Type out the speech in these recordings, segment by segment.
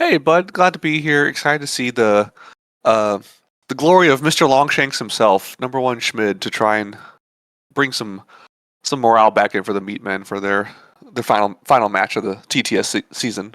Hey, bud. Glad to be here. Excited to see uh, the glory of Mr. Longshanks himself, number one Schmid, to try and bring some morale back in for the Meatmen for their final match of the TTS season.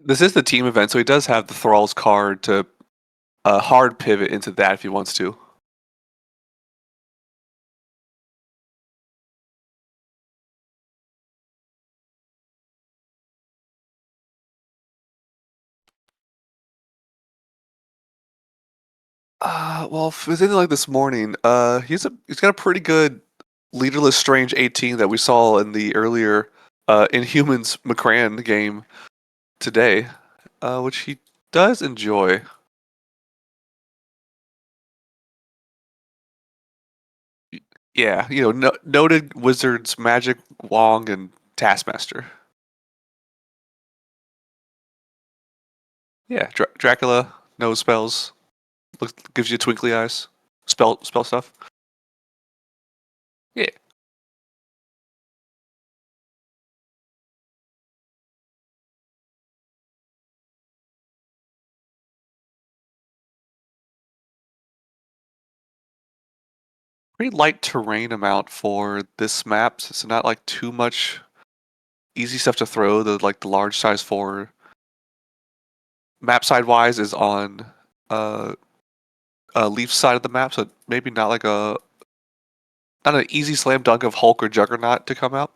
This is the team event, so he does have the Thrall's card to hard pivot into that if he wants to. Well, within like this morning, he's got a pretty good leaderless strange 18 that we saw in the earlier Inhumans McCran game today, which he does enjoy. Yeah, noted wizards, Magic, Wong, and Taskmaster. Yeah, Dracula, no spells, gives you twinkly eyes, spell stuff. Yeah, pretty light terrain amount for this map. So it's not like too much easy stuff to throw. The large size 4 map side wise is on uh Leaf's side of the map, so maybe not an easy slam dunk of Hulk or Juggernaut to come out.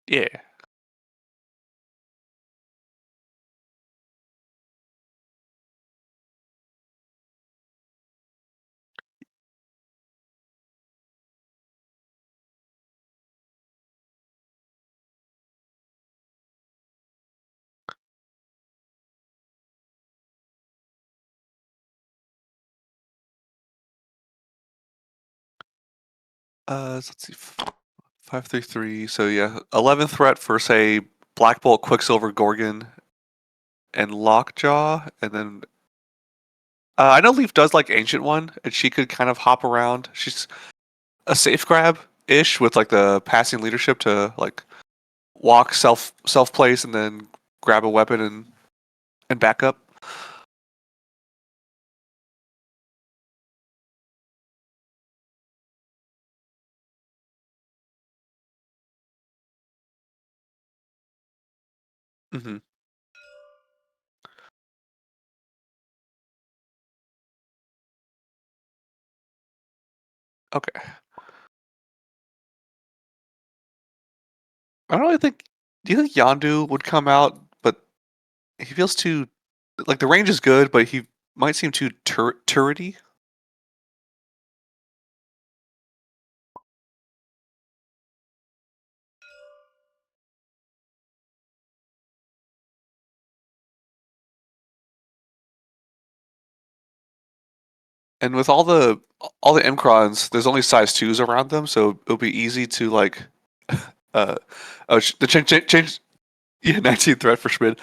Yeah. Let's see. 533. So yeah, 11th threat for say Black Bolt, Quicksilver, Gorgon, and Lockjaw, and then I know Leaf does like Ancient One, and she could kind of hop around. She's a safe grab ish with like the passing leadership to like walk self place and then grab a weapon and back up. Hmm. Okay. I don't really think. Do you think Yandu would come out? But he feels too like the range is good, but he might seem too turrety. And with all the Mcrons, there's only size 2s around them, so it'll be easy to like uh the change yeah, 19 threat for Schmid.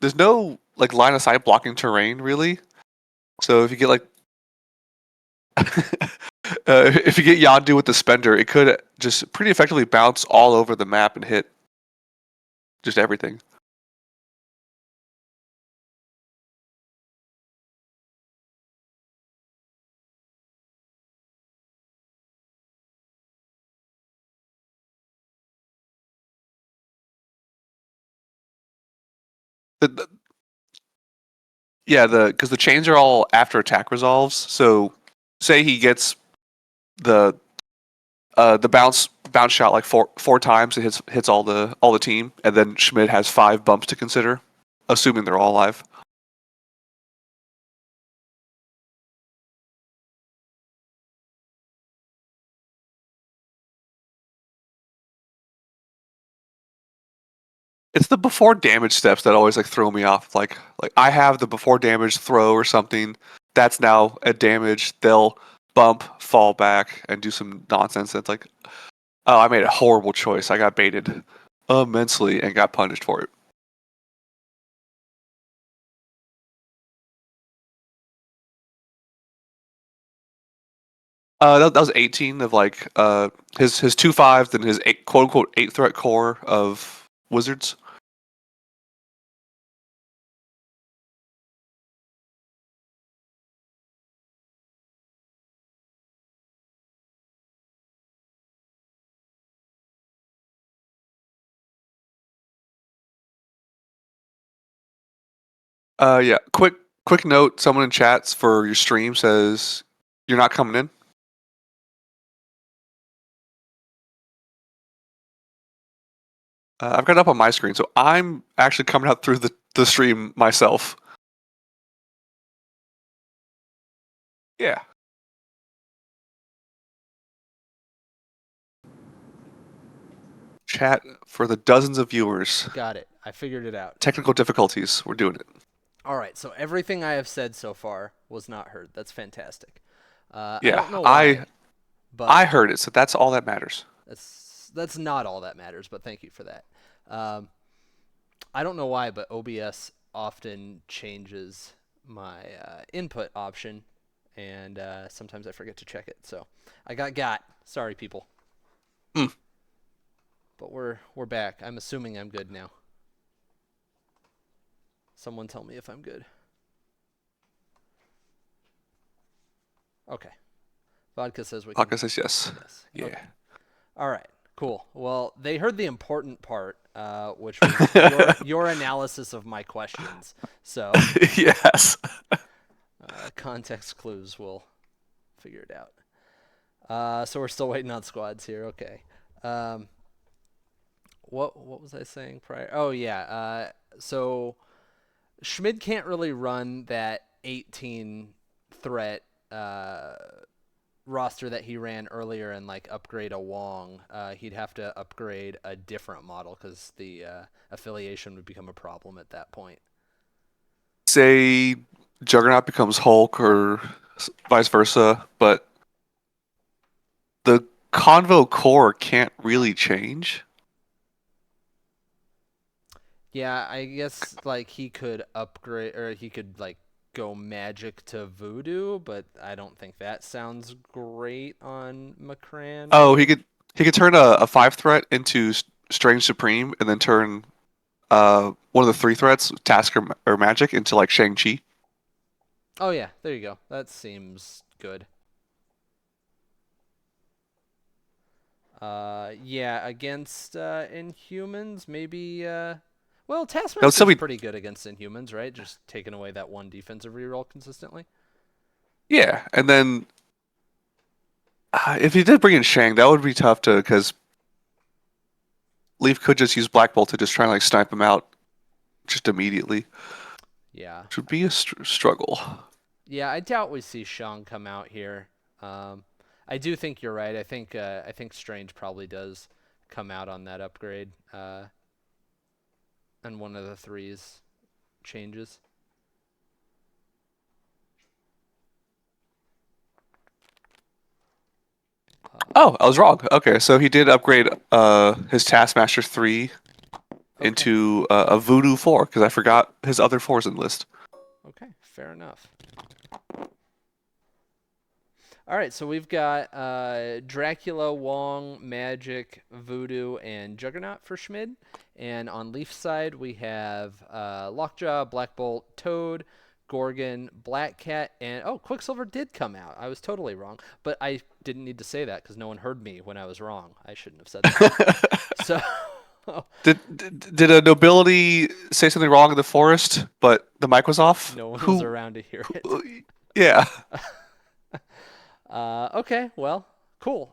There's no like line of sight blocking terrain really. So if you get like if you get Yondu with the spender, it could just pretty effectively bounce all over the map and hit just everything. the yeah, because the chains are all after attack resolves. So say he gets the the bounce shot like four times. It hits all the team, and then Schmid has 5 bumps to consider, assuming they're all alive. It's the before damage steps that always like throw me off. Like I have the before damage throw or something. That's now a damage. They'll bump, fall back, and do some nonsense. That's like, oh, I made a horrible choice. I got baited immensely and got punished for it. That was 18 of like his 2 5s and his quote unquote 8 threat core of wizards. Yeah. Quick note. Someone in chats for your stream says you're not coming in. I've got it up on my screen, so I'm actually coming out through the stream myself. Yeah. Chat for the dozens of viewers. Got it. I figured it out. Technical difficulties. We're doing it. All right. So everything I have said so far was not heard. That's fantastic. I Yeah. don't know why, I but heard it, so that's all that matters. that's not all that matters. But thank you for that. I don't know why, but OBS often changes my input option, and sometimes I forget to check it. So I got. Sorry, people. Mm. But we're back. I'm assuming I'm good now. Someone tell me if I'm good. Okay. Vodka says we can. Vodka says yes. Yes. Yeah. Okay. All right. Cool. Well, they heard the important part, which was your analysis of my questions. So Yes. context clues will figure it out. So we're still waiting on squads here. Okay. What was I saying prior? Oh yeah. So Schmid can't really run that 18 threat roster that he ran earlier and like upgrade a Wong. He'd have to upgrade a different model because the affiliation would become a problem at that point. Say Juggernaut becomes Hulk or vice versa, but the Convo core can't really change. Yeah, I guess like he could upgrade or he could like go magic to voodoo, but I don't think that sounds great on McCran. Oh, he could turn a 5 threat into Strange Supreme and then turn one of the 3 threats, Task or Magic, into like Shang-Chi. Oh yeah, there you go. That seems good. Yeah, against Inhumans, maybe. Well, That would still Taskmaster's be pretty good against Inhumans, right? Just taking away that one defensive reroll consistently. yeah, and then if he did bring in Shang, that would be tough to because Leif could just use Black Bolt to just try and like snipe him out just immediately, Yeah. which would be a struggle. Yeah, I doubt we see Shang come out here. I do think you're right. I think Strange probably does come out on that upgrade, and one of the threes changes. Oh, I was wrong. Okay, so he did upgrade his Taskmaster 3 Okay. into a Voodoo 4 because I forgot his other 4s in the list. Okay, fair enough. All right, so we've got Dracula, Wong, Magic, Voodoo, and Juggernaut for Schmid. And on Leaf's side, we have Lockjaw, Black Bolt, Toad, Gorgon, Black Cat, and oh, Quicksilver did come out. I was totally wrong, but I didn't need to say that because no one heard me when I was wrong. I shouldn't have said that. So Did a nobility say something wrong in the forest, but the mic was off? No one was Who? around to hear it. Yeah. Okay, well, cool.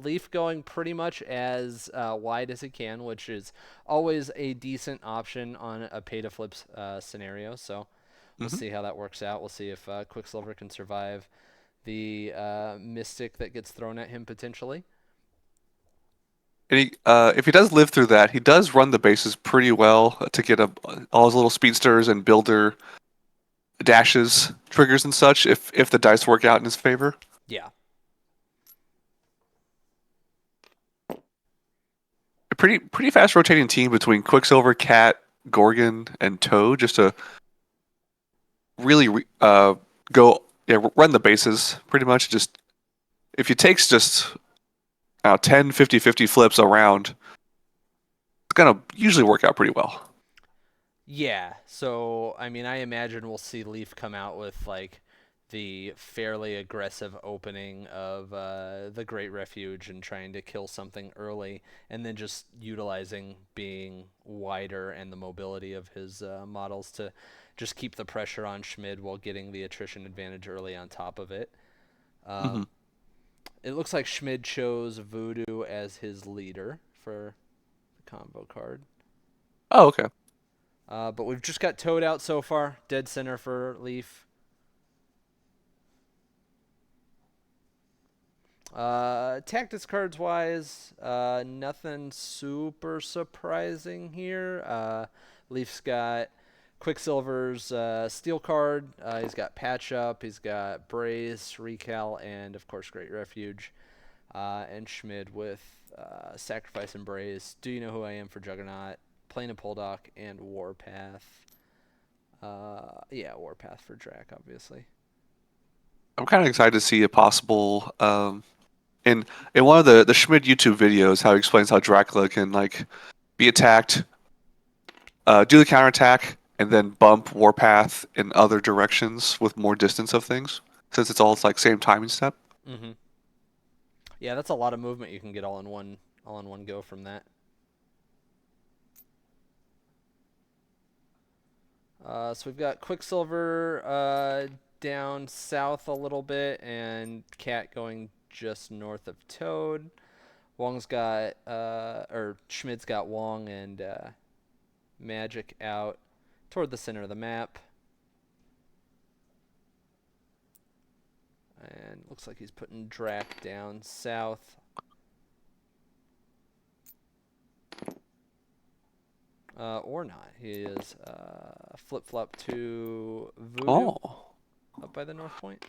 Leif going pretty much as wide as he can, which is always a decent option on a pay to flip scenario. So we'll Hmm. see how that works out. We'll see if Quicksilver can survive the Mystic that gets thrown at him potentially. And if he does live through that, he does run the bases pretty well to get all his little speedsters and builder dashes, triggers, and such. If the dice work out in his favor, Yeah. a pretty fast rotating team between Quicksilver, Cat, Gorgon, and Toad, just to really go run the bases pretty much. Just if he takes just 10, 50, 50 flips around, it's gonna usually work out pretty well. Yeah. So, I mean, I imagine we'll see Leaf come out with like the fairly aggressive opening of the Great Refuge and trying to kill something early, and then just utilizing being wider and the mobility of his models to just keep the pressure on Schmid while getting the attrition advantage early on top of it. Hmm. Um, it looks like Schmid chose Voodoo as his leader for the combo card. Oh, okay. But we've just got Toad out so far. Dead center for Leaf. Tactics cards wise, nothing super surprising here. Leaf's got Quicksilver's Steel card. He's got Patch Up. He's got Brace, Recal, and of course Great Refuge. And Schmid with Sacrifice and Brace. Do You Know Who I Am for Juggernaut. Plane of Poldock and Warpath. Yeah, Warpath for Drac, obviously. I'm kind of excited to see a possible in one of the Schmid YouTube videos how he explains how Dracula can like be attacked, do the counterattack, and then bump Warpath in other directions with more distance of things, since it's like same timing step. Mm-hmm. Yeah, that's a lot of movement you can get all in one go from that. So we've got Quicksilver down south a little bit, and Cat going just north of Toad. Wong's got or Schmid's got Wong and Magic out toward the center of the map, and looks like he's putting Drac down south. Or not. He is flip flop to Voodoo Oh, up by the north point.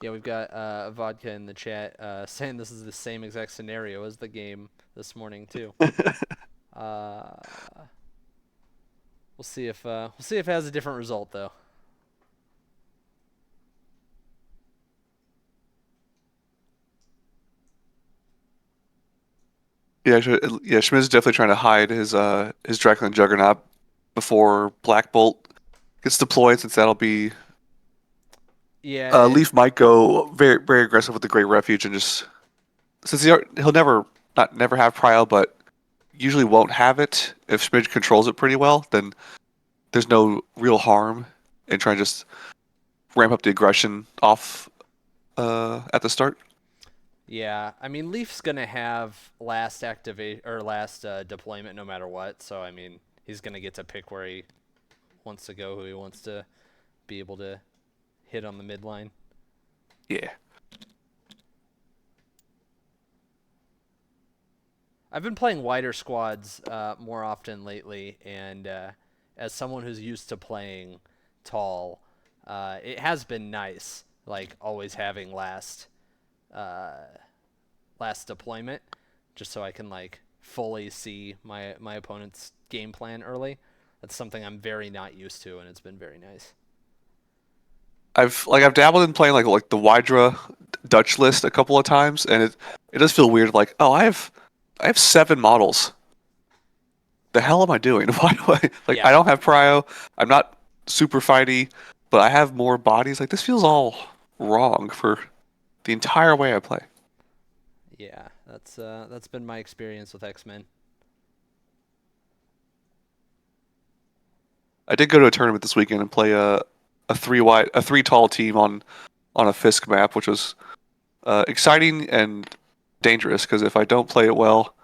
Yeah, we've got Vodka in the chat saying this is the same exact scenario as the game this morning too. Uh, we'll see if it has a different result though. yeah, yeah. Schmid's definitely trying to hide his Dracula and Juggernaut before Black Bolt gets deployed, since that'll be Yeah, and Leaf might go very aggressive with the Great Refuge and just since he'll never have Prio, but usually won't have it if Schmid controls it pretty well. Then there's no real harm in trying to just ramp up the aggression off at the start. yeah, I mean Leaf's gonna have last activate or last deployment no matter what. So I mean he's gonna get to pick where he wants to go, who he wants to be able to hit on the midline. Yeah. I've been playing wider squads more often lately, and as someone who's used to playing tall, it has been nice, like always having uh, last deployment, just so I can like fully see my opponent's game plan early. That's something I'm very not used to, and it's been very nice. I've dabbled in playing like the Wydra Dutch list a couple of times, and it does feel weird. Like, oh, I have 7 models. The hell am I doing? Why do I like? Yeah, I don't have Prio. I'm not super fighty, but I have more bodies. Like this feels all wrong for the entire way I play. Yeah, that's been my experience with X-Men. I did go to a tournament this weekend and play a three tall team on a Fisk map, which was exciting and dangerous because if I don't play it well,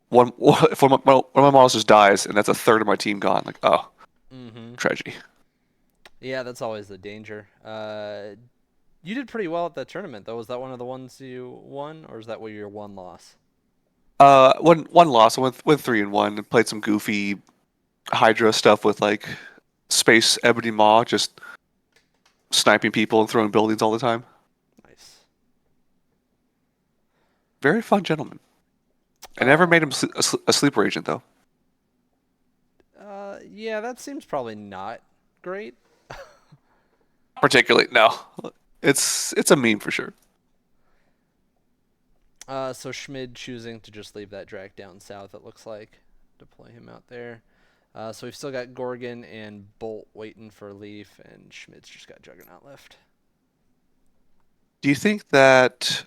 one if one of my models just dies and that's a third of my team gone. Like oh, Mm-hmm. tragedy. Yeah, that's always the danger. You did pretty well at that tournament, though. Was that one of the ones you won, or is that where your one loss? One loss. I went 3-1 and played some goofy Hydra stuff with like Space Ebony Maw, just sniping people and throwing buildings all the time. Nice. Very fun gentleman. I never Uh, made him a sleeper agent though. yeah, that seems probably not great. Particularly, no. It's a meme for sure. So Schmid choosing to just leave that drag down south, it looks like. Deploy him out there. So we've still got Gorgon and Bolt waiting for Leif, and Schmid's just got Juggernaut left. Do you think that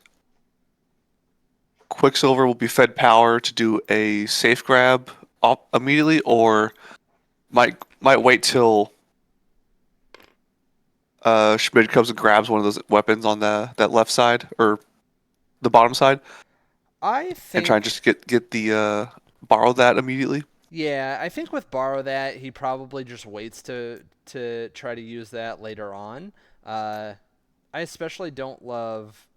Quicksilver will be fed power to do a safe grab immediately, or might wait till Schmid comes and grabs one of those weapons on that left side or the bottom side, I and try and think, just get the borrow that immediately? yeah, I think with Borrow that, he probably just waits to try to use that later on. Uh, I especially don't love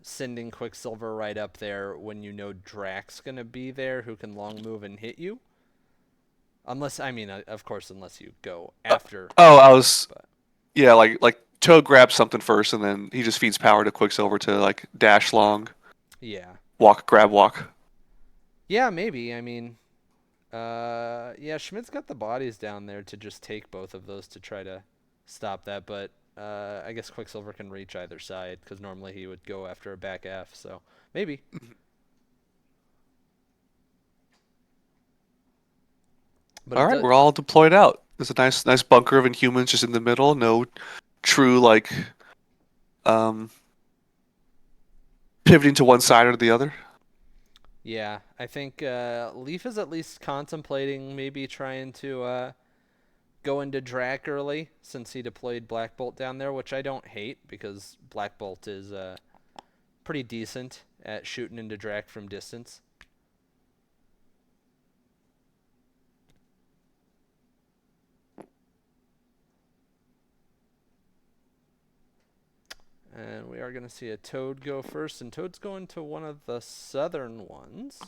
sending Quicksilver right up there when you know Drax's going to be there who can long move and hit you. Unless, I mean, of course, unless you go after Oh, I Drax. was But yeah, like Toad grabs something first, and then he just feeds power to Quicksilver to like dash long, yeah. walk, grab, walk. Yeah, maybe. I mean, yeah, Schmidt's got the bodies down there to just take both of those to try to stop that. But I guess Quicksilver can reach either side because normally he would go after a back F. So maybe. But All it right, does. we're all deployed out. There's a nice bunker of Inhumans just in the middle. No true like um pivoting to one side or the other. Yeah, I think Leaf is at least contemplating maybe trying to go into Drac early since he deployed Black Bolt down there, which I don't hate because Black Bolt is pretty decent at shooting into Drac from distance. And we are going to see a Toad go first, and Toad's going to one of the southern ones.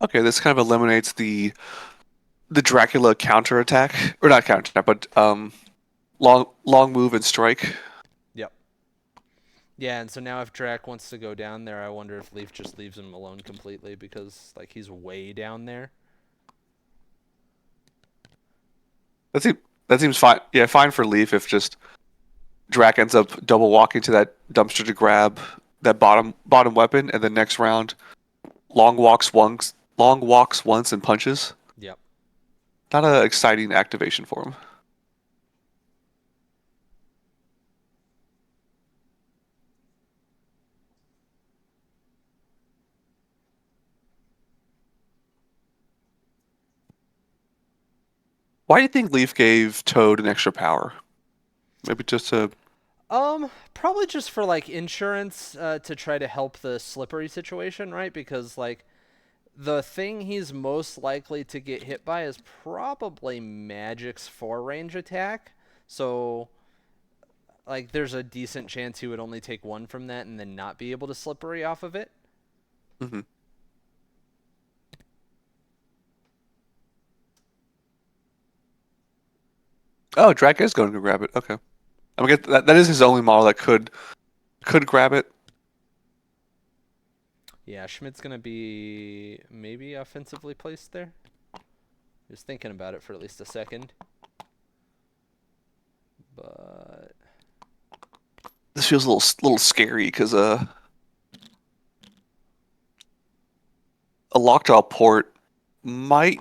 Okay, this kind of eliminates the Dracula counterattack or not counterattack, but long move and strike. Yep. Yeah, and so now if Drac wants to go down there, I wonder if Leaf just leaves him alone completely because like he's way down there. That seems fine. Yeah, fine for Leaf if just Drac ends up double walking to that dumpster to grab that bottom weapon, and then next round long walks once and punches. Yep. Not an exciting activation for him. Why do you think Leaf gave Toad an extra power? Maybe just to Probably just for like insurance to try to help the slippery situation, right? Because like the thing he's most likely to get hit by is probably Magic's 4 range attack. So like there's a decent chance he would only take one from that and then not be able to slippery off of it. mhm. Oh, Drac is going to grab it. Okay. I mean, that is his only model that could grab it. Yeah, Schmidt's gonna be maybe offensively placed there. Just thinking about it for at least a second. But This feels a little scary because a lockjaw port might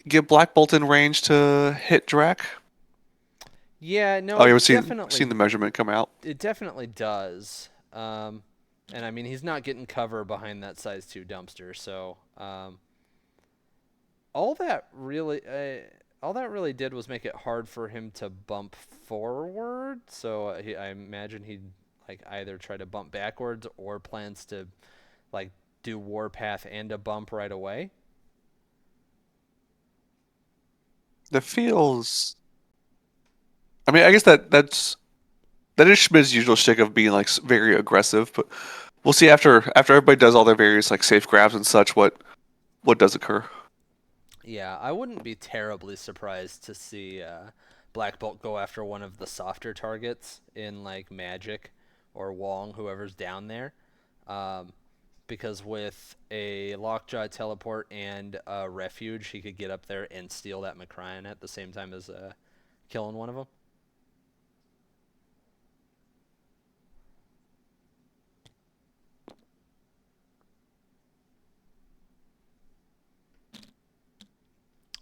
get Black Bolt in range to hit Drac. Yeah, no, Oh, you it ever seen definitely the measurement come out? it definitely does. And I mean, he's not getting cover behind that size 2 dumpster, so all that really all that really did was make it hard for him to bump forward. So I imagine he'd like either try to bump backwards or plans to like do warpath and a bump right away. That feels. I mean, I guess that is Schmid's usual shtick of being like very aggressive, but we'll see after everybody does all their various like safe grabs and such what does occur. Yeah, I wouldn't be terribly surprised to see Black Bolt go after one of the softer targets in like Magic or Wong, whoever's down there. Um, because with a Lockjaw teleport and a Refuge, he could get up there and steal that Macryan at the same time as killing one of them.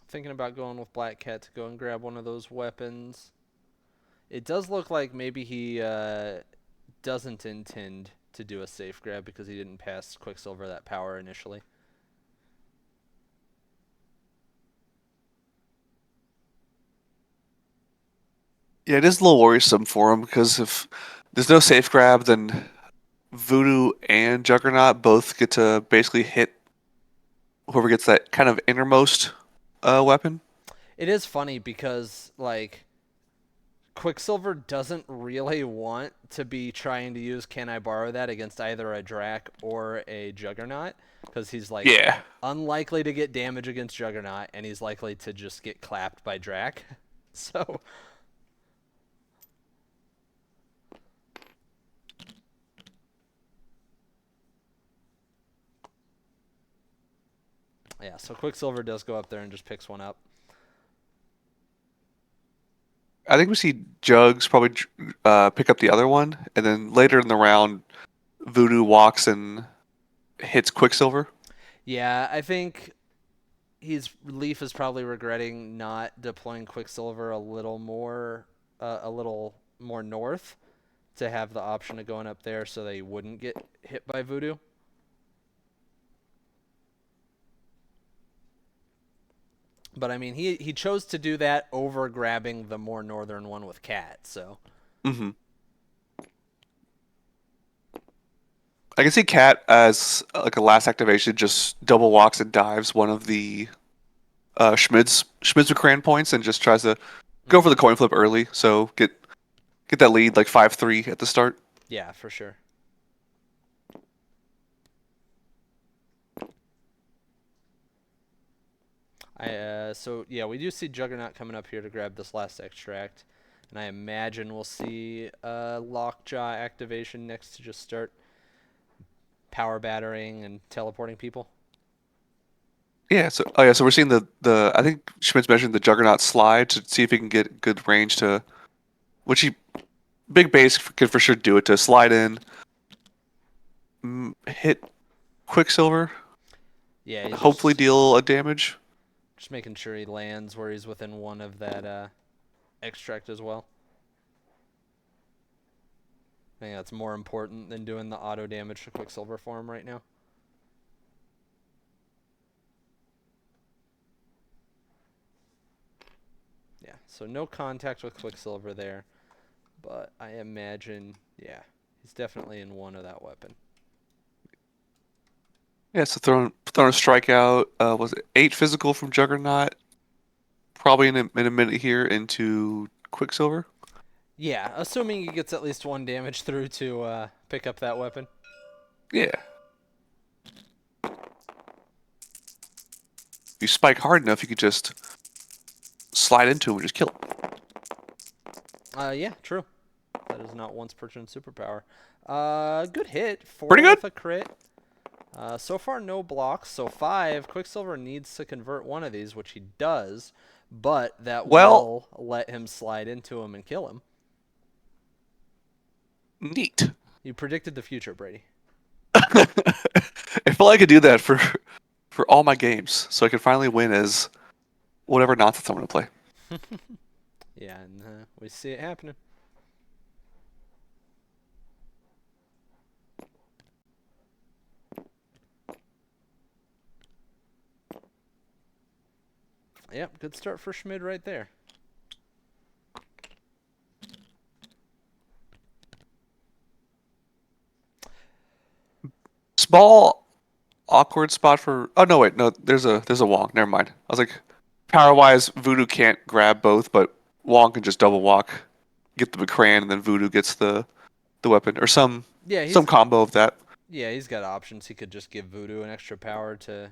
Thinking about going with Black Cat to go and grab one of those weapons. It does look like maybe he doesn't intend to do a safe grab because he didn't pass Quicksilver that power initially. Yeah, it is a little worrisome for him because if there's no safe grab, then Voodoo and Juggernaut both get to basically hit whoever gets that kind of innermost weapon. It is funny because like Quicksilver doesn't really want to be trying to use Can I Borrow That against either a Drac or a Juggernaut because he's like Yeah. unlikely to get damage against Juggernaut and he's likely to just get clapped by Drac. So yeah, so Quicksilver does go up there and just picks one up. I think we see Jugs probably pick up the other one, and then later in the round, Voodoo walks and hits Quicksilver. Yeah, I think Leif is probably regretting not deploying Quicksilver a little more north to have the option of going up there so they wouldn't get hit by Voodoo. But I mean, he chose to do that over grabbing the more northern one with Cat. So Hmm. I can see Cat as like a last activation, just double walks and dives one of the Schmid's McCran points and just tries to go for the coin flip early. So get that lead like 5-3 at the start. yeah, for sure. So yeah, we do see Juggernaut coming up here to grab this last extract, and I imagine we'll see Lockjaw activation next to just start power battering and teleporting people. Yeah. So we're seeing the I think Schmid's mentioned the Juggernaut slide to see if he can get good range to which he big base could for sure do it to slide in, hit Quicksilver, Yeah, he's hopefully just deal a damage. just making sure he lands where he's within one of that extract as well. I think that's more important than doing the auto damage to Quicksilver for him right now. Yeah, so no contact with Quicksilver there, but I imagine, yeah, he's definitely in one of that weapon. Yeah, so throwing a strikeout. Was it 8 physical from Juggernaut? Probably in a minute here into Quicksilver. Yeah, assuming he gets at least one damage through to pick up that weapon. Yeah. If you spike hard enough, you could just slide into him and just kill him. Yeah, true. That is not once purchased superpower. Good hit. Pretty 4 good. with a crit. So far, no blocks. So 5. Quicksilver needs to convert one of these, which he does, but that Well, will let him slide into him and kill him. neat. You predicted the future, Brady. If I could do that for for all my games, so I can finally win as whatever nonsense I'm going to play. Yeah, and we see it happening. Yep, good start for Schmid right there. Small awkward spot for. Oh no, wait, no. There's a Wong. Never mind. I was like, power wise, Voodoo can't grab both, but Wong can just double walk, get the McCran, and then Voodoo gets the weapon or Yeah, some combo of that. he's got options. He could just give Voodoo an extra power to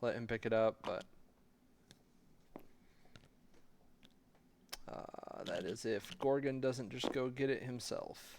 let him pick it up, but that is if Gorgon doesn't just go get it himself.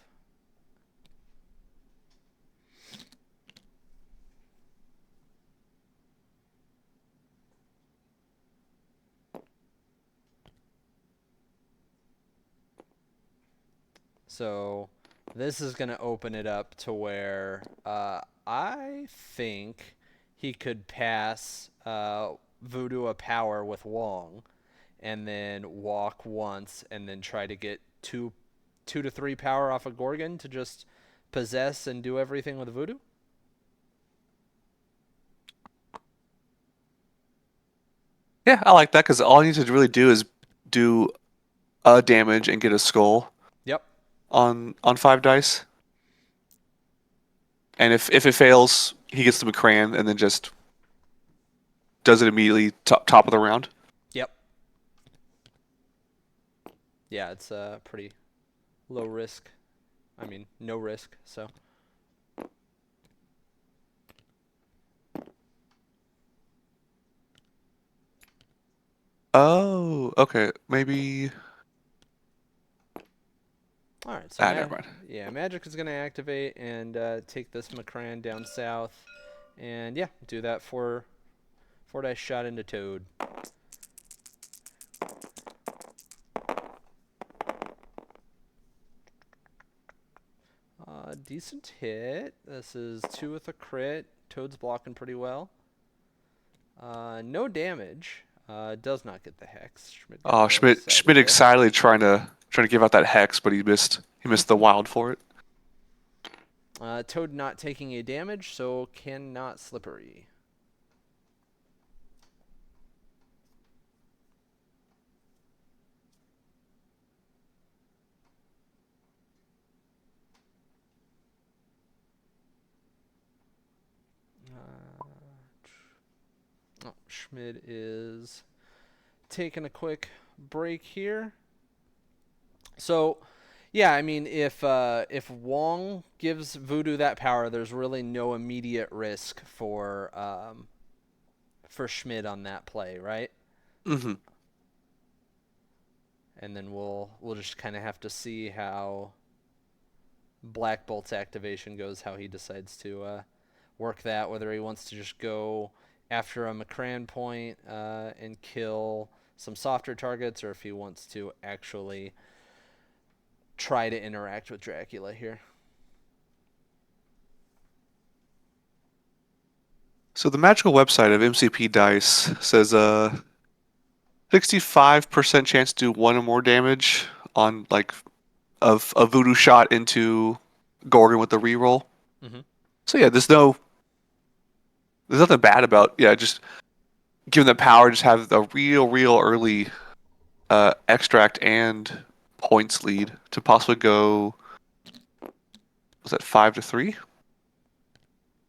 So this is going to open it up to where I think he could pass Voodoo a power with Wong and then walk once and then try to get two to three power off of Gorgon to just possess and do everything with Voodoo. Yeah, I like that because all I need to really do is do a damage and get a skull Yep. on 5 dice. And if it fails, he gets the McCran and then just does it immediately top of the round. Yep. Yeah, it's pretty low risk. I mean, no risk, so. Oh, okay. Maybe. All right, so Never mind. yeah, Magic is going to activate and take this McCran down south, and yeah, do that for 4 dice shot into Toad. Decent hit. This is 2 with a crit. Toad's blocking pretty well. No damage. Does not get the hex. Schmid got Oh, excited Schmid there. excitedly trying to give out that hex, but he missed. He missed the wild for it. Toad not taking a damage, so cannot slippery. Oh, Schmid is taking a quick break here. So, yeah, I mean, if Wong gives Voodoo that power, there's really no immediate risk for Schmid on that play, right? Mm-hmm. And then we'll just kind of have to see how Black Bolt's activation goes, how he decides to work that, whether he wants to just go after a McCran point and kill some softer targets, or if he wants to actually try to interact with Dracula here. So the magical website of MCP Dice says 65% chance to do one or more damage on like of a voodoo shot into Gorgon with the reroll. Mm-hmm. So yeah, there's nothing bad about just giving them power. Just have a real early extract and points lead to possibly go. Was that 5-3?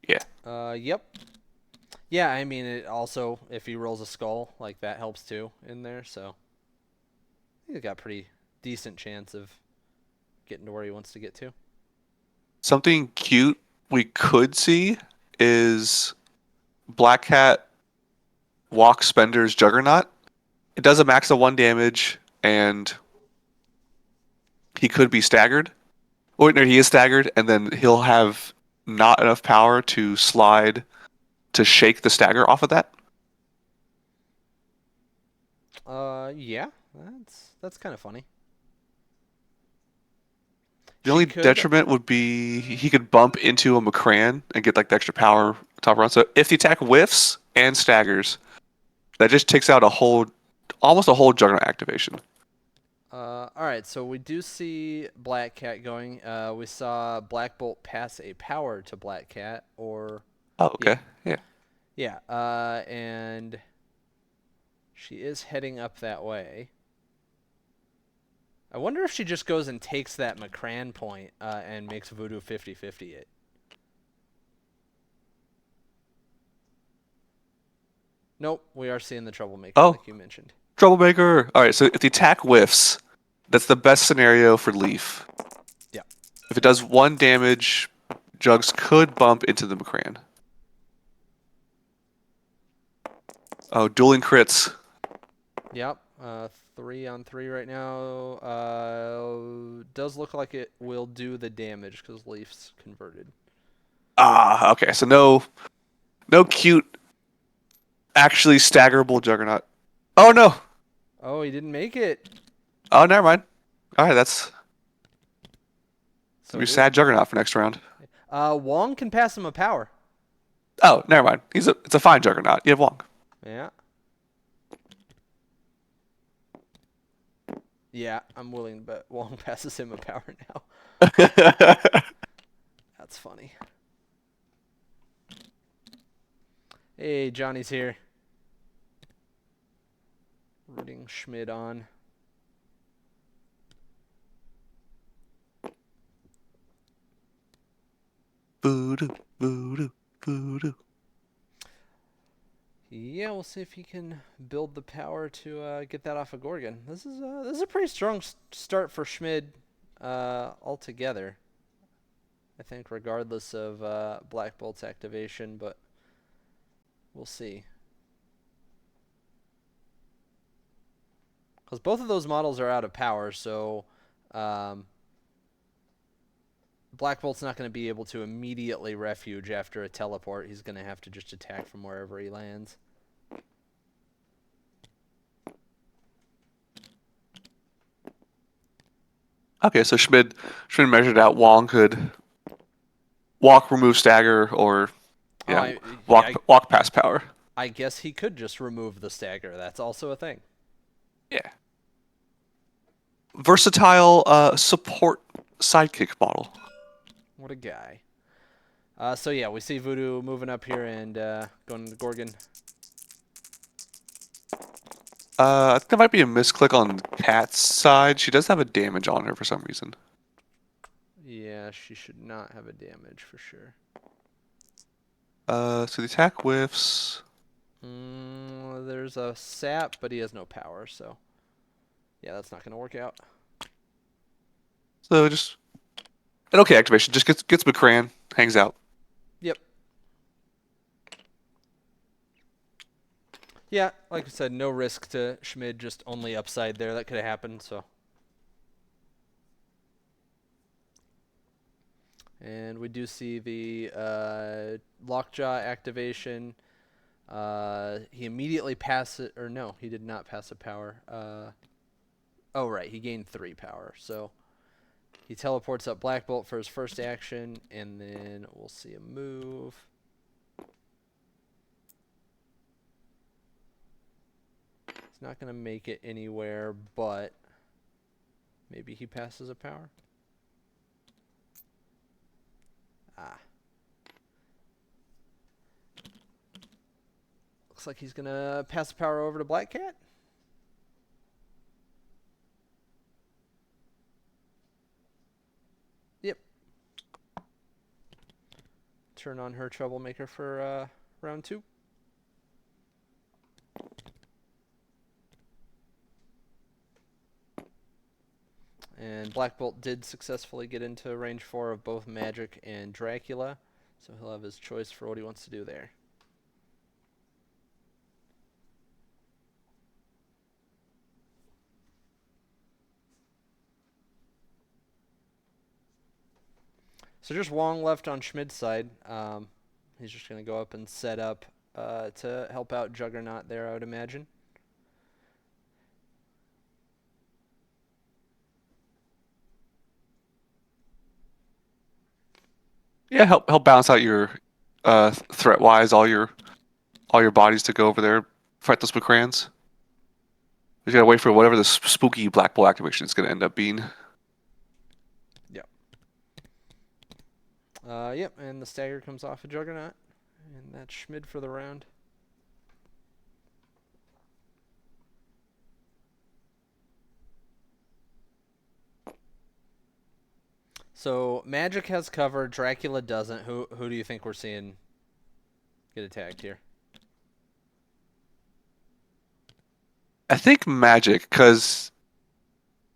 Yeah. Yep. Yeah, I mean, it also, if he rolls a skull, like, that helps too in there, so he's got pretty decent chance of getting to where he wants to get to. Something cute we could see is Black Cat walk Spender's Juggernaut. It does a max of 1 damage, and he could be staggered. Or no, he is staggered, and then he'll have not enough power to slide to shake the stagger off of that. Yeah, that's kind of funny. The only detriment would be he could bump into a McCran and get like the extra power top run. So if the attack whiffs, and staggers. That just takes out almost a whole Juggernaut activation. All right, so we do see Black Cat going. We saw Black Bolt pass a power to Black Cat, or Oh, yeah, okay. Yeah. yeah, and she is heading up that way. I wonder if she just goes and takes that McCran point and makes Voodoo 50-50 it. Nope, we are seeing the troublemaker, Oh, like you mentioned. troublemaker. All right. So if the attack whiffs, that's the best scenario for Leif. Yeah. If it does 1 damage, Jugs could bump into the McCran. Oh, dueling crits. Yep. 3-on-3 right now. Does look like it will do the damage because Leaf's converted. Ah, okay. So no cute, actually staggerable Juggernaut. Oh no. Oh, he didn't make it. Oh, never mind. All right, that's So gonna be sad Juggernaut for next round. Wong can pass him a power. Oh, never mind. It's a fine Juggernaut. You have Wong. Yeah. Yeah, I'm willing to bet Wong passes him a power now. That's funny. Hey, Johnny's here. Rooting Schmid on. Voodoo, voodoo, voodoo. Yeah, we'll see if he can build the power to get that off of Gorgon. This is a pretty strong start for Schmid altogether. I think regardless of Black Bolt's activation, but we'll see. Because both of those models are out of power, so Black Bolt's not going to be able to immediately refuge after a teleport. He's going to have to just attack from wherever he lands. Okay, so Schmid measured out Wong could walk, remove stagger, or yeah, walk past power. I guess he could just remove the stagger. That's also a thing. Yeah. Versatile support sidekick model. What a guy. So yeah, we see Voodoo moving up here and going to Gorgon. I think there might be a misclick on Kat's side. She does have a damage on her for some reason. Yeah, she should not have a damage for sure. So the attack whiffs. There's a sap, but he has no power, so yeah, that's not gonna work out. So just an okay activation. Just gets McCran, hangs out. Yep. Yeah, like I said, no risk to Schmid, just only upside there. That could have happened, so. And we do see the Lockjaw activation. He immediately passed it, or no, he did not pass a power. Oh, right, he gained 3 power, so he teleports up Black Bolt for his first action, and then we'll see a move. He's not going to make it anywhere, but maybe he passes a power. Ah. Looks like he's going to pass the power over to Black Cat. Yep. Turn on her troublemaker for round 2. And Black Bolt did successfully get into range 4 of both Magic and Dracula, so he'll have his choice for what he wants to do there. So just Wong left on Schmid's side. He's just going to go up and set up to help out Juggernaut there, I would imagine. Yeah, help balance out your threat wise, all your all your bodies to go over there, fight those Macrans. You gotta wait for whatever the spooky Black Bull activation is gonna end up being. Yep. Yep, and the stagger comes off a Juggernaut, and that's Schmid for the round. So Magic has cover, Dracula doesn't. Who do you think we're seeing get attacked here? I think Magic, because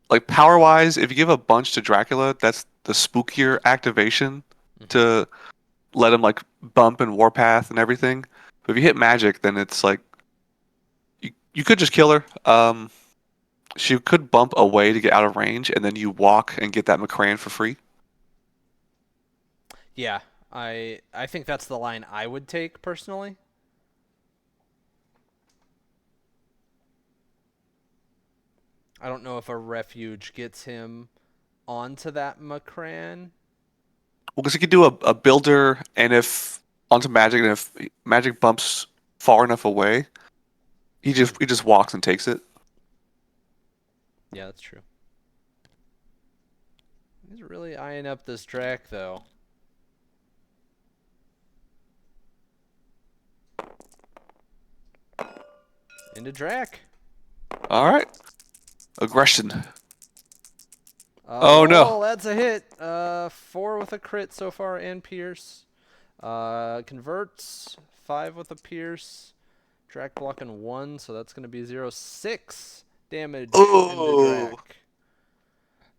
like power-wise, if you give a bunch to Dracula, that's the spookier activation to let him like bump and Warpath and everything. But if you hit Magic, then it's like you could just kill her. She could bump away to get out of range, and then you walk and get that Macran for free. Yeah, I think that's the line I would take personally. I don't know if a refuge gets him onto that Macran. Well, because you could do a builder, and if onto Magic, and if Magic bumps far enough away, he just walks and takes it. Yeah, that's true. He's really eyeing up this Drac, though. Into Drac. All right, aggression. Oh no! That's a hit. 4 with a crit so far and Pierce. Converts 5 with a Pierce. Drac blocking 1, so that's going to be 0.6 damage into Drac.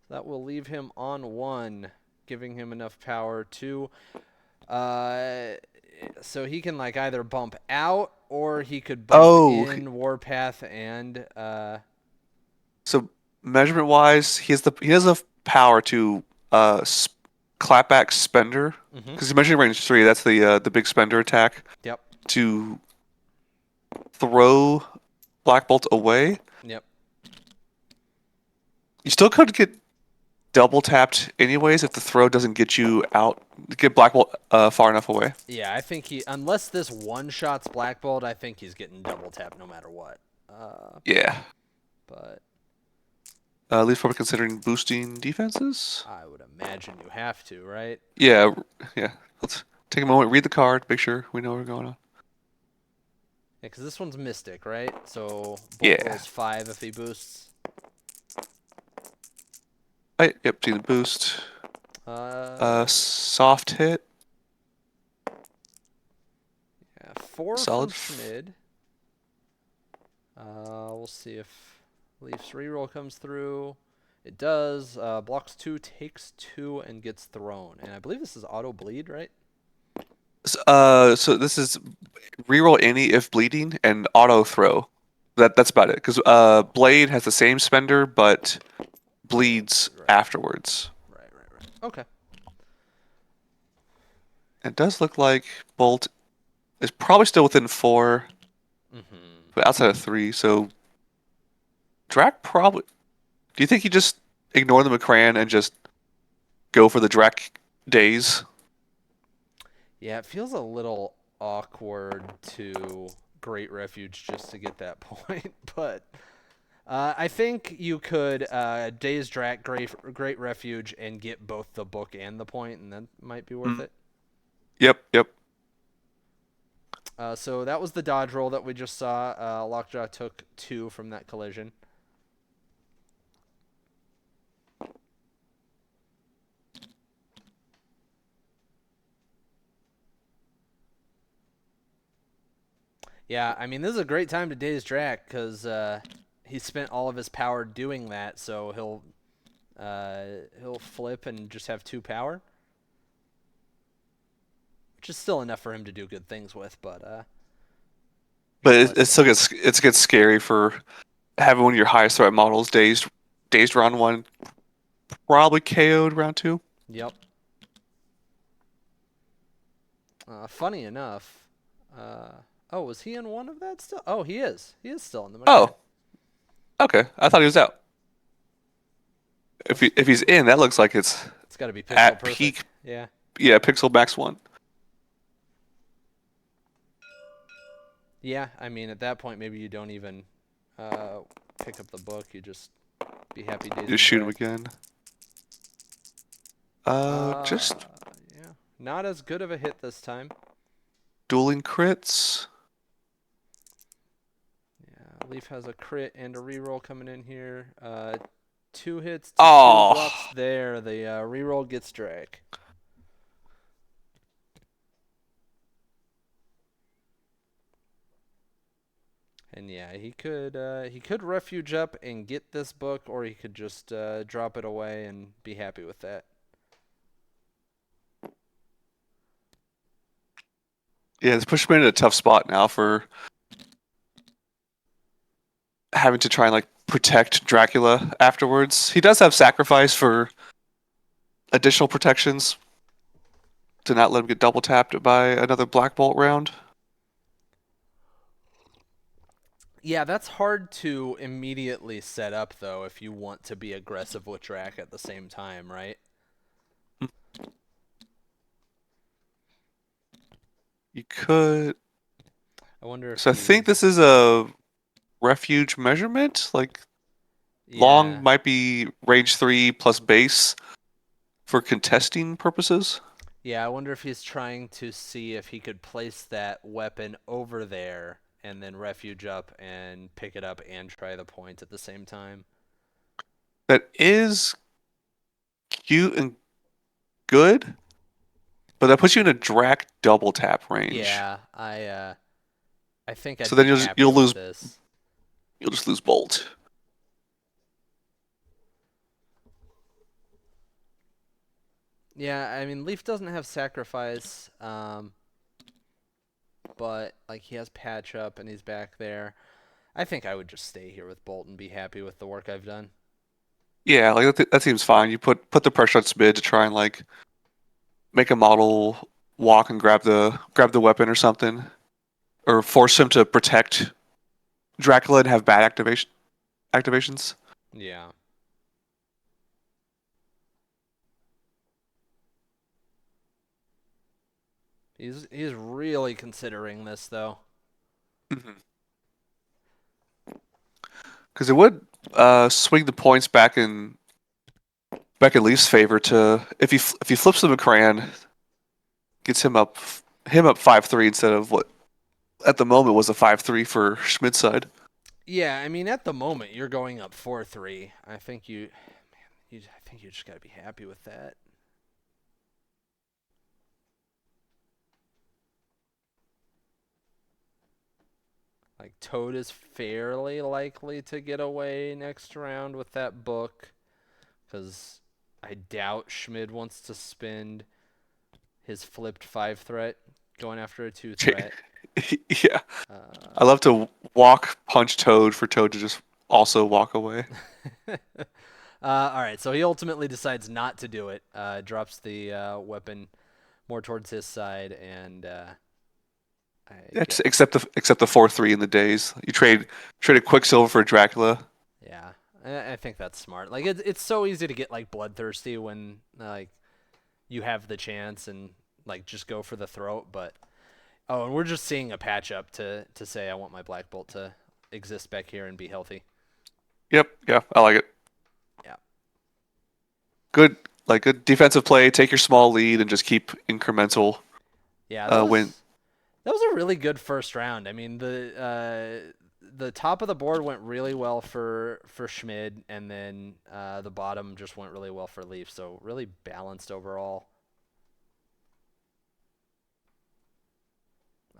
That will leave him on 1, giving him enough power to so he can like either bump out or he could bump in Warpath and So measurement wise, he has the power to clapback spender because he's measuring range 3. That's the big spender attack. Yep. To throw Black Bolt away. Yep. You still could get double tapped anyways if the throw doesn't get you out, get Black Bolt far enough away. Yeah, I think unless this one shots Black Bolt, I think he's getting double tapped no matter what. Yeah. But Leif's probably considering boosting defenses. I would imagine you have to, right? Yeah. Let's take a moment, read the card, make sure we know what's going on. Yeah, because this one's Mystic, right? So Bolt rolls 5 if he boosts. Yep, see the boost. Soft hit. Yeah, 4 Solid. from Schmid. We'll see if Leif's reroll comes through. It does. Blocks 2, takes 2, and gets thrown. And I believe this is auto bleed, right? So this is reroll any if bleeding and auto throw. That's about it. Because Blade has the same spender, but bleeds afterwards. Right. Okay. It does look like Bolt is probably still within 4, but outside of 3. So Drac probably. Do you think he just ignore the Macran and just go for the Drac days? Yeah, it feels a little awkward to Great Refuge just to get that point, but I think you could Daze Drac, Great Refuge, and get both the book and the point, and that might be worth it. Yep. So that was the dodge roll that we just saw. Lockjaw took 2 from that collision. Yeah, I mean, this is a great time to Daze Drac because he spent all of his power doing that, so he'll flip and just have 2 power, which is still enough for him to do good things with. But it still gets scary for having one of your highest threat models dazed round 1, probably KO'd round 2. Yep. Funny enough. Oh, was he in one of that still? Oh, he is. He is still in the. Oh. Okay. I thought he was out. If he's in, that looks like it's got to be pixel at perfect. peak. Yeah. Yeah, pixel max 1. Yeah, I mean, at that point, maybe you don't even uh, pick up the book. You just be happy days Just and shoot him drag. again. Uh, Just yeah, not as good of a hit this time. dueling crits. Yeah, Leif has a crit and a reroll coming in here. 2 hits to 2 bluffs Oh, there. The reroll gets drag. And yeah, he could refuge up and get this book, or he could just drop it away and be happy with that. yeah, it's pushed me in a tough spot now for having to try and like protect Dracula afterwards. He does have sacrifice for additional protections to not let him get double tapped by another Black Bolt round. Yeah, that's hard to immediately set up though if you want to be aggressive with Drac at the same time, right? You could. I wonder if So I think he's this is a refuge measurement. Like long yeah. might be range 3 plus base for contesting purposes. Yeah, I wonder if he's trying to see if he could place that weapon over there and then refuge up and pick it up and try the point at the same time. That is cute and good, but that puts you in a Drac double tap range. Yeah, I think So I'd then be you'll just, happy with this. you'll just lose Bolt. Yeah, I mean Leaf doesn't have sacrifice, but like he has patch up and he's back there. I think I would just stay here with Bolt and be happy with the work I've done. Yeah, like that seems fine. You put the pressure on Schmid to try and like make a model walk and grab the weapon or something, or force him to protect Dracula and have bad activations. Yeah. He's really considering this though. Because it would swing the points back in Leaf's favor to if he flips the McCran, gets him up 5-3 instead of what at the moment was a 5-3 for Schmid's side. Yeah, I mean at the moment you're going up 4-3. I think you just got to be happy with that. Like Toad is fairly likely to get away next round with that book cuz I doubt Schmid wants to spend his flipped 5 threat going after a 2 threat. Yeah, I love to walk punch Toad for Toad to just also walk away. All right, so he ultimately decides not to do it. Drops the weapon more towards his side, and I It's, get except the 4-3 in the days. You traded Quicksilver for Dracula. yeah. I think that's smart. Like it's so easy to get like bloodthirsty when like you have the chance and like just go for the throat. But oh, and we're just seeing a patch up to say I want my Black Bolt to exist back here and be healthy. Yep, yeah, I like it. Yeah. Good, like good defensive play. Take your small lead and just keep incremental Yeah, win. that was a really good first round. I mean, the top of the board went really well for Schmid, and then the bottom just went really well for Leaf. So really balanced overall.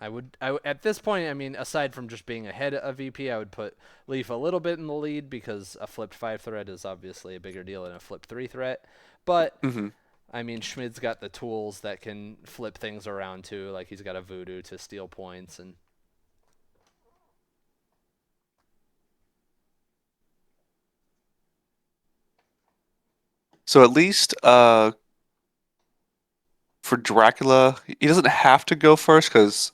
At this point, I mean, aside from just being ahead of VP, I would put Leaf a little bit in the lead because a flipped 5 threat is obviously a bigger deal than a flipped 3 threat. But Hmm. I mean, Schmid's got the tools that can flip things around too. Like he's got a voodoo to steal points and So at least for Dracula, he doesn't have to go first because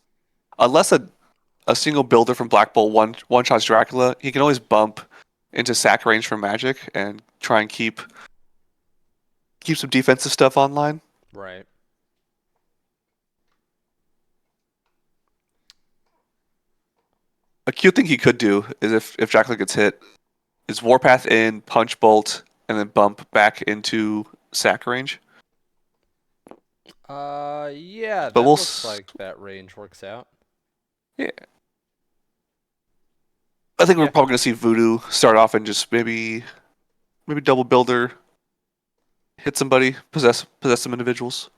unless a single builder from Black Bolt one shots Dracula, he can always bump into sack range for magic and try and keep some defensive stuff online. right. A cute thing he could do is if Jacqueline gets hit, is Warpath in, punch bolt, and then bump back into sack range. Yeah, But that looks like that range works out. yeah. I think we're Yeah. probably gonna see Voodoo start off and just maybe double builder, hit somebody, possess some individuals.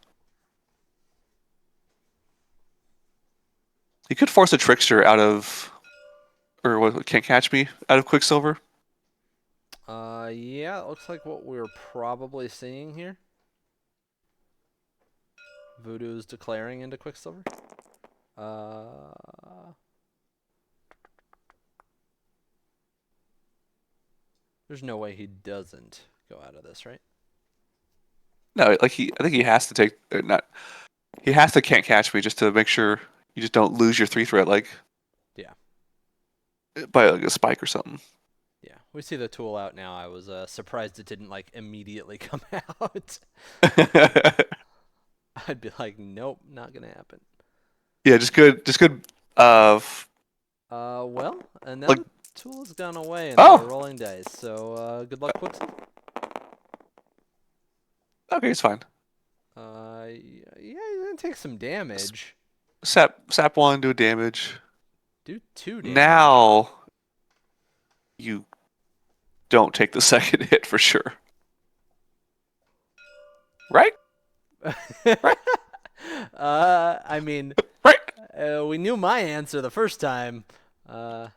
He could force a trickster out of, or what? Can't catch me out of Quicksilver. Yeah, it looks like what we're probably seeing here. Voodoo's declaring into Quicksilver. There's no way he doesn't go out of this, right? No, like I think he has to take not. He has to can't catch me just to make sure you just don't lose your 3 threat like Yeah. by like a spike or something. Yeah, we see the tool out now. I was surprised it didn't like immediately come out. I'd be like, nope, not gonna happen. Yeah, just good. Well, and now Like the tool has gone away and they're oh, rolling dice. So, good luck, Quicksilver. okay, it's fine. Yeah, he's gonna take some damage. Sap one, do damage. Do 2 damage. Now you don't take the second hit for sure. Right? Right? I mean, Right. we knew my answer the first time. All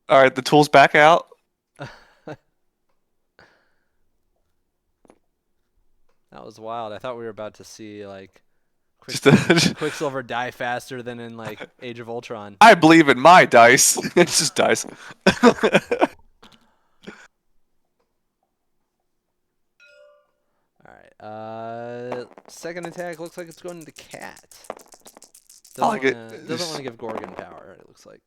right, the tool's back out. That was wild. I thought we were about to see like Just, Quicksilver die faster than in like Age of Ultron. I believe in my dice. It's just dice. All right. Second attack looks like it's going to cat. I like it. Doesn't want to give Gorgon power. It looks like.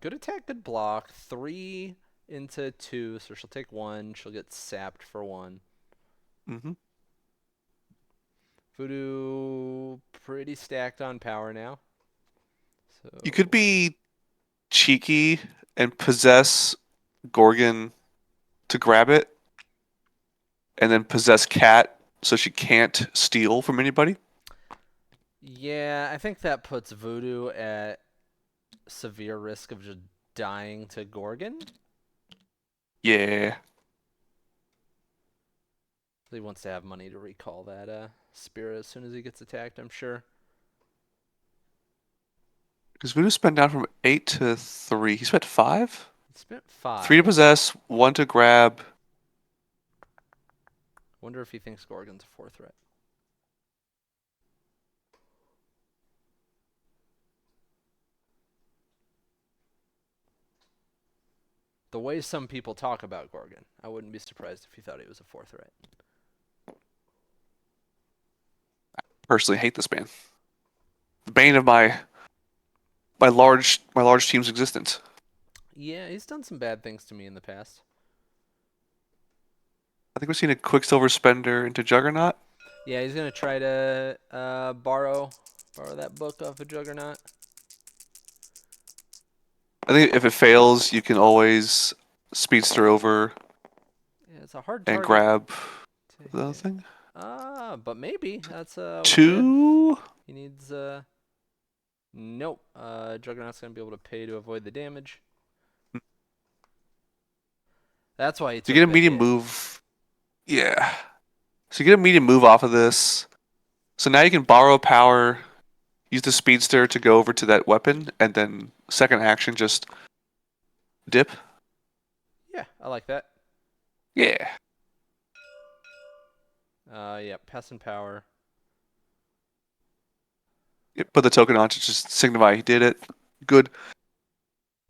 Good attack, good block. 3 into 2, so she'll take 1. She'll get sapped for 1. Mm-hmm. Voodoo pretty stacked on power now. So You could be cheeky and possess Gorgon to grab it, and then possess Cat so she can't steal from anybody. yeah, I think that puts Voodoo at severe risk of just dying to Gorgon. Yeah. He wants to have money to recall that spirit as soon as he gets attacked, I'm sure. Because Voodoo spent down from 8 to 3. He spent 5? He spent 3 to 5. possess, 1 to grab. Wonder if he thinks Gorgon's a 4 threat. The way some people talk about Gorgon, I wouldn't be surprised if he thought he was a 4 threat. Personally hate this man. The bane of my large team's existence. Yeah, he's done some bad things to me in the past. I think we've seen a Quicksilver spender into Juggernaut. Yeah, he's gonna try to borrow that book off of Juggernaut. I think if it fails, you can always speedster over Yeah, it's a hard and target grab to the other hit. thing. But maybe that's what 2. he needs. Nope. Juggernaut's gonna be able to pay to avoid the damage. That's why he So you took get a the medium hit. move. Yeah. So you get a medium move off of this. So now you can borrow power, use the speedster to go over to that weapon, and then second action just dip. Yeah, I like that. Yeah. Yeah, passing power. Put the token on to just signify he did it. Good.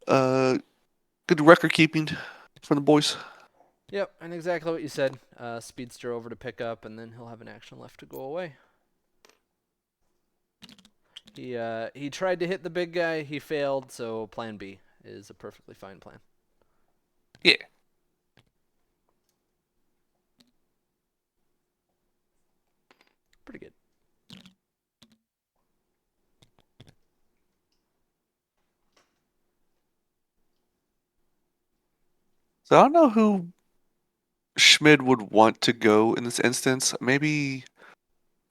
Uh, good record keeping from the boys. Yep, and exactly what you said. Speedster over to pick up, and then he'll have an action left to go away. He tried to hit the big guy. He failed, so plan B is a perfectly fine plan. Yeah. Pretty good. So I don't know who Schmid would want to go in this instance. Maybe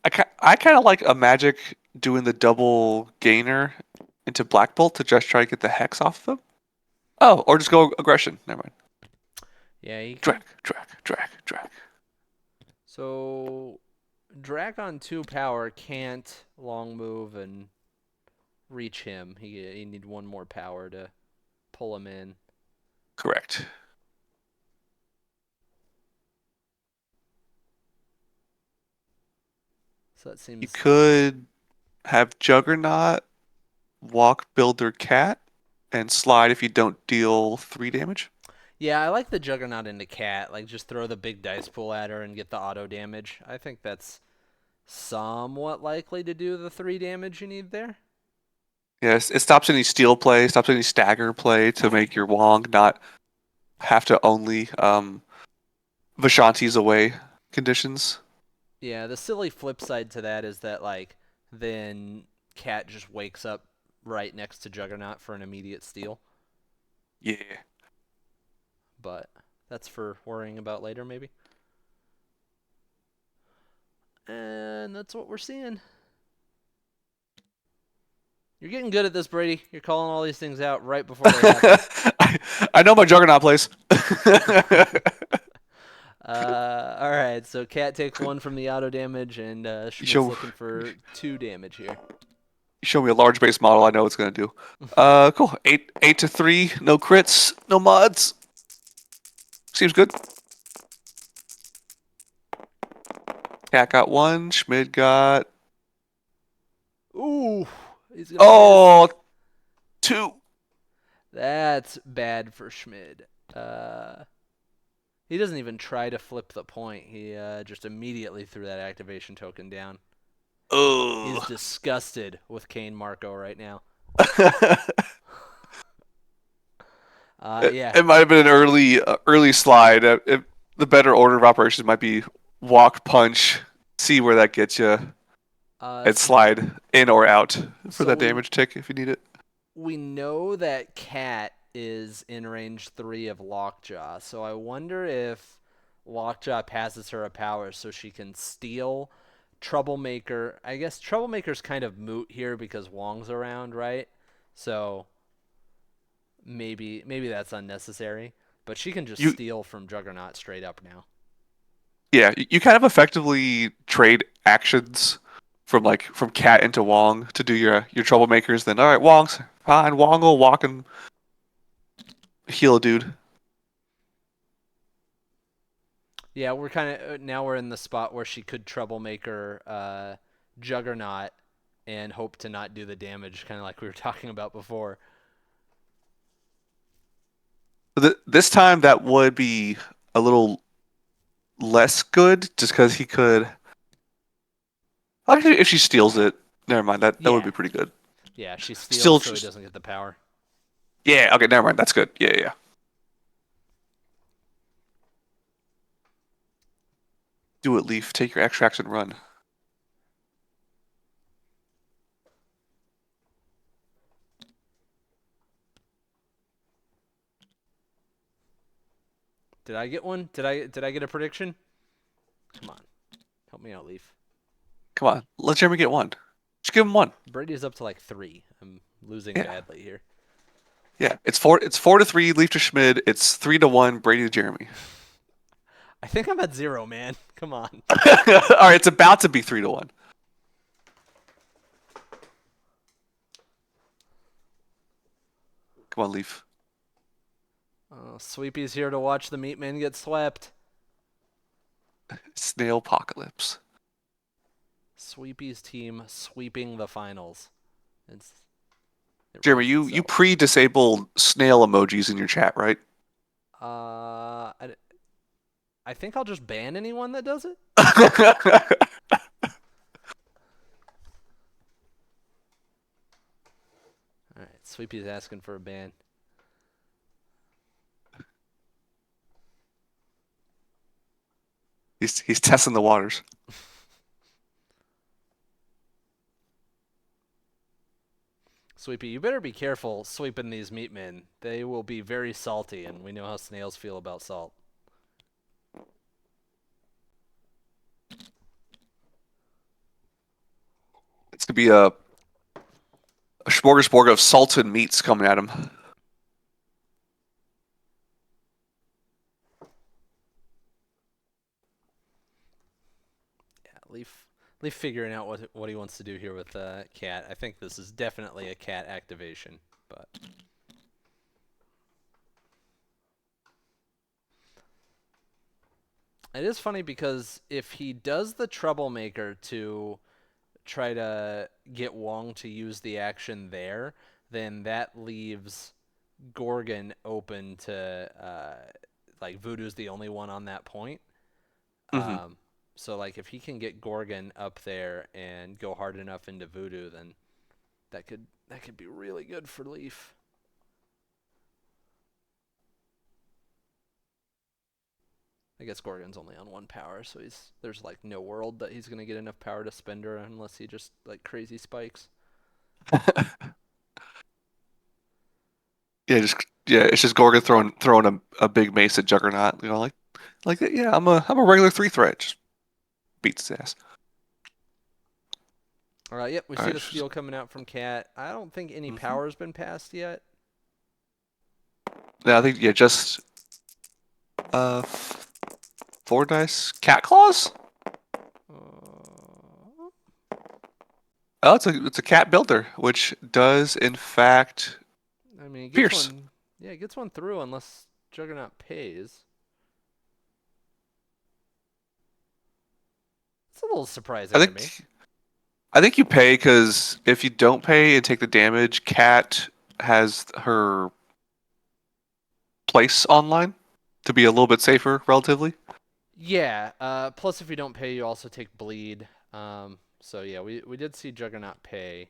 I kind of like a magic doing the double gainer into Black Bolt to just try to get the hex off of them. Oh, or just go aggression. Never mind. Yeah, you could. Drag, drag, drag, drag. So Drac on 2 power can't long move and reach him. He need one more power to pull him in. Correct. So that You seems. could have Juggernaut walk Builder Cat and slide if you don't deal 3 damage. Yeah, I like the Juggernaut into Cat. Like, just throw the big dice pool at her and get the auto damage. I think that's somewhat likely to do the 3 damage you need there. Yes, it stops any steal play, stops any stagger play to make your Wong not have to only Vishanti's away conditions. Yeah, the silly flip side to that is that, like, then Cat just wakes up right next to Juggernaut for an immediate steal. Yeah. But that's for worrying about later, maybe. And that's what we're seeing. You're getting good at this, Brady. You're calling all these things out right before they happen. I know my Juggernaut plays. All right, so Cat takes 1 from the auto damage, and You Schmidt's show looking for 2 damage here. you show me a large base model, I know what it's gonna do. Cool. 8 to 3, no crits, no mods. Seems good. Cat got 1, Schmid got Ooh, he's gonna oh miss. 2. That's bad for Schmid. He doesn't even try to flip the point. He just immediately threw that activation token down. He's Oh. disgusted with Kane Marco right now. it, Yeah. it might have been an early slide. The better order of operations might be walk, punch, see where that gets you, and So slide in or out for so that we damage tick if you need it. we know that Cat is in range 3 of Lockjaw. So I wonder if Lockjaw passes her a power so she can steal Troublemaker. I guess Troublemaker's kind of moot here because Wong's around, right? So maybe that's unnecessary. But she can just You steal from Juggernaut straight up now. Yeah, you kind of effectively trade actions from Cat into Wong to do your troublemakers. Then all right, Wong's fine. Wong will walk and heal a dude. Yeah, we're kind of now we're in the spot where she could Troublemaker Juggernaut and hope to not do the damage, kind of like we were talking about before. This time that would be a little less good, just because he could. Actually, if she steals it, never mind. That would Yeah, be pretty good. yeah, she steals Still, so he just doesn't get the power. yeah. Okay, never mind. That's good. Yeah, yeah. Do it, Leaf. Take your extracts and run. Did I get one? Did I get a prediction? Come on, help me out, Leaf. Come on, let Jeremy get one. Just give him one. Brady's up to like 3. I'm losing Yeah, badly here. yeah. It's 4 to 3. Leaf to Schmid. It's 3 to 1. Brady to Jeremy. I think I'm at 0, man. Come on. All right, it's about to be 3 to 1. Come on, Leaf. Sweepy's here to watch the Meatmen get swept. Snail apocalypse. Sweepy's team sweeping the finals. It's it Jeremy, writes you itself. pre-disabled snail emojis in your chat, right? I think I'll just ban anyone that does it. All right, Sweepy's asking for a ban. He's testing the waters. Sweepy, you better be careful sweeping these meatmen. They will be very salty, and we know how snails feel about salt. It's gonna be a smorgasbord of salted meats coming at him. Yeah, Leaf figuring out what he wants to do here with Cat. I think this is definitely a Cat activation, but it is funny because if he does the troublemaker to try to get Wong to use the action there, then that leaves Gorgon open to like Voodoo's the only one on that point. Hmm. Um, so like if he can get Gorgon up there and go hard enough into Voodoo, then that could be really good for Leaf. I guess Gorgon's only on one power, so there's like no world that he's gonna get enough power to spend her unless he just like crazy spikes. Yeah, it's just Gorgon throwing a big mace at Juggernaut. You know, like yeah, I'm a regular 3 threat. Just beats his ass. All right, yep, we All see right. the steal coming out from Cat. I don't think any Mm-hmm. power's been passed yet. Yeah, I think yeah, just 4 dice. Cat claws. Uh, Oh, it's a cat builder, which does in fact I mean, it gets pierce. one. Yeah, it gets one through unless Juggernaut pays. It's a little I surprising to me. think I think you pay because if you don't pay and take the damage, Cat has her place online to be a little bit safer, relatively. Yeah. Plus, if you don't pay, you also take bleed. So yeah, we did see Juggernaut pay.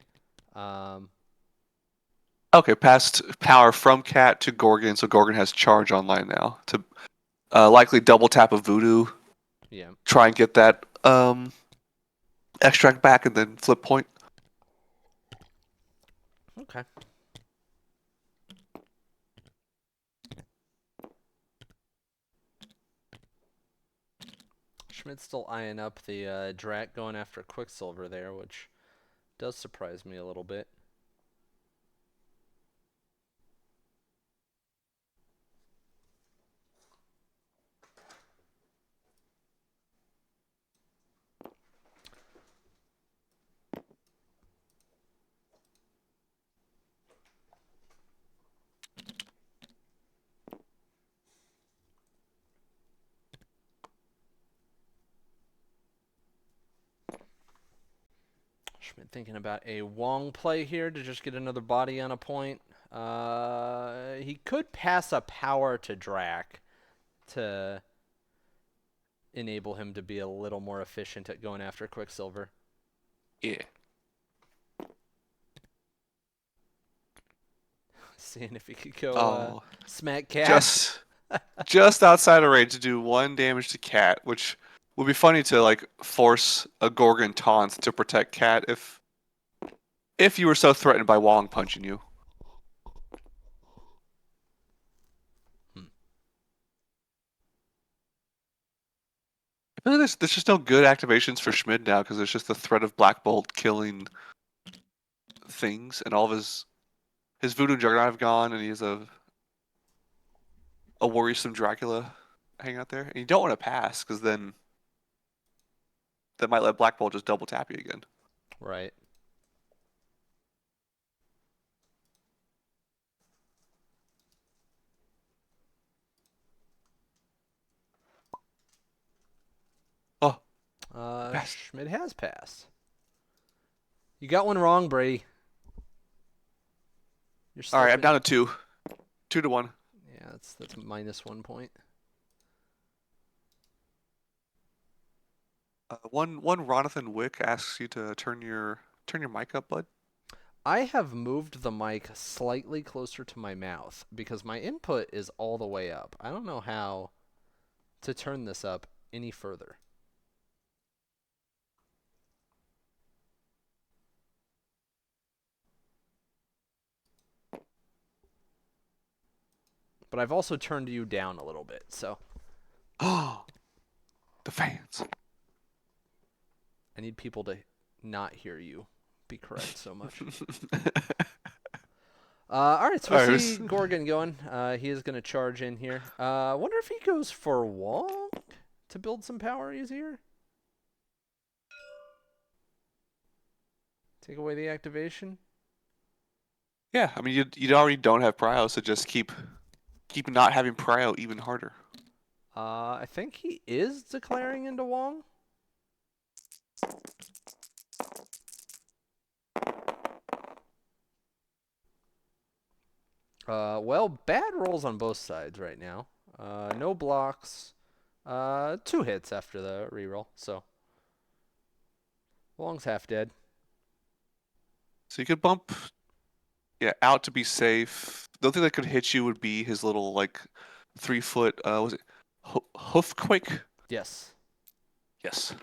Um, Okay, passed power from Cat to Gorgon, so Gorgon has charge online now to likely double tap a Voodoo, yeah. try and get that extract back, and then flip point. Okay. Schmidt's still eyeing up the Drat going after Quicksilver there, which does surprise me a little bit. Schmidt thinking about a Wong play here to just get another body on a point. He could pass a power to Drac to enable him to be a little more efficient at going after Quicksilver. Yeah. Seeing if he could go Oh, smack Cat. just just outside of range to do 1 damage to Cat, which would be funny to like force a Gorgon taunt to protect Cat if you were so threatened by Wong punching you. Hmm. I feel like there's just no good activations for Schmid now because there's just the threat of Black Bolt killing things, and all of his Voodoo Juggernaut have gone, and he has a worrisome Dracula hanging out there. And you don't want to pass because then that might let Black Bolt just double tap you again. Right. Oh, pass. Schmidt has passed. You got one wrong, Brady. You're All right, I'm slipping. down to 2, 2-1. Yeah, that's minus 1 point. One Ronathan Wick asks you to turn your mic up, bud. I have moved the mic slightly closer to my mouth because my input is all the way up. I don't know how to turn this up any further. but I've also turned you down a little bit, so Oh, the fans. I need people to not hear you be correct so much. All right, so we All right. see Gorgon going. He is going to charge in here. I wonder if he goes for Wong to build some power easier. Take away the activation. Yeah, I mean you already don't have prio, so just keep not having prio even harder. I think he is declaring into Wong. Well, bad rolls on both sides right now. No blocks. 2 hits after the reroll, so Wong's half dead. So you could bump, yeah, out to be safe. The only thing that could hit you would be his little like 3 foot. Was it hoofquake? Yes. Yes.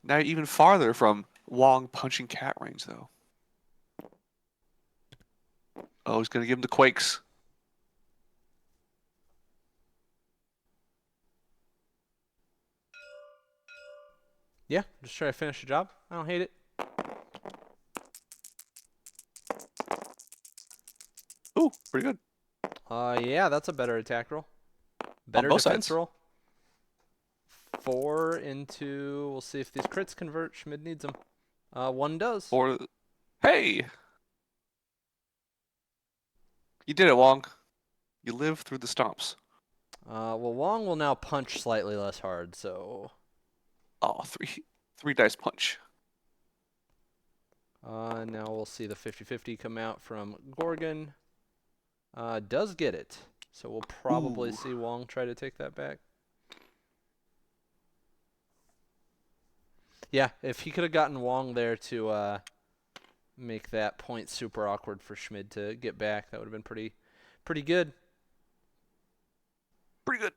Now you're even farther from Wong punching cat range, though. Oh, he's gonna give him the quakes. Yeah, just try to finish the job. I don't hate it. Ooh, pretty good. Yeah, that's a better attack roll. On Better both defense sides. roll. 4 into. We'll see if these crits convert. Schmid needs them. 1 does. Or, hey, you did it, Wong. You live through the stomps. Well, Wong will now punch slightly less hard, so. Oh, three dice punch. Now we'll see the 50-50 come out from Gorgon. Does get it. So we'll probably Ooh. see Wong try to take that back. Yeah, if he could have gotten Wong there to make that point super awkward for Schmid to get back, that would have been pretty good. Pretty good.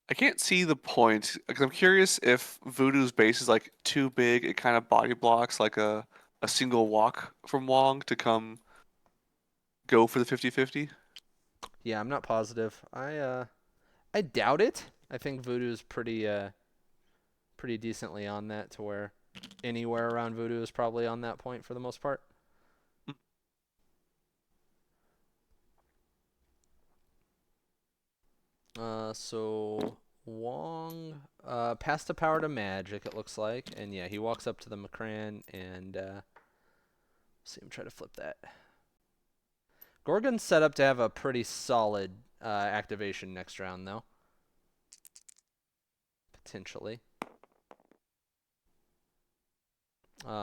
I can't see the point because I'm curious if Voodoo's base is like too big. It kind of body blocks like a single walk from Wong to come go for the 50-50. Yeah, I'm not positive. I doubt it. I think Voodoo's pretty decently on that to where anywhere around Voodoo is probably on that point for the most part. So Wong passed the power to magic, it looks like, and yeah, he walks up to the Macran and see him try to flip that. Gorgon's set up to have a pretty solid activation next round, though. Potentially.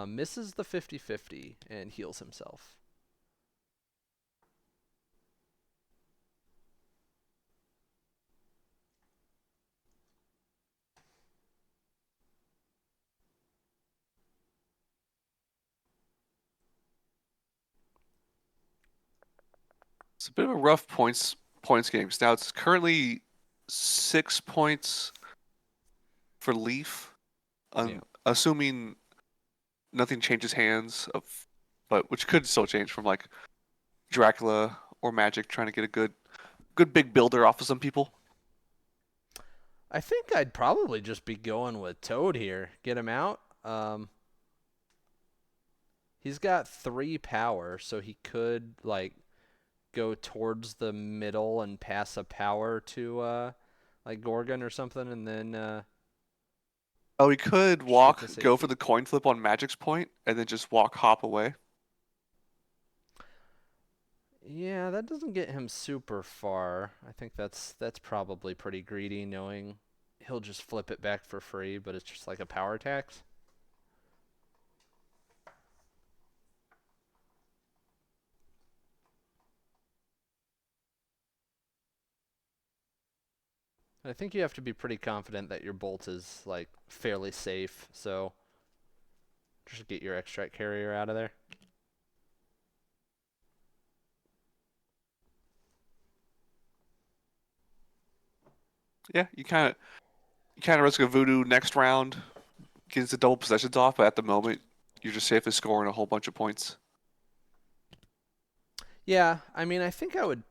Misses the 50-50 and heals himself. It's a bit of a rough points game. Now it's currently 6 points for Leif, Yeah. assuming nothing changes hands of, but which could still change from like Dracula or Magic trying to get a good big builder off of some people. I think I'd probably just be going with Toad here. Get him out. He's got 3 power, so he could like go towards the middle and pass a power to like Gorgon or something, and then Oh, he could just get walk, to go for safety. the coin flip on Magic's point, and then just walk hop away. Yeah, that doesn't get him super far. I think that's probably pretty greedy, knowing he'll just flip it back for free, but it's just like a power tax. I think you have to be pretty confident that your bolt is like fairly safe, so just get your extract carrier out of there. Yeah, you kind of risk a Voodoo next round, gets the double possessions off, but at the moment you're just safely scoring a whole bunch of points. Yeah, I mean, I think I'd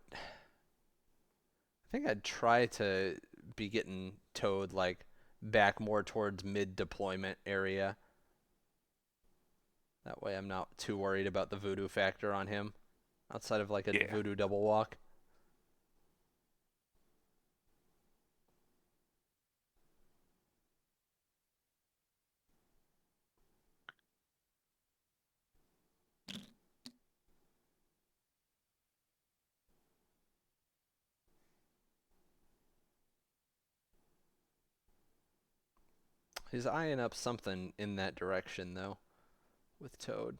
try to be getting towed like back more towards mid deployment area. That way I'm not too worried about the voodoo factor on him outside of like a Yeah. voodoo double walk. He's eyeing up something in that direction though with Toad.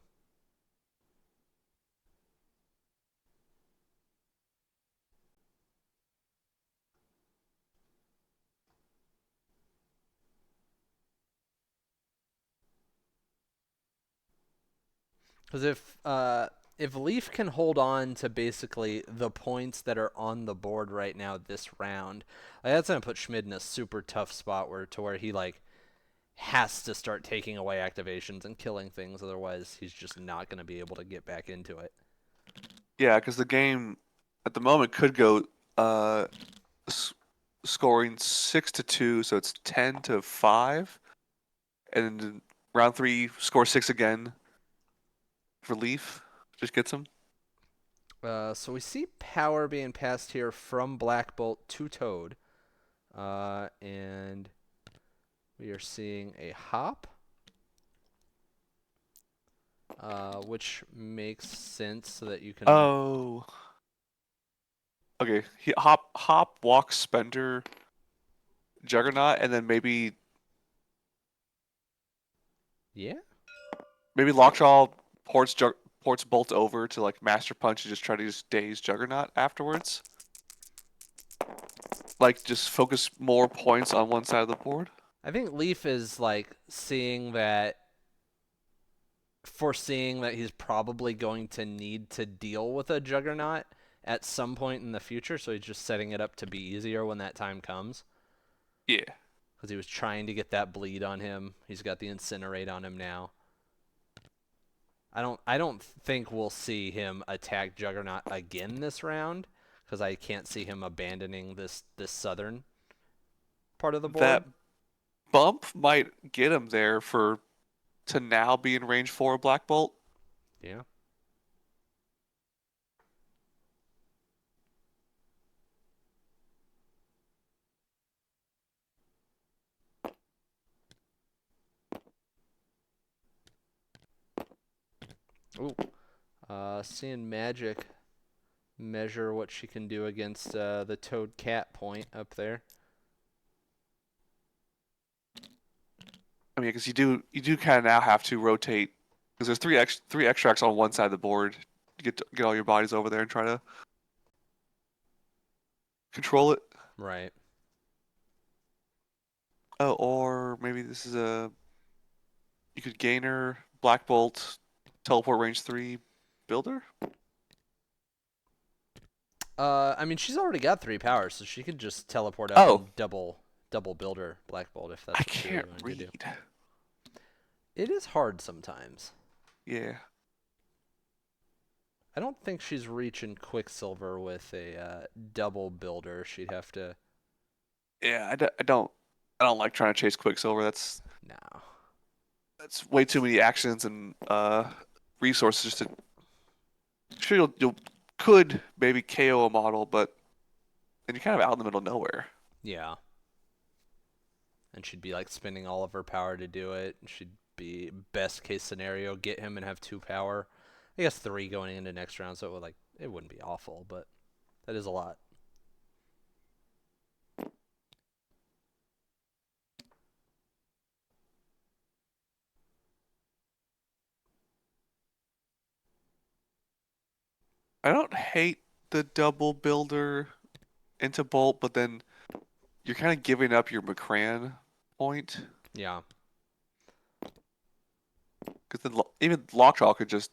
Because if Leif can hold on to basically the points that are on the board right now this round, like, that's gonna put Schmid in a super tough spot where he like has to start taking away activations and killing things, otherwise he's just not gonna be able to get back into it. Yeah, because the game at the moment could go uh, s- scoring 6-2, so it's 10-5, and then round three score 6 again for Leaf. Just gets him. So we see power being passed here from Black Bolt to Toad, and we are seeing a hop, which makes sense so that you can. Oh, okay. He hop, walk, spender, juggernaut, and then Yeah. maybe lockjaw ports bolt over to like master punch and just try to just daze juggernaut afterwards. Like just focus more points on one side of the board. I think Leaf is like foreseeing that he's probably going to need to deal with a Juggernaut at some point in the future, so he's just setting it up to be easier when that time comes. Yeah. Because he was trying to get that bleed on him. He's got the incinerate on him now. I don't think we'll see him attack Juggernaut again this round, because I can't see him abandoning this southern part of the That board. bump might get him there for to now be in range 4 of Black Bolt. Yeah. Ooh. Seeing Magic measure what she can do against the Toad Cat point up there. I mean, because you do kind of now have to rotate because there's three extracts on one side of the board. Get all your bodies over there and try to control it. Right. Oh, or maybe this is a you could gainer Black Bolt, teleport range 3 builder. I mean, she's already got 3 powers, so she could just teleport up Oh, and double builder Black Bolt if I that's what she really can't wanted to do. read. It is hard sometimes. Yeah, I don't think she's reaching Quicksilver with a double builder. She'd have to. yeah. I don't like trying to chase Quicksilver. No. That's way too many actions and resources just to. Sure, you'll could maybe KO a model, but then you're kind of out in the middle of nowhere. Yeah. And she'd be like spending all of her power to do it. She'd be best case scenario get him and have 2 power. I guess 3 going into next round, so it wouldn't be awful, but that is a lot. I don't hate the double builder into Bolt, but then you're kind of giving up your McCran point. Yeah. Because then even Lockjaw could just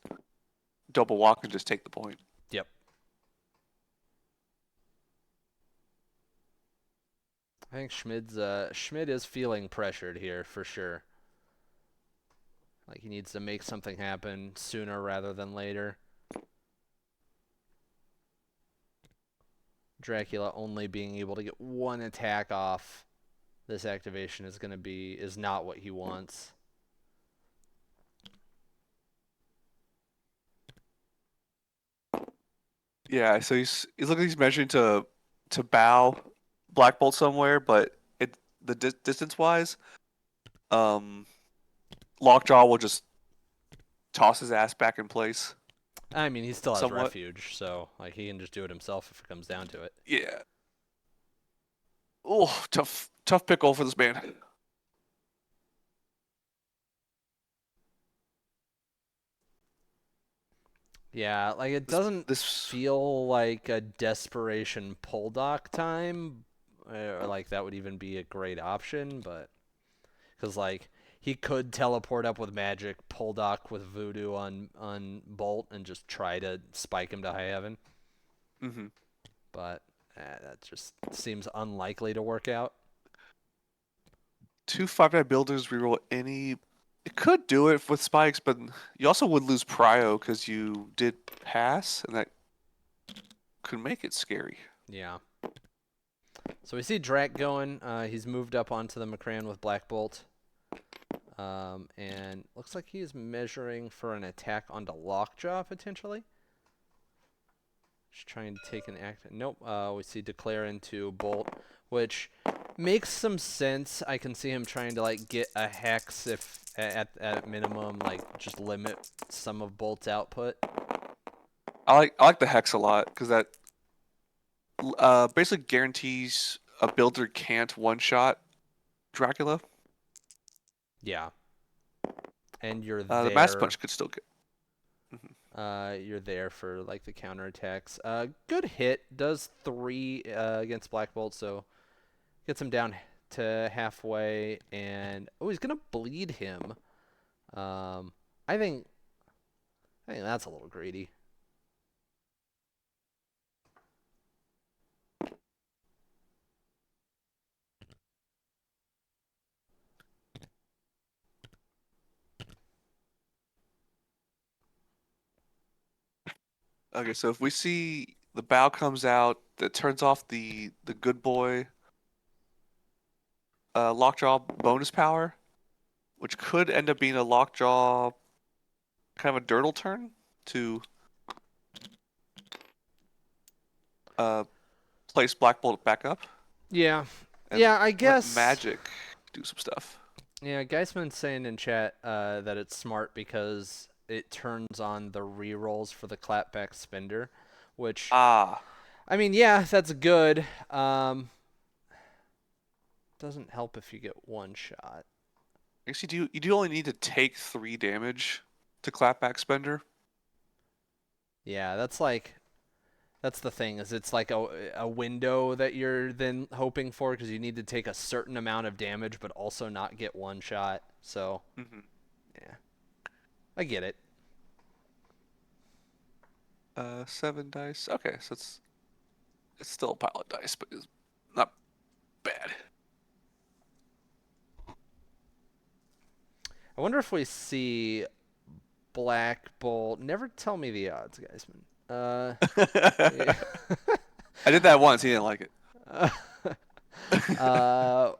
double walk and just take the point. Yep. I think Schmid is feeling pressured here for sure. Like he needs to make something happen sooner rather than later. Dracula only being able to get one attack off this activation is not what he wants. Yeah, so he's looking he's measuring to bow Black Bolt somewhere, but the distance wise, um, Lockjaw will just toss his ass back in place I mean, he still has somewhat. refuge, so like he can just do it himself if it comes down to it. Yeah. Oh, tough pickle for this man. Yeah, like it This doesn't this feel like a desperation pull dock time, or like that would even be a great option, but because like he could teleport up with magic, pull dock with voodoo on Bolt, and just try to spike him to high heaven, hmm but that just seems unlikely to work out. two 5/9 builders reroll any. It could do it with spikes, but you also would lose prio because you did pass, and that could make it scary. Yeah. So we see Drac going. He's moved up onto the McCran with Black Bolt. And looks like he's measuring for an attack onto Lockjaw, potentially. Just trying to take an act. Nope. We see Declare into Bolt, which makes some sense. I can see him trying to like get a hex if at minimum like just limit some of Bolt's output. I like the hex a lot because that basically guarantees a builder can't one shot Dracula. Yeah. And you're The mass there. punch could still get. Mhm. You're there for like the counterattacks. Good hit. Does 3 against Black Bolt, so gets him down to halfway. And oh, he's gonna bleed him. Um, I think that's a little greedy. Okay, so if we see the bow comes out, that turns off the good boy lockjaw bonus power, which could end up being a lockjaw kind of a dirtle turn to uh place Black Bolt back up Yeah, and yeah. I let guess. magic do some stuff. Yeah, Geisman's saying in chat that it's smart because it turns on the rerolls for the clapback spender, which Ah, I mean, yeah, that's good. Doesn't help if you get one shot. actually, you do only need to take 3 damage to clapback spender. Yeah, that's the thing is it's like a window that you're then hoping for because you need to take a certain amount of damage but also not get one shot. So hmm yeah, I get it. 7 dice. Okay, so it's still a pile of dice, but it's not bad. I wonder if we see Black Bolt. Never tell me the odds, guys. Yeah. I did that once. He didn't like it. uh,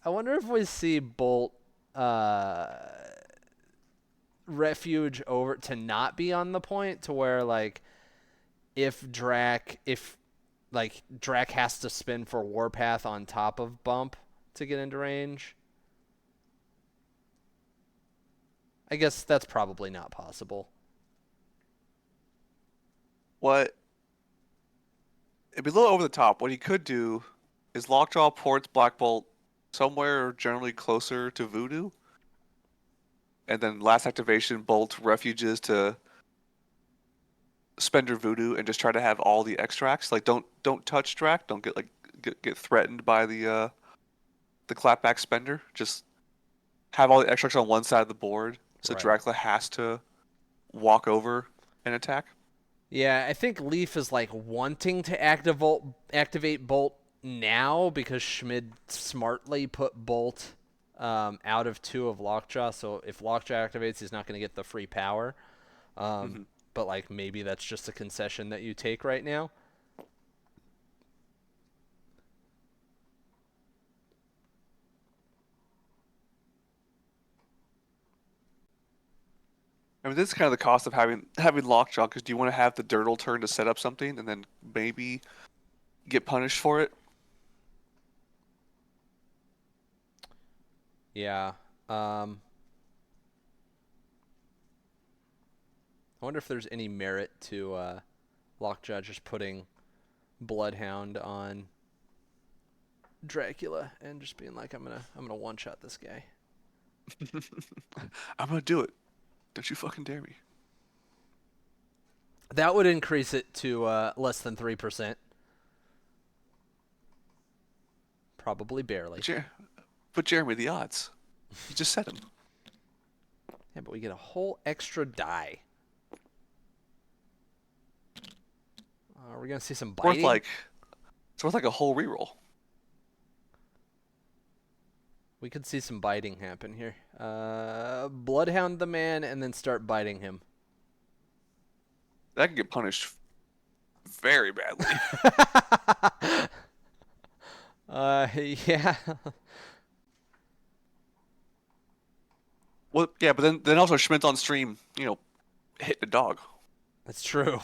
I wonder if we see Bolt uh, refuge over to not be on the point to where like if like Drac has to spin for Warpath on top of Bump to get into range. I guess that's probably not possible. What it'd be a little over the top. What he could do is Lockjaw ports Black Bolt somewhere generally closer to Voodoo, and then last activation Bolt refuges to Spender Voodoo and just try to have all the extracts. Like don't touch Drac. Don't get like get threatened by the clapback Spender. Just have all the extracts on one side of the board, so Right. Dracula has to walk over and attack. Yeah, I think Leif is like wanting to activate Bolt now because Schmid smartly put Bolt out of 2 of Lockjaw, so if Lockjaw activates, he's not going to get the free power. Hmm. But like maybe that's just a concession that you take right now. I mean, this is kind of the cost of having lockjaw, because do you want to have the dirtle turn to set up something and then maybe get punished for it? Yeah. I wonder if there's any merit to Lockjaw just putting Bloodhound on Dracula and just being like, I'm gonna one shot this guy. I'm gonna do it. Don't you fucking dare me. That would increase it to less than 3%. Probably barely. But Jeremy, the odds. You just said them. Yeah, but we get a whole extra die. We're gonna see some Worth biting. like it's worth like a whole reroll. We could see some biting happen here. Bloodhound the man and then start biting him. That could get punished very badly. Yeah. Well, yeah, but then also Schmidt's on stream, hit the dog. That's true.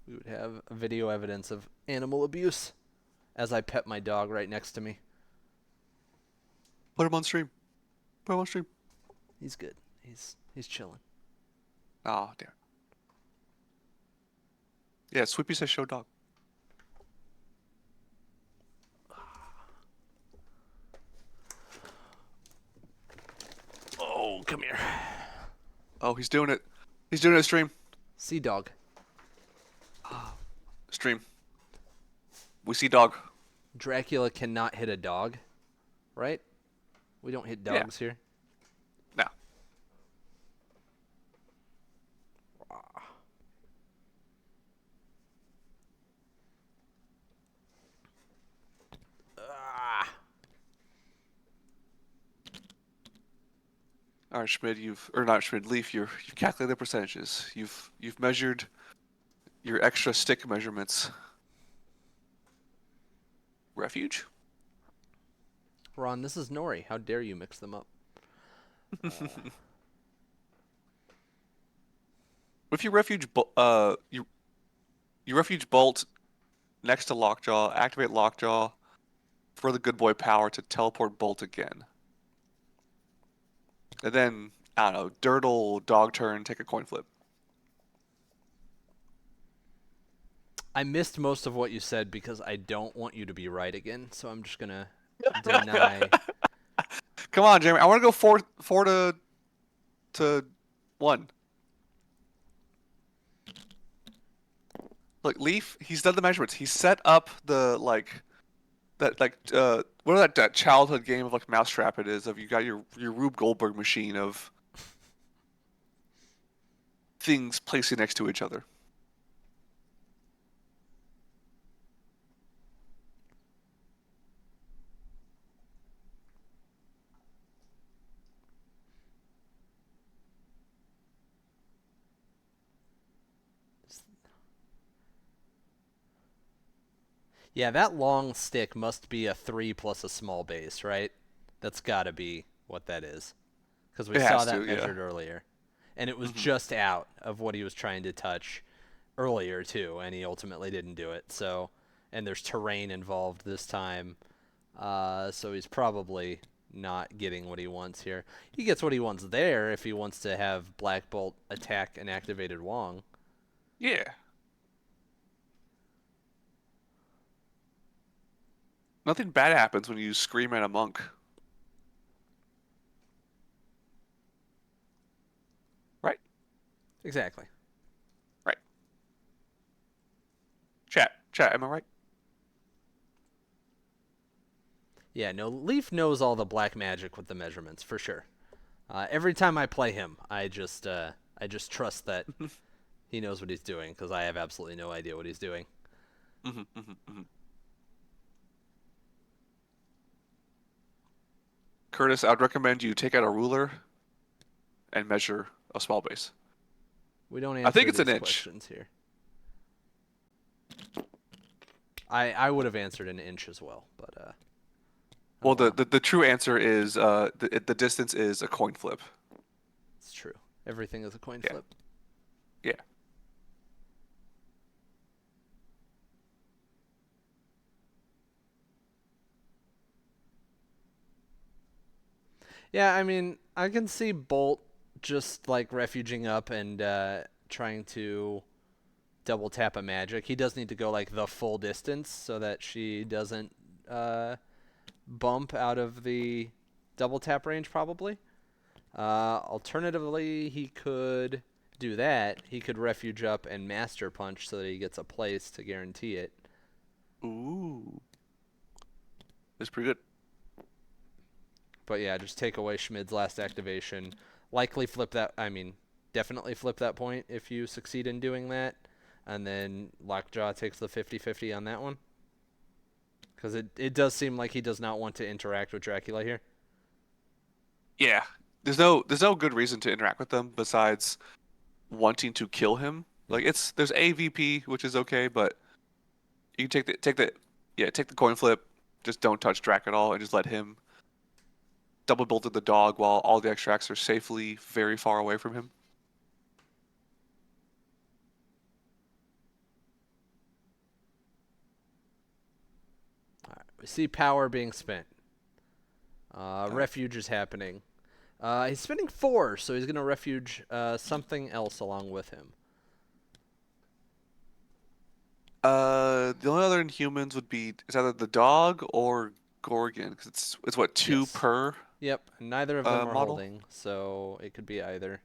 We would have video evidence of animal abuse as I pet my dog right next to me. Put him on stream. Put him on stream. He's good. He's chilling. Oh, damn. Yeah, Sweepy says show dog. Oh, come here. Oh, he's doing it. He's doing it stream. Sea dog. Stream. We see dog. Dracula cannot hit a dog, right? We don't hit dogs here. No. All right, Schmid, not Schmid, Leif, you've calculated the percentages. You've measured your extra stick measurements. Refuge? Ron, this is Nori. How dare you mix them up? If you you refuge bolt next to Lockjaw, activate Lockjaw for the good boy power to teleport bolt again. And then, I don't know, Dirtle, dog turn, take a coin flip. I missed most of what you said because I don't want you to be right again, so I'm just gonna deny. Come on, Jeremy. I want to go four to 1. Look, Leif, he's done the measurements. He set up the what is that childhood game of like Mousetrap it is, of you got your Rube Goldberg machine of things placing next to each other. Yeah, that long stick must be a 3 plus a small base, right? That's got to be what that is. Because we It saw has that to, yeah. measured earlier. And it was Hmm. just out of what he was trying to touch earlier, too, and he ultimately didn't do it. So, and there's terrain involved this time. So he's probably not getting what he wants here. He gets what he wants there if he wants to have Black Bolt attack an activated Wong. Yeah. Nothing bad happens when you scream at a monk. Right? Exactly. Right. Chat, am I right? Yeah, no, Leaf knows all the black magic with the measurements for sure. Every time I play him, I just trust that he knows what he's doing because I have absolutely no idea what he's doing. Hmm, hmm, hmm. Curtis, I'd recommend you take out a ruler and measure a small base. We don't I think answer it's an these inch. questions here. I would have answered an inch as well, but I Well, don't want to. the true answer is the distance is a coin flip. It's true. Everything is a coin Yeah, flip. yeah. Yeah, I mean, I can see Bolt just like refuging up and trying to double tap a magic. He does need to go like the full distance so that she doesn't uh, bump out of the double tap range, probably. Alternatively, he could do that. He could refuge up and master punch so that he gets a place to guarantee it. Ooh, that's pretty good. But yeah, just take away Schmid's last activation. Likely flip that. I mean, definitely flip that point if you succeed in doing that. And then Lockjaw takes the 50-50 on that one. Because it does seem like he does not want to interact with Dracula here. Yeah, there's no good reason to interact with them besides wanting to kill him. Like there's AVP, which is okay, but you can take the coin flip. Just don't touch Drac at all, and just let him double bolted the dog while all the extracts are safely very far away from him. All right, we see power being spent. All right. Refuge is happening. He's spending 4, so he's going to refuge something else along with him. The only other Inhumans would be it's either the dog or Gorgon, because it's what two Yes. per Yep, neither of them are model. holding, so it could be either.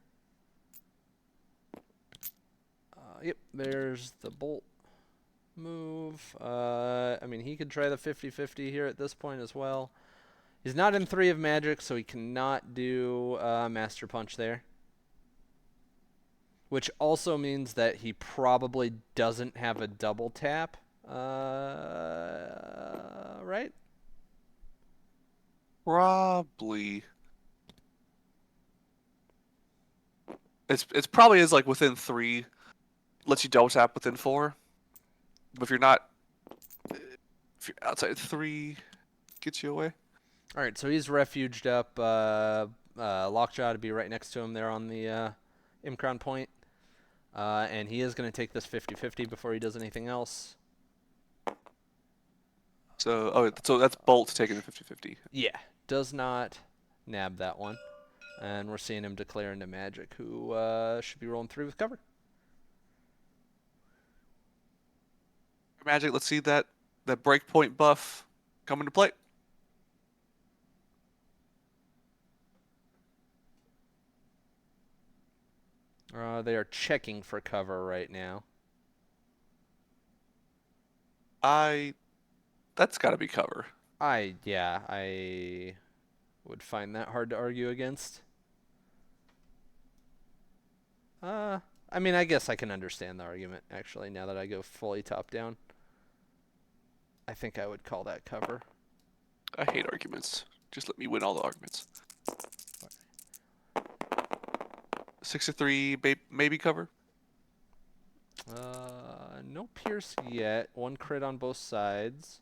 Yep, there's the bolt move. I mean, he could try the 50-50 here at this point as well. He's not in 3 of magic, so he cannot do Master Punch there. Which also means that he probably doesn't have a double tap. Right? Probably. It's probably is like within 3, lets you double tap within 4. But if you're outside 3, gets you away. All right, so he's refuged up. Lockjaw to be right next to him there on the Imkron point. And he is going to take this 50-50 before he does anything else. So that's Bolt taking the 50-50. Yeah, does not nab that one. And we're seeing him declare into Magic, who should be rolling 3 with cover. Magic, let's see that breakpoint buff come into play. They are checking for cover right now. That's got to be cover. I would find that hard to argue against. I mean, I guess I can understand the argument, actually, now that I go fully top down. I think I would call that cover. I hate arguments. Just let me win all the arguments. 6-3, maybe cover. No pierce yet. 1 crit on both sides.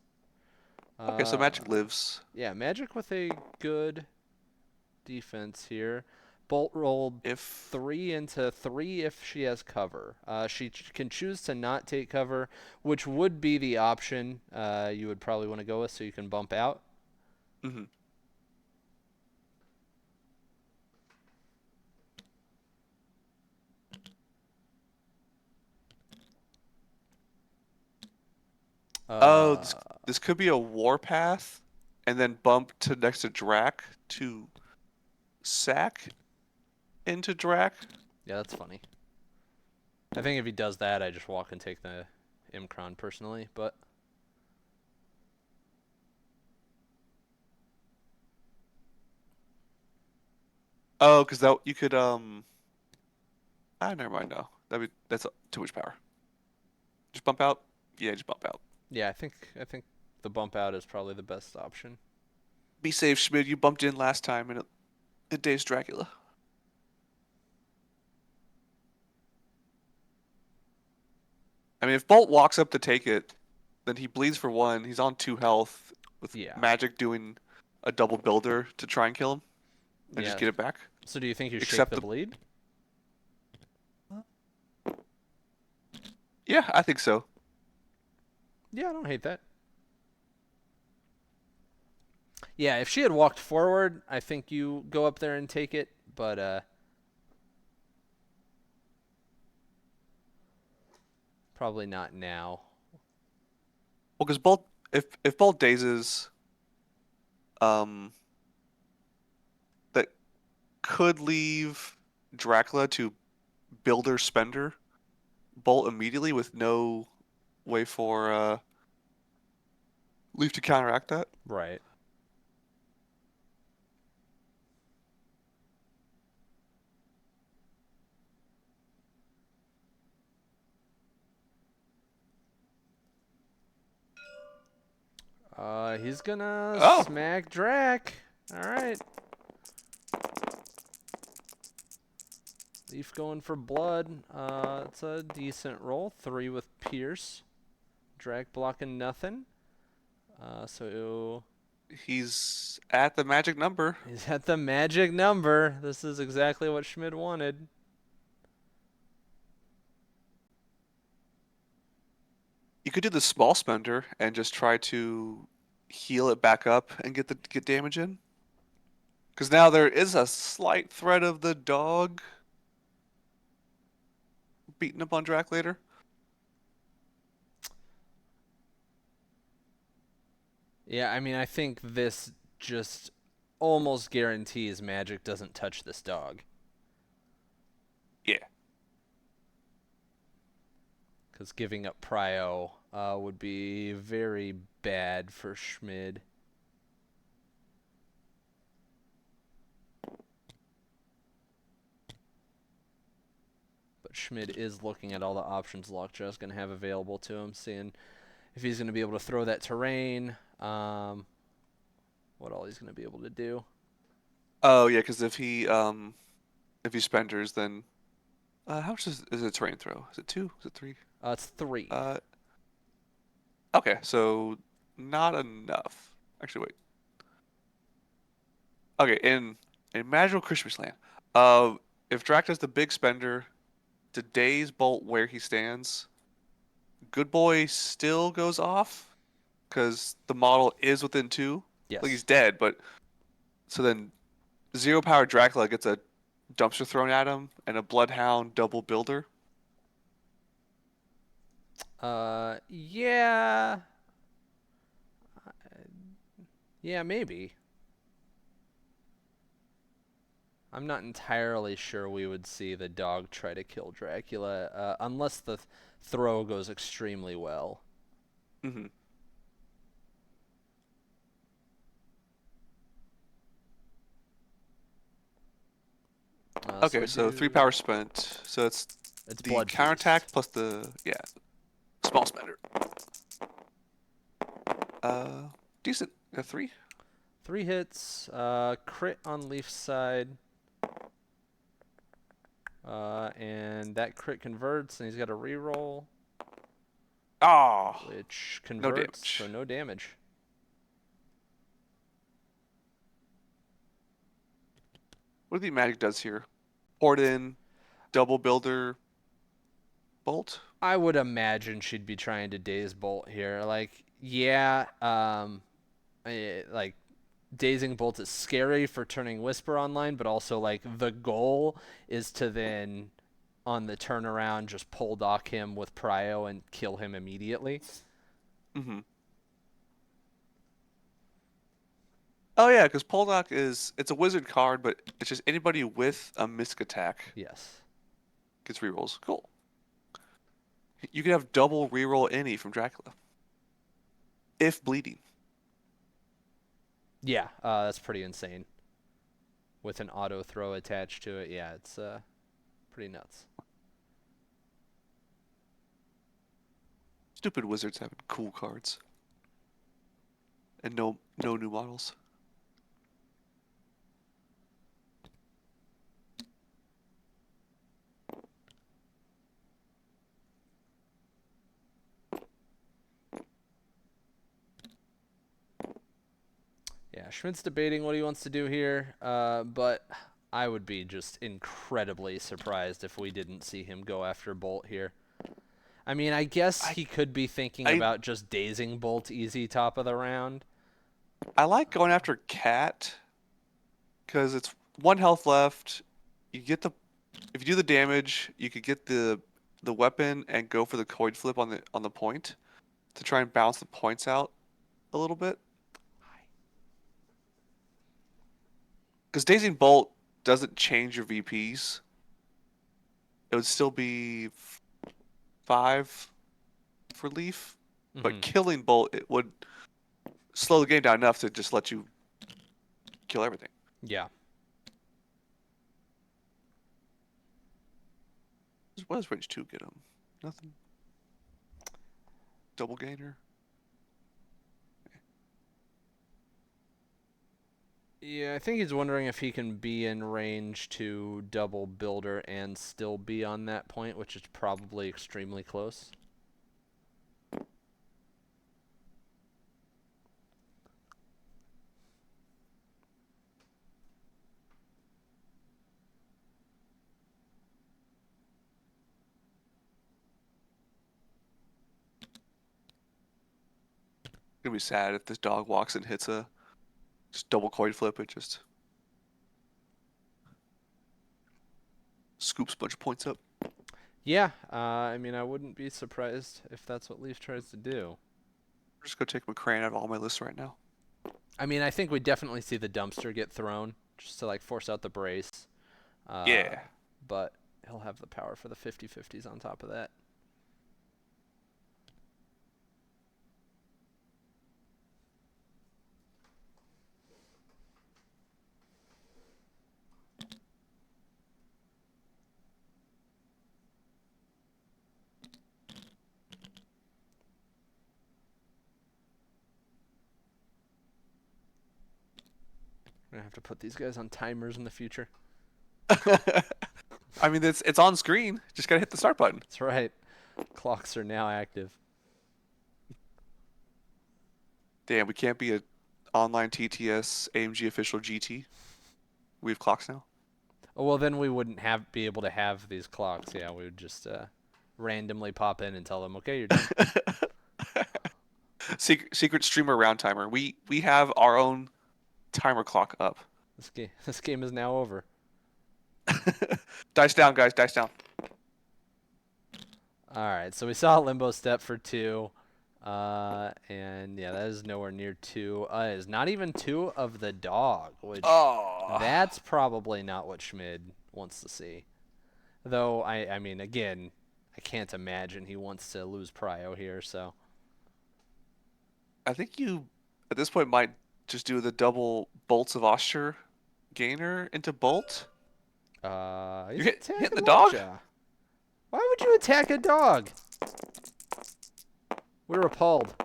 Okay, so Magic lives. Yeah, Magic with a good defense here. Bolt rolled If 3 into 3 if she has cover. She can choose to not take cover, which would be the option you would probably want to go with so you can bump out. mm-hmm. Oh, this could be a warpath, and then bump to next to Drac to sack into Drac. Yeah, that's funny. I think if he does that, I just walk and take the Imkron personally, but Oh, because that you could never mind. No, that's too much power. Just bump out. Yeah, just bump out. yeah, I think the bump out is probably the best option. Be safe, Schmid. You bumped in last time in a day's Dracula. I mean, if Bolt walks up to take it, then he bleeds for 1. He's on 2 health with Yeah. magic doing a double builder to try and kill him and just Yeah. get it back. So do you think you shake Except the bleed? Yeah, I think so. Yeah, I don't hate that. Yeah, if she had walked forward, I think you go up there and take it, but probably not now. Well, because Bolt, if Bolt dazes, um, that could leave Dracula to builder spender Bolt immediately with no way for Leaf to counteract that. Right. He's gonna Oh, smack Drac. All right. Leaf going for blood. It's a decent roll. 3 with Pierce. Drac blocking nothing. So he's at the magic number. he's at the magic number. This is exactly what Schmid wanted. You could do the small spender and just try to heal it back up and get damage in. Because now there is a slight threat of the dog beating up on Drac later. Yeah, I mean, I think this just almost guarantees magic doesn't touch this dog. Yeah. Because giving up Prio would be very bad for Schmid. But Schmid is looking at all the options Lockjaw's going to have available to him, seeing if he's going to be able to throw that terrain, what all he's going to be able to do. Oh yeah, because if he spenders, then how much is a terrain throw? Is it 2? Is it 3? It's 3. Uh, okay, so not enough. Actually, wait. Okay, in Magical Christmas Land, if Drac does the big spender to daze Bolt where he stands, Good Boy still goes off because the model is within 2. Like Yes. he's dead, but so then zero power Dracula gets a dumpster thrown at him and a Bloodhound double builder. Yeah. Yeah, maybe. I'm not entirely sure we would see the dog try to kill Dracula, unless the throw goes extremely well. Hmm. So Okay, we so 3 do. power spent. So it's It's the Blood counterattack Feast. plus the small spender. Decent. 3. 3 hits. Crit on Leaf's side. And that crit converts, and he's got a reroll, Ah, which no converts, so damage. no damage. What do you think Magic does here? Port in, double builder, bolt. I would imagine she'd be trying to daze bolt here. Like, yeah, like dazing bolt is scary for turning Whisper online, but also like the goal is to then on the turnaround just pull dock him with Prio and kill him immediately. Mm-hmm. Oh yeah, because Poldock it's a wizard card, but it's just anybody with a misc attack Yes. gets rerolls. Cool. You can have double reroll any from Dracula if bleeding. Yeah, that's pretty insane. With an auto throw attached to it, yeah, it's pretty nuts. Stupid wizards having cool cards and no new models. Yeah, Schmidt's debating what he wants to do here, but I would be just incredibly surprised if we didn't see him go after Bolt here. I mean, I guess I he could be thinking I about just dazing Bolt easy top of the round. I like going after Cat because it's 1 health left. You get the if you do the damage, you could get the weapon and go for the coin flip on the point to try and balance the points out a little bit. Because Dazing Bolt doesn't change your VPs. It would still be 5 for Leaf, but Hmm. killing Bolt it would slow the game down enough to just let you kill everything. Yeah. What does range 2 get him? Nothing. Double gainer. Yeah, I think he's wondering if he can be in range to double Builder and still be on that point, which is probably extremely close. Gonna be sad if this dog walks and hits a just double coin flip. It just scoops a bunch of points up. Yeah, I mean, I wouldn't be surprised if that's what Leaf tries to do. I'm just gonna take McCrane out of all my lists right now. I mean, I think we definitely see the dumpster get thrown just to like force out the brace. Uh, Yeah. but he'll have the power for the 50/50s on top of that. We're gonna have to put these guys on timers in the future. I mean, it's on screen. Just gotta hit the start button. That's right. Clocks are now active. Damn, we can't be a online TTS AMG official GT. We have clocks now. Oh, well, then we wouldn't be able to have these clocks. Yeah, we would just randomly pop in and tell them, okay, you're done. Secret streamer round timer. We have our own timer clock up. This game is now over. Dice down, guys. Dice down. All right, so we saw a limbo step for 2. And yeah, that is nowhere near 2. It is not even 2 of the dog, which Oh. that's probably not what Schmid wants to see. Though, I mean, again, I can't imagine he wants to lose prio here, so. I think you at this point might just do the double bolts of Osher gainer into bolt. He's You're hitting attacking the dog? Lockjaw. Why would you attack a dog? We're appalled.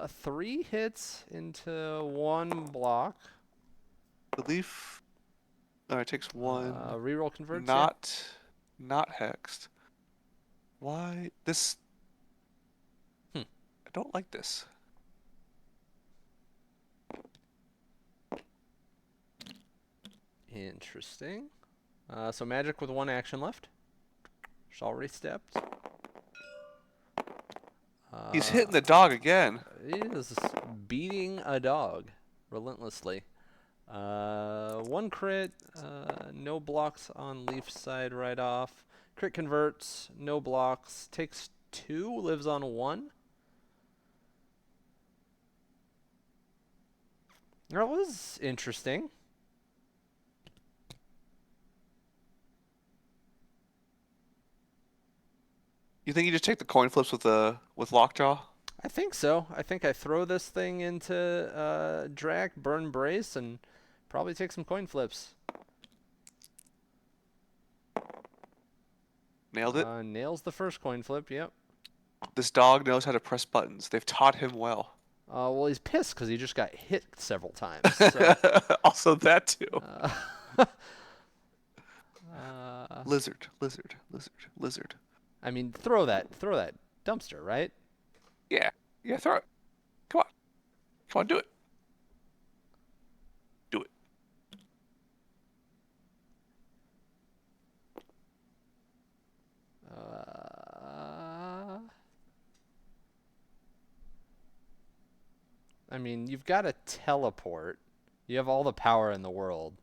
3 hits into 1 block. The leaf. No, it takes 1. Reroll converts. Not hexed. Why this? Hmm. I don't like this. Interesting. So magic with 1 action left. She's already stepped. He's hitting the dog again. He is beating a dog relentlessly. 1 crit, no blocks on Leaf's side right off. Crit converts, no blocks. Takes 2, lives on 1. That was interesting. You think you just take the coin flips with Lockjaw? I think so. I think I throw this thing into Drac, burn brace, and probably take some coin flips. Nailed it. Nails the first coin flip, yep. This dog knows how to press buttons. They've taught him well. Well, he's pissed because he just got hit several times. So, Also that too. Lizard. I mean, throw that dumpster, right? Yeah, throw it. Come on. Come on, do it. Do it. I mean, you've got a teleport. You have all the power in the world.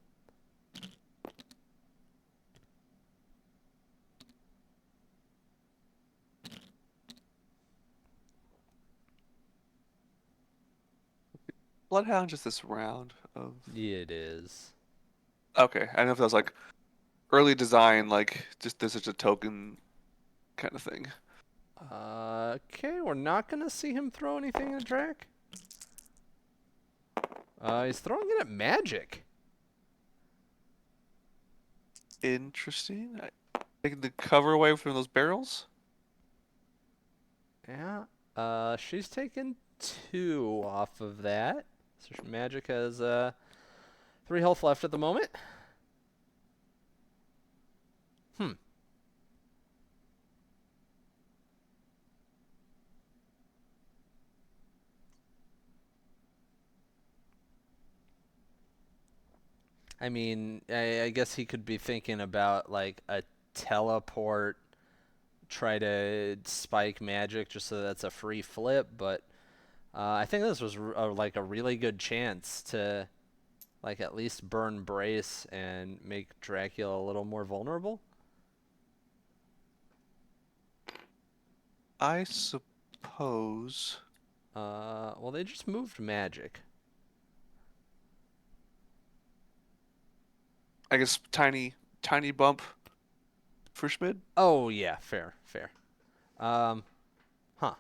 Bloodhound just this round of. Yeah, it is. Okay, I don't know if that was like early design, like just this is a token kind of thing. Okay, we're not gonna see him throw anything in a track. He's throwing it at magic. Interesting. Taking the cover away from those barrels. Yeah. She's taken 2 off of that. So magic has 3 health left at the moment. Hmm. I mean, I guess he could be thinking about like a teleport, try to spike magic just so that's a free flip, but I think this was like a really good chance to like at least burn brace and make Dracula a little more vulnerable. I suppose. Well, they just moved magic. I guess tiny bump for Schmid. Oh yeah, fair, fair. Um, huh.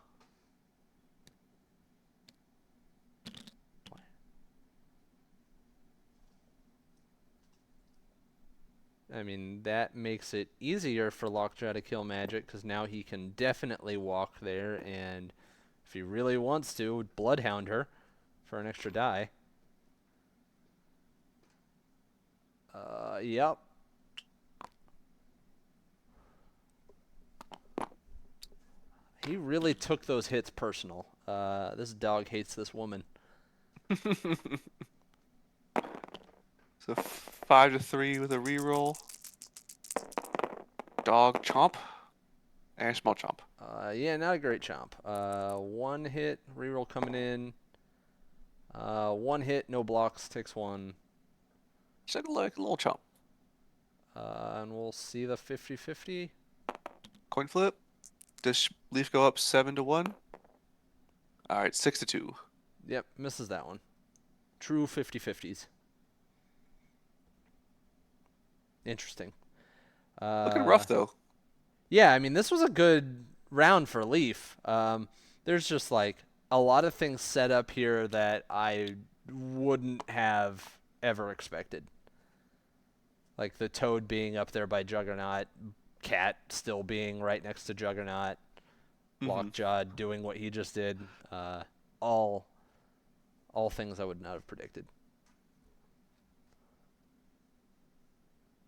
I mean, that makes it easier for Lockjaw to kill magic because now he can definitely walk there, and if he really wants to, Bloodhound her for an extra die. Yep. He really took those hits personal. This dog hates this woman. So 5-3 with a reroll. Dog chomp. And small chomp. Yeah, not a great chomp. 1 hit, reroll coming in. 1 hit, no blocks, takes 1. Just like a little chomp. And we'll see the 50-50. Coin flip. Does Leif go up 7-1? All right, 6-2. Yep, misses that one. True 50-50s. Interesting. Looking rough though. Yeah, I mean, this was a good round for Leif. There's just like a lot of things set up here that I wouldn't have ever expected. Like the Toad being up there by Juggernaut, Cat still being right next to Juggernaut, Lockjaw doing what he just did. All things I would not have predicted.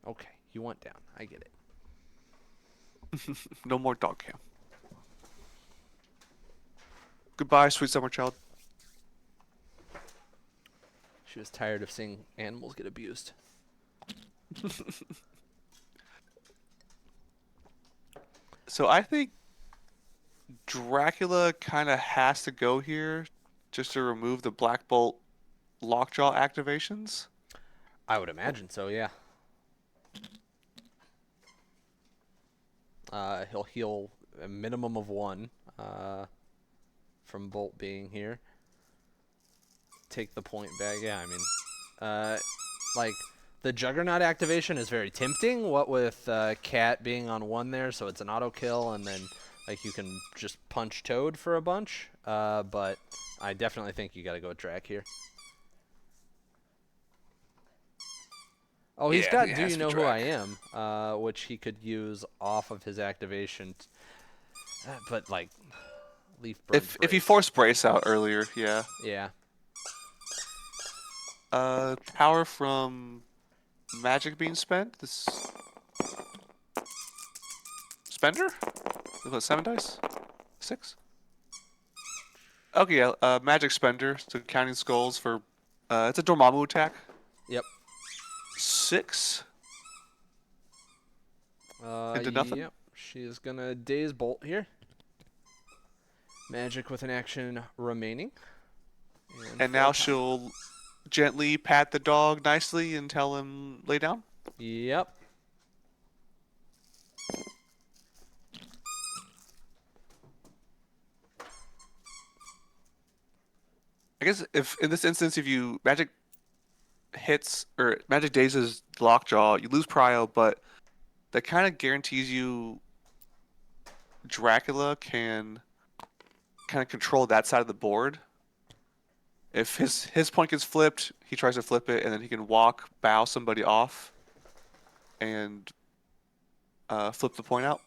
Okay, you went down. I get it. No more dog cam. Goodbye, sweet summer child. She was tired of seeing animals get abused. So I think Dracula kind of has to go here just to remove the Black Bolt Lockjaw activations. I would imagine so, yeah. He'll heal a minimum of 1 from Bolt being here. Take the point back. Yeah, I mean, like, the Juggernaut activation is very tempting, what with Cat being on 1 there, so it's an auto kill, and then like you can just punch Toad for a bunch. But I definitely think you got to go with Drac here. Oh, he's Yeah, I got think it Do has You to be Know Who I Drac. Am, which he could use off of his activation. But like, Leaf Bird If he forced Brace out earlier, yeah. Yeah. Power from magic being spent. This spender. What, 7 dice? 6. Okay, yeah, magic spender. So counting skulls for, it's a Dormammu attack. Yep. 6 into nothing. Yep. She is gonna daze bolt here. Magic with an action remaining. And now Photon. she'll gently pat the dog nicely and tell him lay down. Yep. I guess if in this instance, if you magic hits or magic dazes Lockjaw, you lose prio, but that kind of guarantees you Dracula can kind of control that side of the board. If his point gets flipped, he tries to flip it, and then he can walk, bow somebody off, and flip the point out.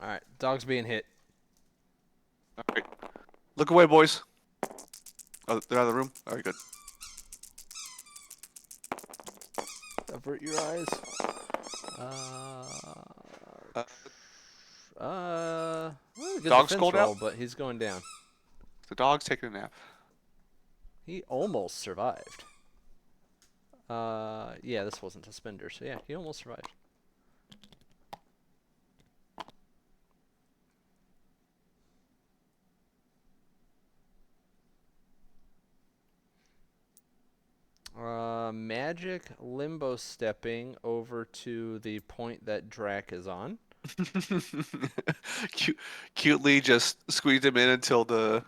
All right. Dog's being hit. All right, look away, boys. Oh, they're out of the room. All right, good. Avert your eyes. Uh, Good dog's defense cold roll, out. but he's going down. The dog's taking a nap. He almost survived. Yeah, this wasn't a spender, so yeah, he almost survived. Magic limbo stepping over to the point that Drac is on. Cutely just squeezed him in until the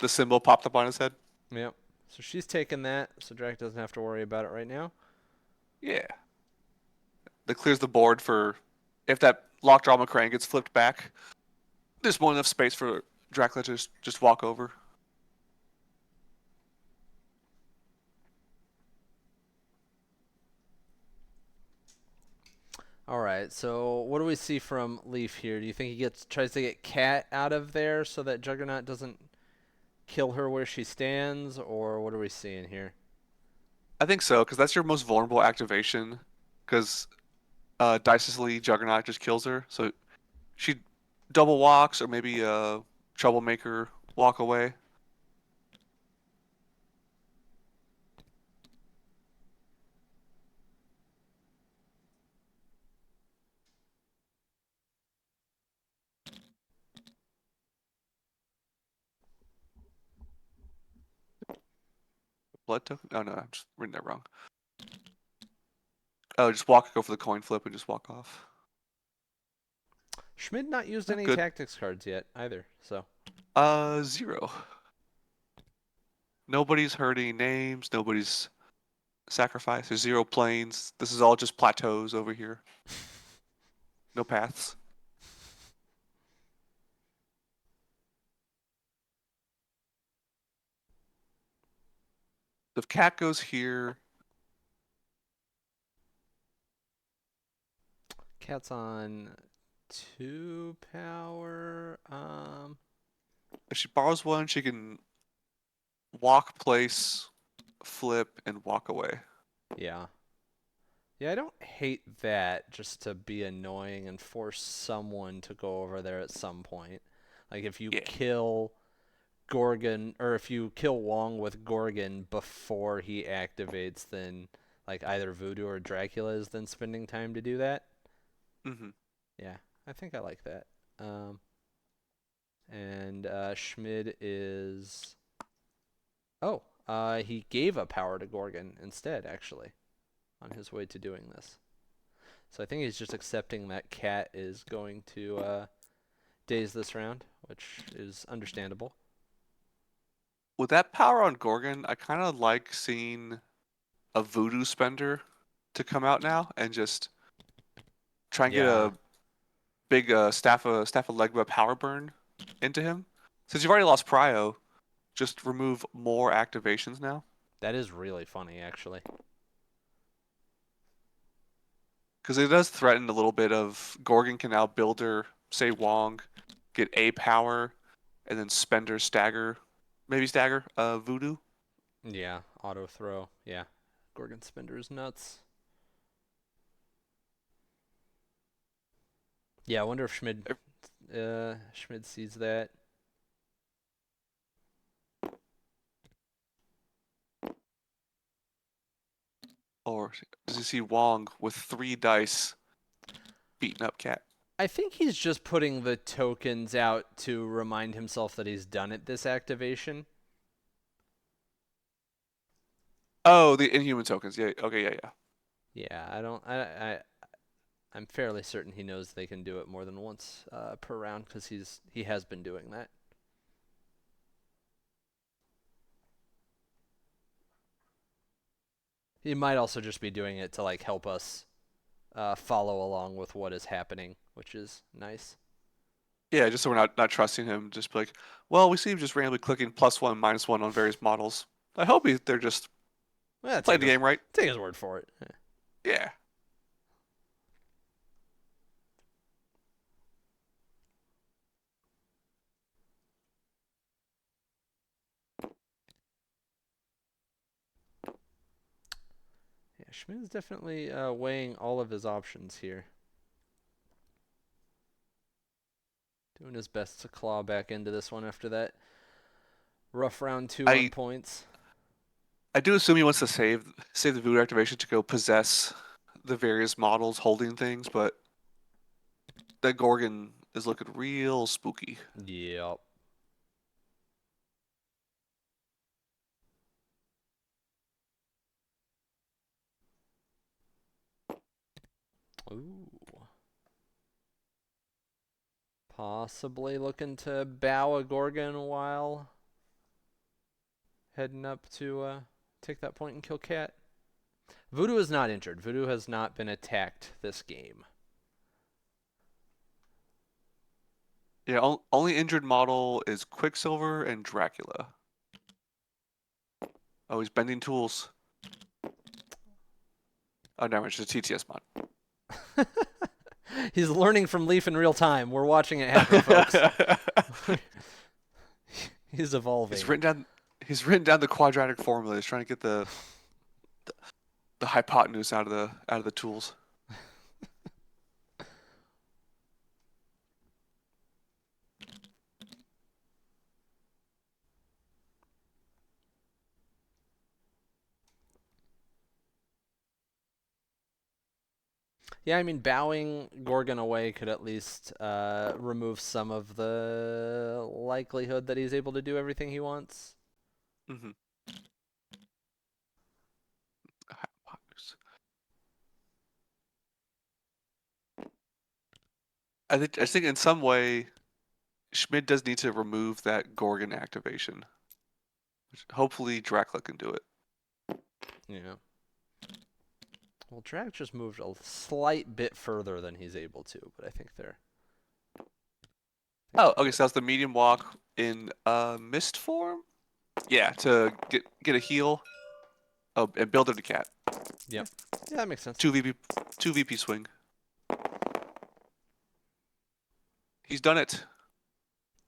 symbol popped up on his head. Yep. So she's taking that, so Drac doesn't have to worry about it right now. Yeah. That clears the board for if that Lockjaw McCrane gets flipped back. There's more enough space for Dracula to just walk over. All right. So what do we see from Leif here? Do you think he tries to get Cat out of there so that Juggernaut doesn't kill her where she stands, or what are we seeing here? I think so, because that's your most vulnerable activation. Because Decisive Juggernaut just kills her, so she double walks or maybe troublemaker walk away. Blood token? Oh no, I'm just reading that wrong. Oh, just go for the coin flip and just walk off. Schmid not used Oh, any good. tactics cards yet either, so 0. Nobody's hurting names. Nobody's sacrificed. There's 0 planes. This is all just plateaus over here. No paths. If cat goes here, Cat's on 2 power. if she borrows one, she can walk, place, flip, and walk away. Yeah. Yeah, I don't hate that just to be annoying and force someone to go over there at some point. Like if you Yeah. kill Gorgon, or if you kill Wong with Gorgon before he activates, then like either Voodoo or Dracula is then spending time to do that. Mm-hmm. Yeah, I think I like that. And Schmid is. Oh, he gave a power to Gorgon instead, actually, on his way to doing this. So I think he's just accepting that Cat is going to daze this round, which is understandable. With that power on Gorgon, I kind of like seeing a Voodoo spender to come out now and just try and get Yeah, a big staff of Legba power burn into him. Since you've already lost Prio, just remove more activations now. that is really funny, actually. Because it does threaten a little bit of Gorgon can now builder, say Wong, get a power, and then spender stagger, maybe stagger Voodoo. Yeah, auto throw. Yeah, Gorgon Spender is nuts. Yeah, I wonder if Schmid sees that. Or does he see Wong with 3 dice beating up Cat? I think he's just putting the tokens out to remind himself that he's done it this activation. Oh, the Inhuman tokens. Yeah. Okay. Yeah. Yeah. Yeah, I don't. I'm fairly certain he knows they can do it more than once per round because he has been doing that. He might also just be doing it to like help us follow along with what is happening, which is nice. Yeah. Just so we're not trusting him. Just be like, well, we see him just randomly clicking +1, -1 on various models. I hope they're just Well, playing the game right. take his word for it. Yeah. Yeah, Schmid is definitely weighing all of his options here. Doing his best to claw back into this one after that rough round 2 on I points. I do assume he wants to save the voodoo activation to go possess the various models holding things, but that Gorgon is looking real spooky. Yep. Ooh. Possibly looking to bow a Gorgon while heading up to take that point and kill Cat. Voodoo is not injured. Voodoo has not been attacked this game. Yeah, only injured model is Quicksilver and Dracula. Oh, he's bending tools. Oh, never mind, it's a TTS mod. He's learning from Leif in real time. We're watching it happen, folks. He's evolving. He's written down the quadratic formula. He's trying to get the hypotenuse out of the tools. Yeah, I mean, bowing Gorgon away could at least remove some of the likelihood that he's able to do everything he wants. Mm-hmm. Hypotenuse. I think in some way Schmid does need to remove that Gorgon activation. Which hopefully Dracula can do it. Yeah. Well, Drag just moved a slight bit further than he's able to, but I think they're. Oh, okay, so that's the medium walk in mist form? Yeah, to get a heal. Oh, and build it to cat. Yep. Yeah, that makes sense. 2 VP swing. He's done it.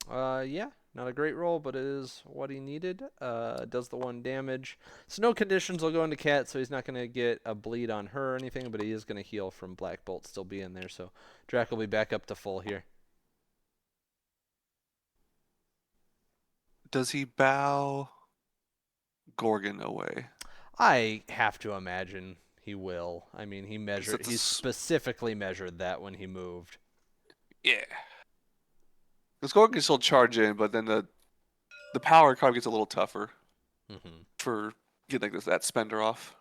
Yeah, not a great roll, but it is what he needed. Does the 1 damage. So no conditions will go into Cat, so he's not going to get a bleed on her or anything, but he is going to heal from Black Bolt still being there. So Drac will be back up to full here. Does he bow Gorgon away? I have to imagine he will. I mean, Because he specifically measured that when he moved. yeah. Because Gorgon can still charge in, but then the power card gets a little tougher Mm-hmm. for getting like that spender off.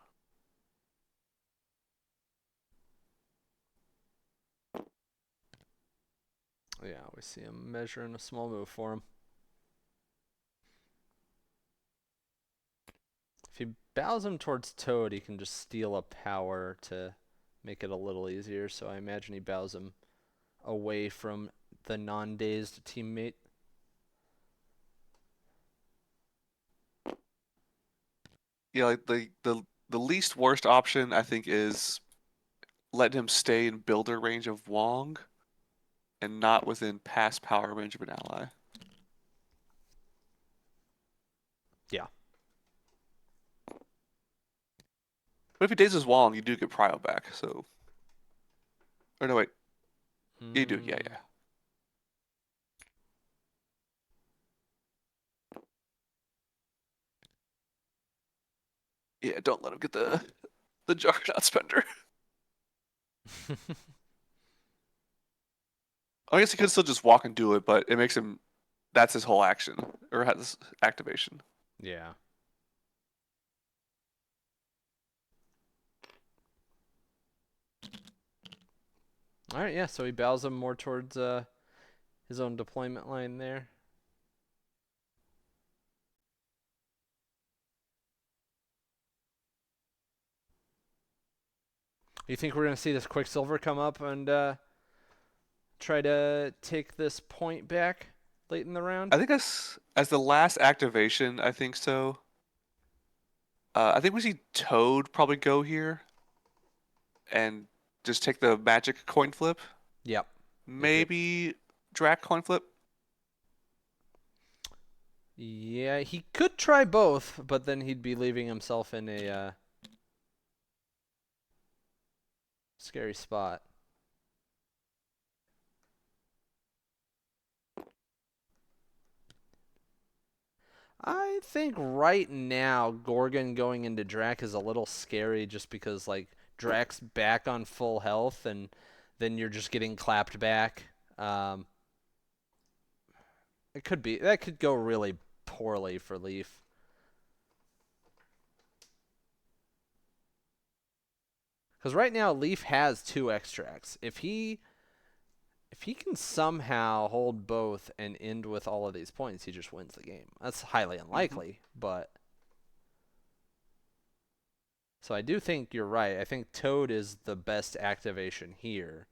Yeah, we see him measuring a small move for him. If he bows him towards Toad, he can just steal a power to make it a little easier. So I imagine he bows him away from the non-dazed teammate. Yeah, like the least worst option I think is letting him stay in builder range of Wong and not within pass power range of an ally. Yeah. But if he dazes Wong, you do get Prio back, so... Or no, wait. You do, yeah, Mm, yeah. Yeah, don't let him get the Juggernaut spender. I guess he could still just walk and do it, but it makes him. That's his whole action or has activation. yeah. All right, yeah. So he bows him more towards his own deployment line there. You think we're gonna see this Quicksilver come up and try to take this point back late in the round? I think as the last activation, I think so. I think we see Toad probably go here and just take the magic coin flip. Yep. Yep. Maybe Drac coin flip. Yeah, he could try both, but then he'd be leaving himself in a scary spot. I think right now Gorgon going into Drac is a little scary just because like Drac's back on full health and then you're just getting clapped back. Um, it could be that could go really poorly for Leif. Because right now Leif has two extracts. If he can somehow hold both and end with all of these points, he just wins the game. That's highly Hmm. unlikely, but so I do think you're right. I think Toad is the best activation here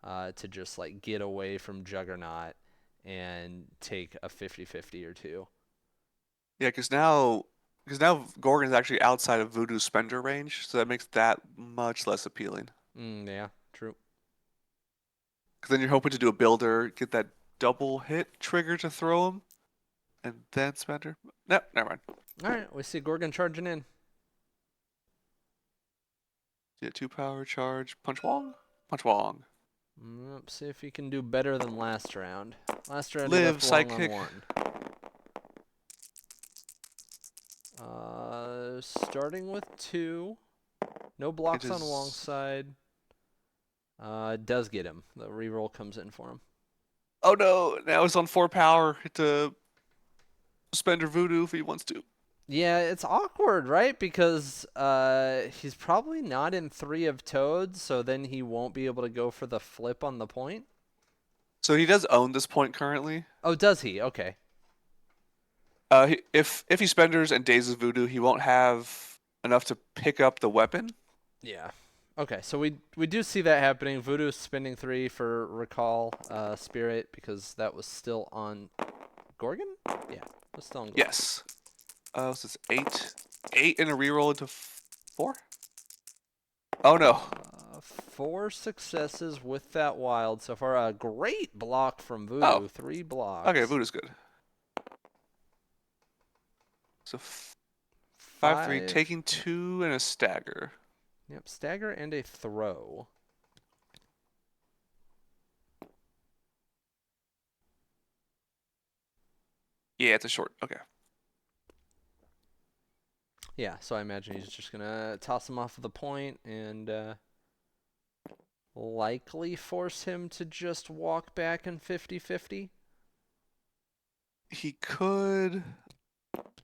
to just like get away from Juggernaut and take a 50-50 or two. Yeah, because now Gorgon's actually outside of Voodoo's spender range, so that makes that much less appealing. Yeah, true. Because then you're hoping to do a builder, get that double hit trigger to throw him, and then spender. No, never mind. All right, we see Gorgon charging in. Get 2 power charge. Punch Wong. Punch Wong. See if he can do better than last round. Last round he Live left Wong on sidekick. 1. Starting with 2. No It blocks on Wong's is. side. Does get him. The reroll comes in for him. Oh no! Now it's on 4 power to spender Voodoo if he wants to. Yeah, it's awkward, right? Because he's probably not in 3 of Toads, so then he won't be able to go for the flip on the point. So he does own this point currently. Oh, does he? Okay. If he spenders and dazes Voodoo, he won't have enough to pick up the weapon. Yeah. Okay, so we do see that happening. Voodoo spending 3 for recall spirit because that was still on Gorgon? Yeah, it was still on Gorgon. Yes. So it's 8 in a reroll into 4. Oh no. 4 successes with that wild so far. A great block from Oh. Voodoo. 3 Okay, blocks. Voodoo's good. So 5-3, 5. taking 2 and a stagger. Yep, stagger and a throw. Yeah, it's a short. Okay. Yeah, so I imagine he's just gonna toss him off of the point and likely force him to just walk back in 50-50. He could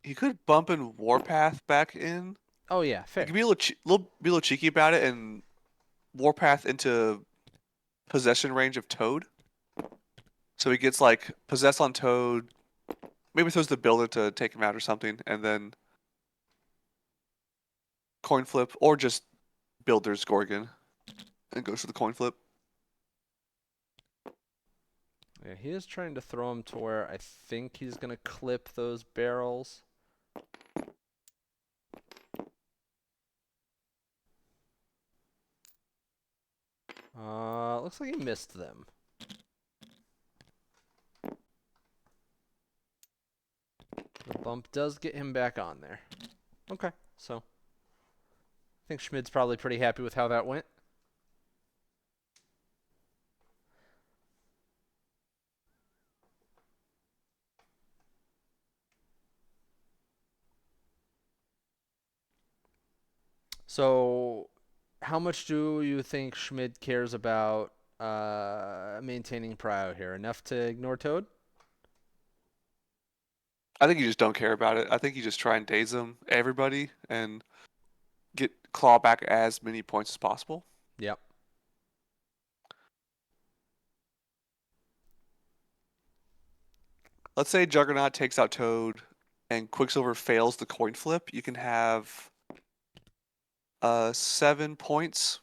he could bump in Warpath back in. Oh yeah, He fair. could be a little cheeky about it and Warpath into possession range of Toad. So he gets like possess on Toad, maybe throws the builder to take him out or something, and then coin flip or just builder's Gorgon and goes for the coin flip. Yeah, he is trying to throw him to where I think he's gonna clip those barrels. Looks like he missed them. The bump does get him back on there. Okay, so I think Schmid's probably pretty happy with how that went. So, how much do you think Schmid cares about maintaining prio here? Enough to ignore Toad? I think you just don't care about it. I think you just try and daze them, everybody, and get claw back as many points as possible. Yep. Let's say Juggernaut takes out Toad and Quicksilver fails the coin flip. You can have 7 points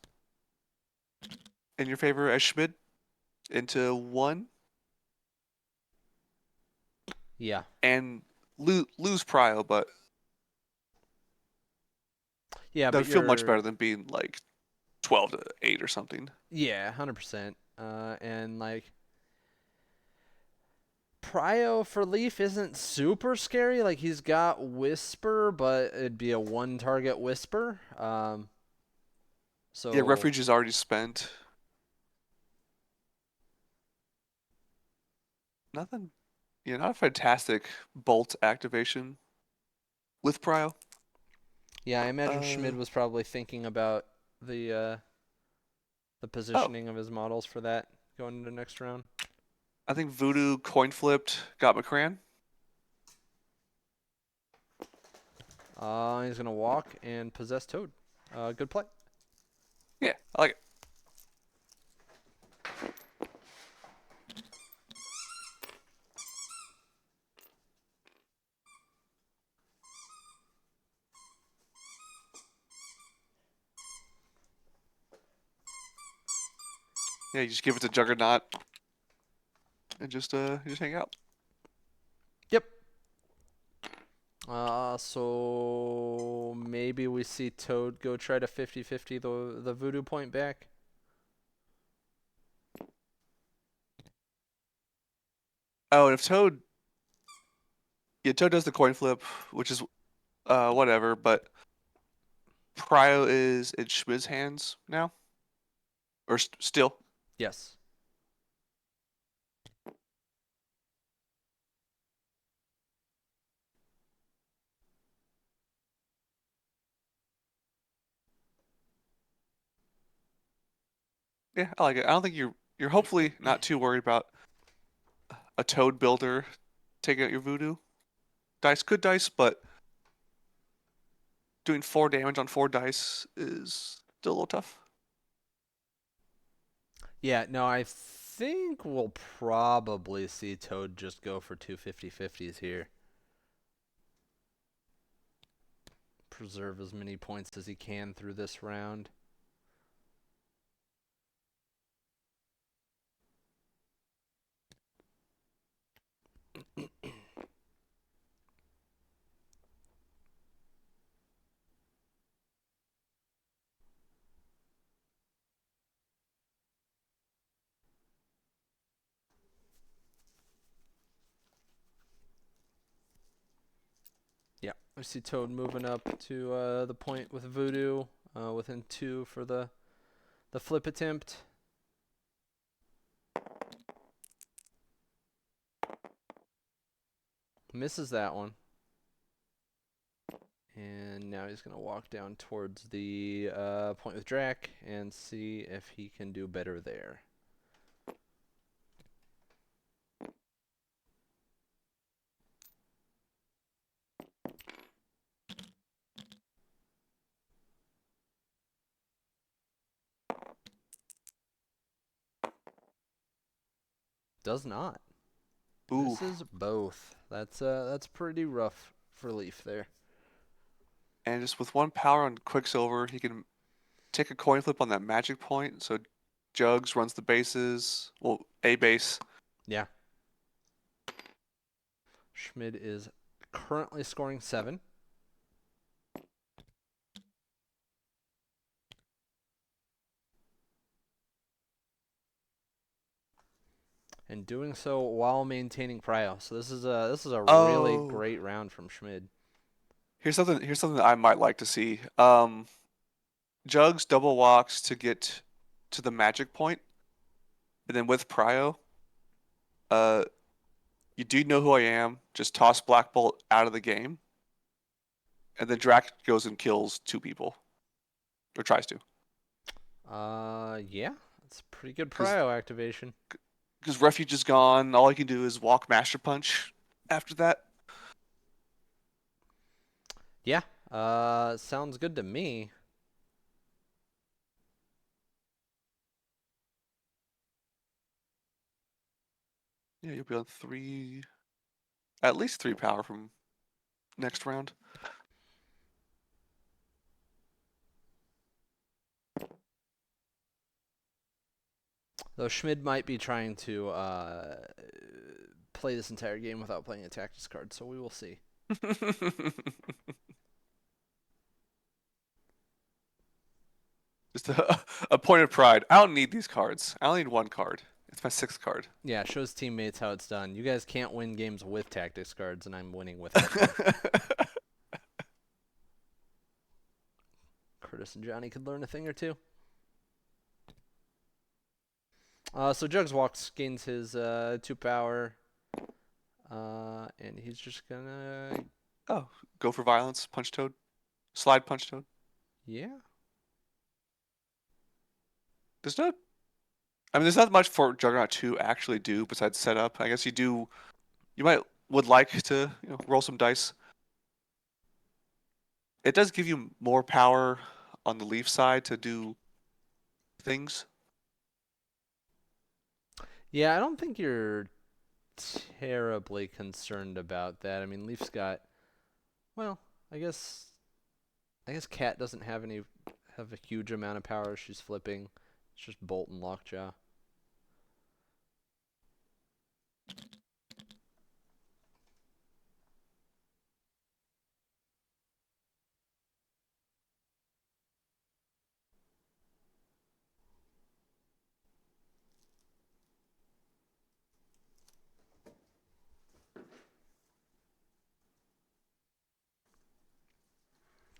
in your favor as Schmid into 1 Yeah. and lose prio, but Yeah, that but would feel much you're better than being like 12 to 8 or something. yeah, 100%. And like Prio for Leaf isn't super scary. Like he's got Whisper, but it'd be a one target Whisper. Yeah, So Refuge is already spent. Nothing. Yeah, not a fantastic bolt activation with prio. yeah, I imagine Uh Schmid was probably thinking about the uh, the oh, positioning of his models for that going into next round. I think Voodoo coin flipped got McCran. He's gonna walk and possess Toad. Good play. Yeah, I like it. Yeah, you just give it to Juggernaut and just hang out. Yep. So maybe we see Toad go try to 50-50 the Voodoo point back. Oh, and if Toad, yeah, Toad does the coin flip, which is whatever, but Prio is in Schmid's hands now, or still. Yes. Yeah, I like it. I don't think you're hopefully not too worried about a Toad builder taking out your Voodoo dice. Good dice, but doing 4 damage on 4 dice is still a little tough. Yeah, no, I think we'll probably see Toad just go for two 50-50s here. Preserve as many points as he can through this round. Yeah, I see Toad moving up to the point with Voodoo, within 2 for the flip attempt. Misses that one. And now he's going to walk down towards the point with Drac and see if he can do better there. Does not. Ooh, Misses both. That's pretty rough for Leaf there. and just with 1 power on Quicksilver, he can take a coin flip on that magic point. So Jugs runs the bases. Well, a base. Yeah. Schmid is currently scoring 7. And doing so while maintaining prio. So this is a really Oh, great round from Schmid. here's something that I might like to see. Jugs double walks to get to the magic point, and then with Prio, uh, you do know who I am. Just toss Black Bolt out of the game, and then Drac goes and kills 2 people. or tries to. Yeah, that's pretty good Because prio activation. Refuge is gone. All he can do is walk Master Punch after that. Yeah, sounds good to me. Yeah, you'll be on 3, at least 3 power from next round. Though Schmid might be trying to play this entire game without playing a tactics card, so we will see. Just a point of pride. I don't need these cards. I only need 1 card. It's my 6th card. Yeah, shows teammates how it's done. You guys can't win games with tactics cards, and I'm winning without them. Curtis and Johnny could learn a thing or two. So Jugs walks, gains his 2 power, and he's just gonna, Oh, go for violence, Punch Toad. Slide Punch Toad. yeah. There's no, I mean, there's not much for Juggernaut to actually do besides set up. I guess you would like to, roll some dice. It does give you more power on the Leaf side to do things. Yeah, I don't think you're terribly concerned about that. I mean, Leaf's got, well, I guess Cat doesn't have a huge amount of power. She's flipping. It's just Bolt and Lockjaw.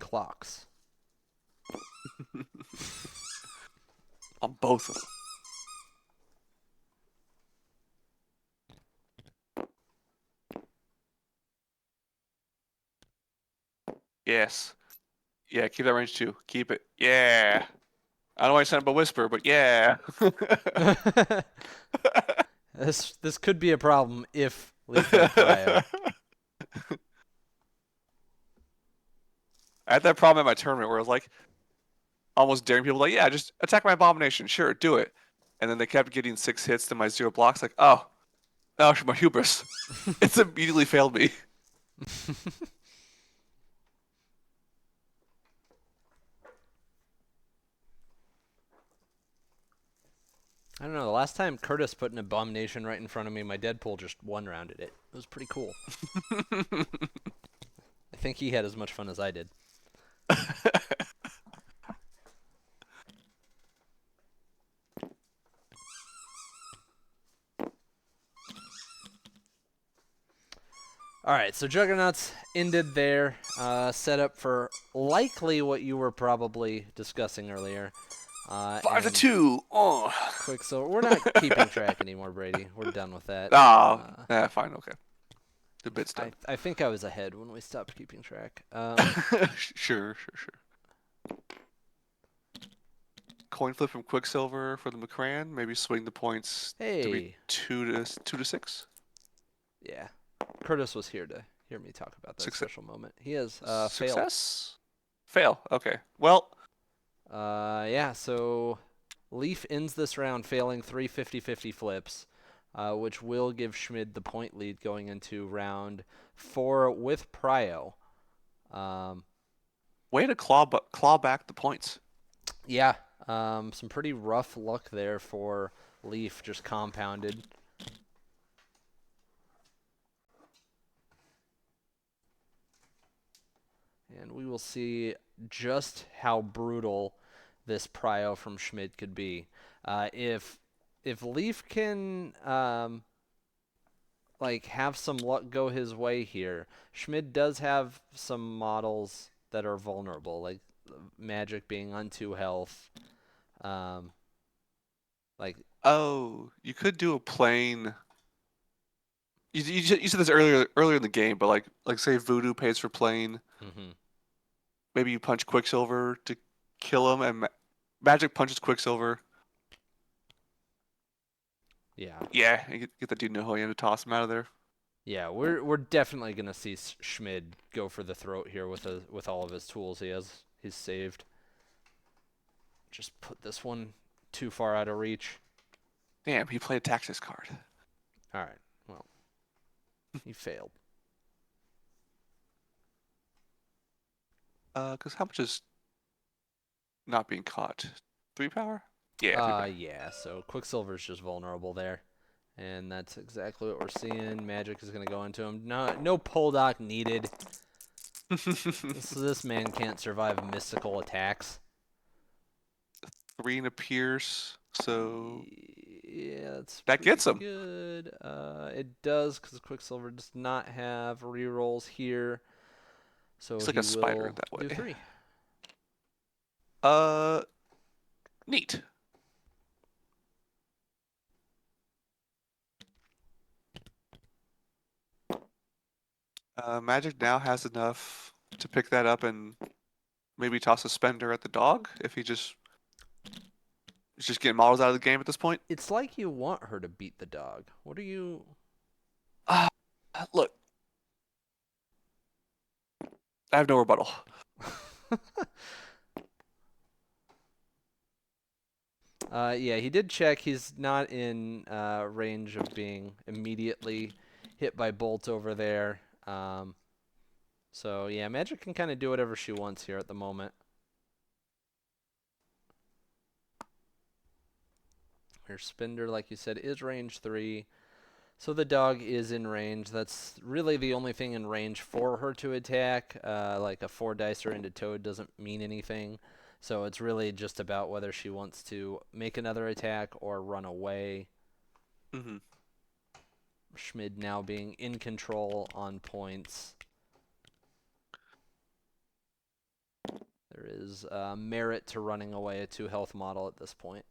Clocks. On both of them. Yes. Yeah, keep that range too. Keep it. Yeah. I don't want to send up a whisper, but yeah. This could be a problem if Leaf had Prio. I had that problem at my tournament where I was like almost daring people like, yeah, just attack my abomination. Sure, do it. And then they kept getting 6 hits to my 0 blocks. Like, oh, my hubris. It's immediately failed me. I don't know. The last time Curtis put an abomination right in front of me, my Deadpool just one-rounded it. It was pretty cool. I think he had as much fun as I did. All right, so Juggernauts ended there. Set up for likely what you were probably discussing earlier. 5-2. Oh. Quicksilver. We're not keeping track anymore, Brady. We're done with that. Fine, okay. The bit's done. I think I was ahead when we stopped keeping track. Sure. Coin flip from Quicksilver for the McCran. Maybe swing the points to be Hey. 2-6. Yeah. Curtis was here to hear me talk about that special moment. He has failed. Success? Fail. Okay. Well. Yeah, so Leaf ends this round failing 3 50-50 flips, which will give Schmid the point lead going into round 4 with Prio. Way to claw back the points. Yeah, some pretty rough luck there for Leaf, just compounded. And we will see just how brutal this Prio from Schmid could be. If Leaf can have some luck go his way here, Schmid does have some models that are vulnerable, like Magic being on 2 health. Oh, you could do a plain. You said this earlier in the game, but like say Voodoo pays for plain. Mm-hmm. Maybe you punch Quicksilver to kill him, and magic punches Quicksilver. Yeah. Yeah, and get the dude Nihoyan to toss him out of there. Yeah, we're definitely gonna see Schmid go for the throat here with all of his tools he's saved. Just put this one too far out of reach. Damn, he played a Taxis card. All right. Well, he failed. Because how much is not being caught? 3 power? Yeah, 3 power. Yeah. So Quicksilver's just vulnerable there, and that's exactly what we're seeing. Magic is gonna go into him. No Poldock needed. This man can't survive mystical attacks. 3 and a Pierce, so Yeah, that's that pretty gets him. good. It does, because Quicksilver does not have rerolls here, so He's like he a spider will in that do way. 3. Neat. Magic now has enough to pick that up and maybe toss a spender at the dog if he just is just getting models out of the game at this point. It's like you want her to beat the dog. What are you... Uh, look, I have no rebuttal. Yeah, he did check. He's not in range of being immediately hit by Bolt over there. So, yeah, Magic can kind of do whatever she wants here at the moment. Her Spender, like you said, is range 3. So the dog is in range. That's really the only thing in range for her to attack. Like a 4-dicer into Toad doesn't mean anything. So it's really just about whether she wants to make another attack or run away. Mm-hmm. Schmid now being in control on points. There is merit to running away a 2-health model at this point.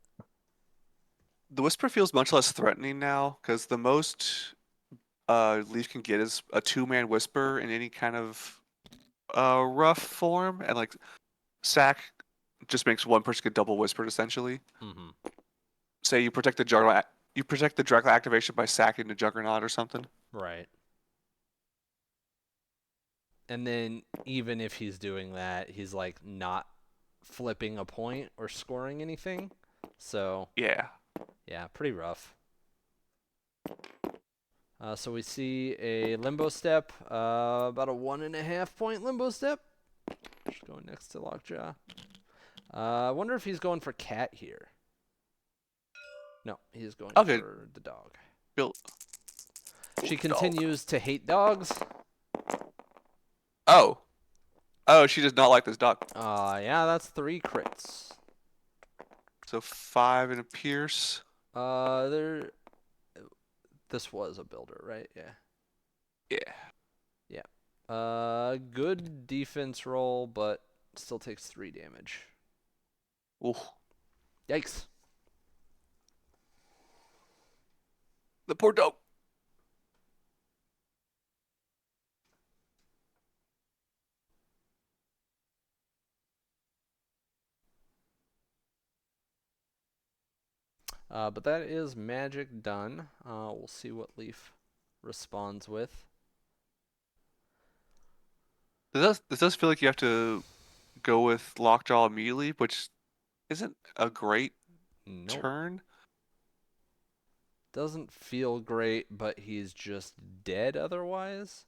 The Whisper feels much less threatening now because the most Leaf can get is a 2-man Whisper in any kind of rough form, and like Sack just makes one person get double whispered essentially. Mm-hmm. Say you protect the Juggernaut, you protect the Dracula activation by sacking the Juggernaut or something. Right. And then even if he's doing that, he's like not flipping a point or scoring anything. So Yeah. yeah, pretty rough. So we see a limbo step, about a 1.5 point limbo step. Just going next to Lockjaw. I wonder if he's going for cat here. No, he's going Okay. for the dog. Bill. She Dog. continues to hate dogs. Oh. Oh, she does not like this dog. Yeah, that's 3 crits. So 5 and a Pierce. There. This was a builder, right? Yeah. Yeah. Yeah. Good defense roll, but still takes 3 damage. Ooh. Yikes. The poor dog. But that is magic done. We'll see what Leif responds with. This does feel like you have to go with Lockjaw immediately, which isn't a great Nope. turn. Doesn't feel great, but he's just dead otherwise.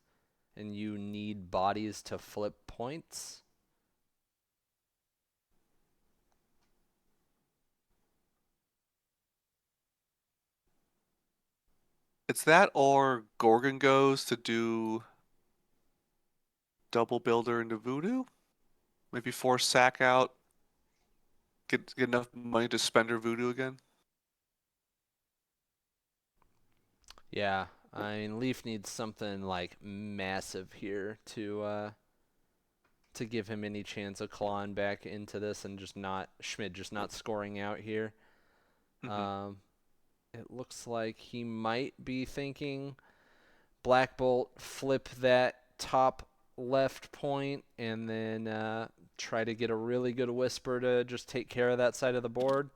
And you need bodies to flip points. It's that or Gorgon goes to do double builder into Voodoo. Maybe force Sack out. Get enough money to spend her Voodoo again. Yeah, I mean Leif needs something like massive here to give him any chance of clawing back into this and just not Schmid just not scoring out here. Mm-hmm. It looks like he might be thinking Black Bolt, flip that top left point, and then try to get a really good whisper to just take care of that side of the board.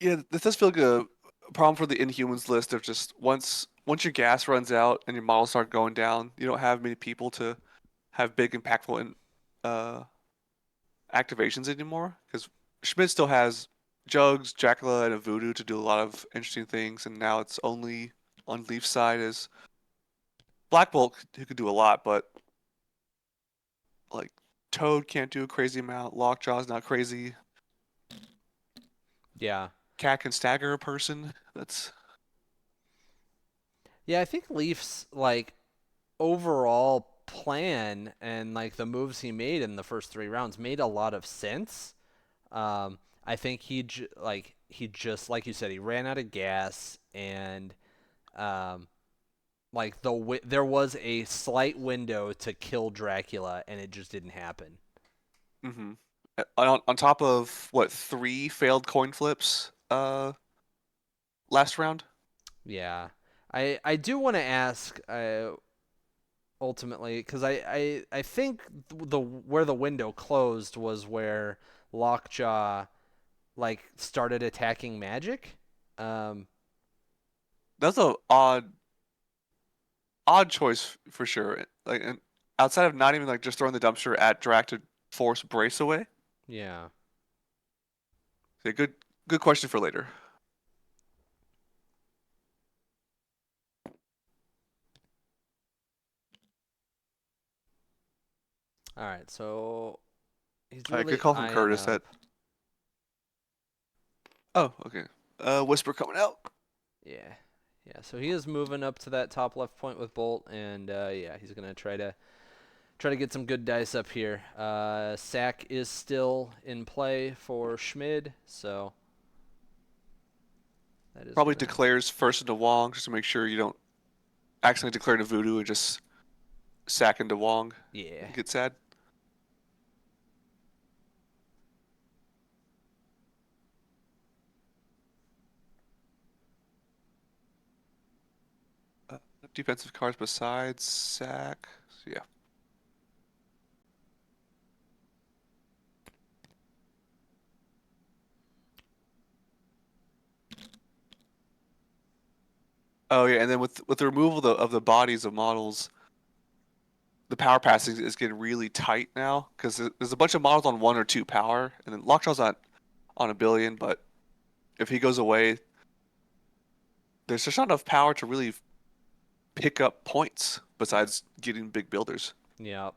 Yeah, this does feel like a problem for the Inhumans list of just once your gas runs out and your models start going down, you don't have many people to have big impactful uh activations anymore. Because Schmid still has Jugs, Dracula, and a Voodoo to do a lot of interesting things, and now it's only on Leaf's side is Black Bolt who could do a lot, but like Toad can't do a crazy amount. Lockjaw's not crazy. Yeah. Cat can stagger a person. That's Yeah, I think Leaf's like overall plan and like the moves he made in the first 3 rounds made a lot of sense. I think he just like you said he ran out of gas and um, like there was a slight window to kill Dracula and it just didn't happen. mm-hmm. On top of what 3 failed coin flips last round. Yeah, I do want to ask ultimately because I think the where the window closed was where Lockjaw like started attacking magic. Um, That's a odd choice for sure. Like and outside of not even like just throwing the dumpster at Drac to force Brace away. yeah. Okay, good question for later. All right, so he's All right, good really call from eyeing Curtis. up. That oh okay. Whisper coming out. Yeah, yeah. So he is moving up to that top left point with Bolt, and yeah, he's gonna try to get some good dice up here. Sack is still in play for Schmid, so that is Probably gonna. declares first into Wong just to make sure you don't accidentally declare into Voodoo and just sack into Wong Yeah, and get sad. Uh, Defensive cards besides sack. So yeah. Oh yeah, and then with the removal of the bodies of models, the power passing is getting really tight now because there's a bunch of models on 1 or 2 power, and then Lockjaw's on 1 billion, but if he goes away, there's just not enough power to really pick up points besides getting big builders. yeah,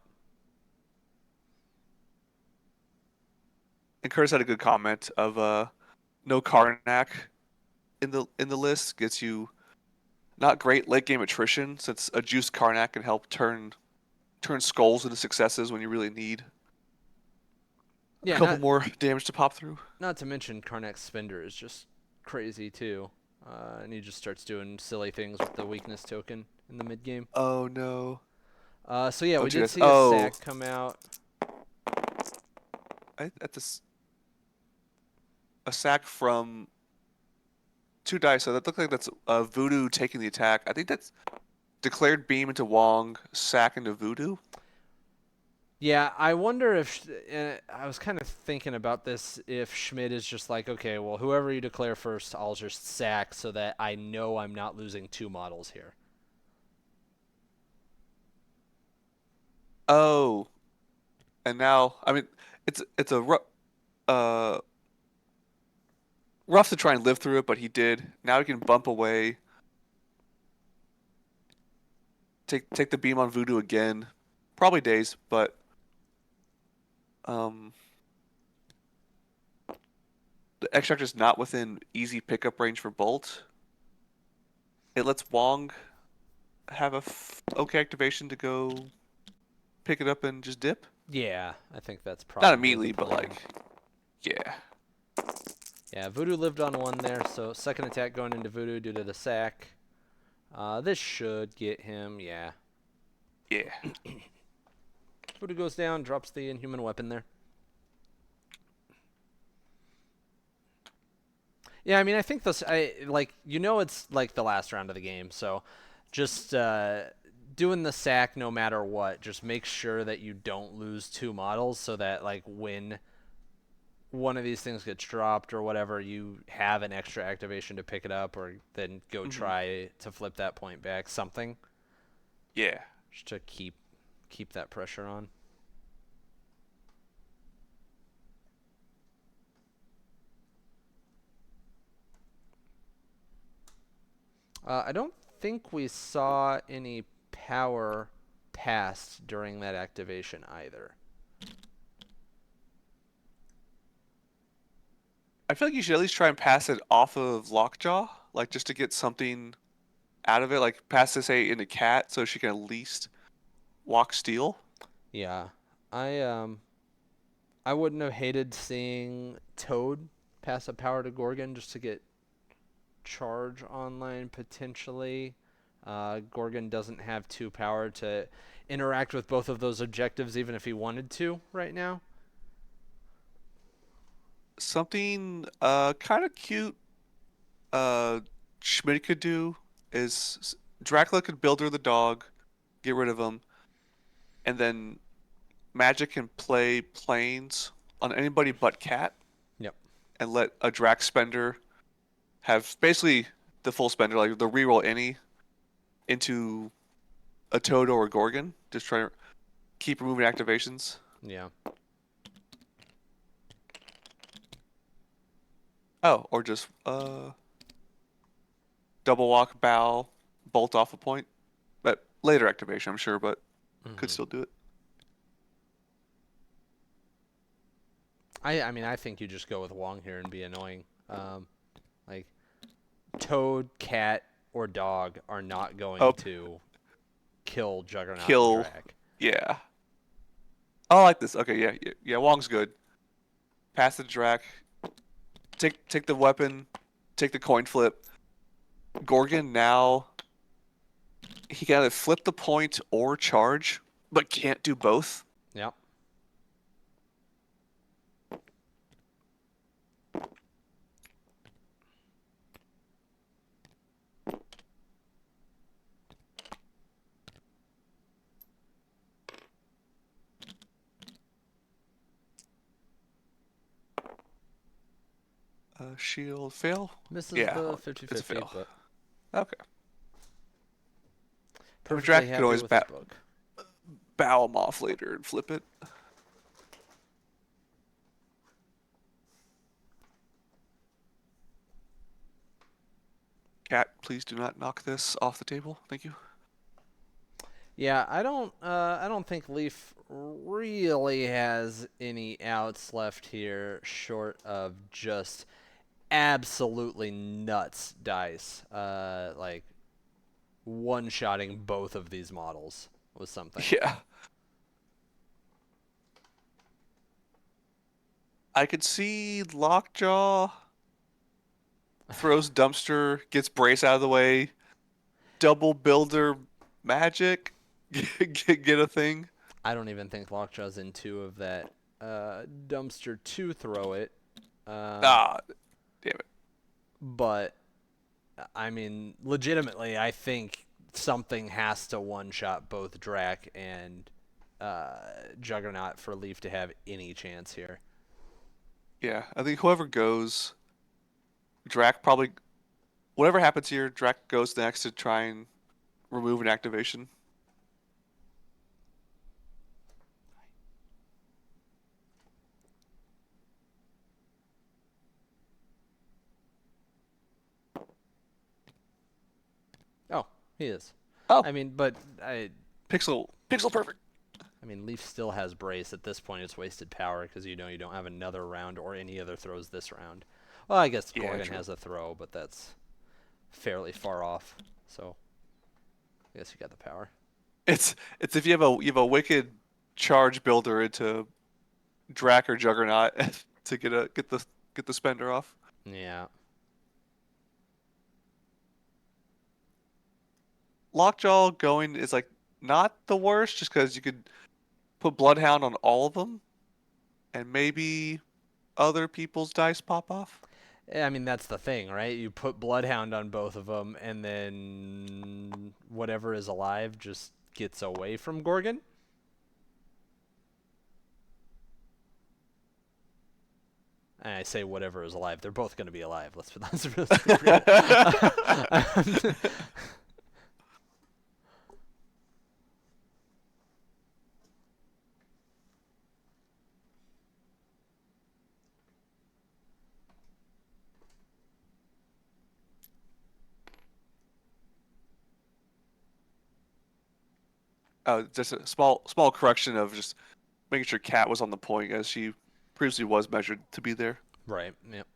And Curtis had a good comment of no Karnak in the list gets you not great late game attrition since a juiced Karnak can help turn skulls into successes when you really need a yeah. couple Not more damage to pop through. not to mention Karnak's Spender is just crazy too, and he just starts doing silly things with the weakness token in the mid game. Oh no. So yeah, Oh we did TTS. see a Oh, sack come out. at this a sack from 2 dice. So that looks like that's Voodoo taking the attack. I think that's declared beam into Wong, sack into Voodoo. Yeah, I wonder if I was kind of thinking about this if Schmid is just like, okay, well, whoever you declare first, I'll just sack so that I know I'm not losing 2 models here. Oh, and now I mean it's a uh rough to try and live through it, but he did. Now he can bump away, take the beam on Voodoo again. Probably days, but um the extract is not within easy pickup range for Bolt. It lets Wong have a okay activation to go pick it up and just dip. Yeah, I think that's Not probably the immediately, but plan. like yeah. Yeah, Voodoo lived on 1 there, so second attack going into Voodoo due to the sack. This should get him, yeah. Yeah. Voodoo goes down, drops the inhuman weapon there. Yeah, I mean, I think this, it's like the last round of the game, so just doing the sack no matter what, just make sure that you don't lose two models so that, like, when one of these things gets dropped or whatever, you have an extra activation to pick it up or then go Hmm. try to flip that point back, something, Yeah. just to keep that pressure on. I don't think we saw any power passed during that activation either. I feel like you should at least try and pass it off of Lockjaw, like just to get something out of it. Like pass this say into Cat so she can at least walk steel. Yeah, I wouldn't have hated seeing Toad pass a power to Gorgon just to get charge online potentially. Gorgon doesn't have two power to interact with both of those objectives even if he wanted to right now. Something kind of cute Schmid could do is Dracula could build her the dog, get rid of him, and then Magic can play planes on anybody but Cat Yep. and let a Drac spender have basically the full spender, like the reroll any into a Toad or a Gorgon. Just try to keep removing activations. Yeah. Oh, or just double walk, bow, bolt off a point. But later activation, I'm sure, but could Hmm. still do it. I mean, I think you just go with Wong here and be annoying. Like, Toad, Cat, or Dog are not going Oh, to kill Juggernaut and kill. Drac. Yeah. Oh, I like this. Okay, yeah, yeah, yeah. Wong's good. Pass the Drac. Take the weapon. Take the coin flip. Gorgon now he can either flip the point or charge, but can't do both. Yep. Shield fail. Misses Yeah, the it's a 50-50, fail. but Okay. I mean, perfectly Drac could happy always with his book. bow him off later and flip it. Cat, please do not knock this off the table. Thank you. Yeah, I don't think Leif really has any outs left here short of just absolutely nuts dice. Like one-shotting both of these models was something. Yeah. I could see Lockjaw throws dumpster, gets brace out of the way, double builder magic, get a thing. I don't even think Lockjaw's in two of that dumpster to throw it. Um, Ah, damn it. but I mean, legitimately, I think something has to one-shot both Drac and Juggernaut for Leaf to have any chance here. Yeah, I think whoever goes, Drac probably, whatever happens here, Drac goes next to try and remove an activation. Oh, he is. Oh, I mean, but pixel perfect. I mean, Leaf still has brace. At this point, it's wasted power because you know you don't have another round or any other throws this round. Well, I guess Yeah, Gorgon true. has a throw, but that's fairly far off. So I guess you got the power. It's if you have a wicked charge builder into Drac or Juggernaut to get the spender off. Yeah. Lockjaw going is like not the worst, just because you could put Bloodhound on all of them, and maybe other people's dice pop off. I mean, that's the thing, right? You put Bloodhound on both of them, and then whatever is alive just gets away from Gorgon. And I say whatever is alive. They're both going to be alive. Let's be real. Just a small correction of just making sure Cat was on the point, as she previously was measured to be there. Right. Yep.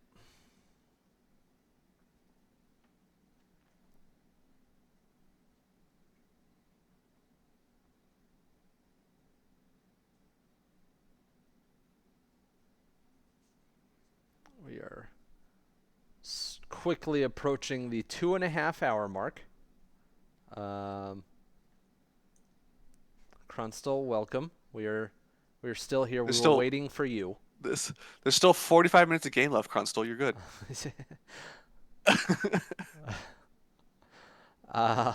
We are quickly approaching the 2.5 hour mark. Crunstel, welcome. We're still here. We There's were still waiting for you. there's still 45 minutes of game left, Crunstel. You're good. uh,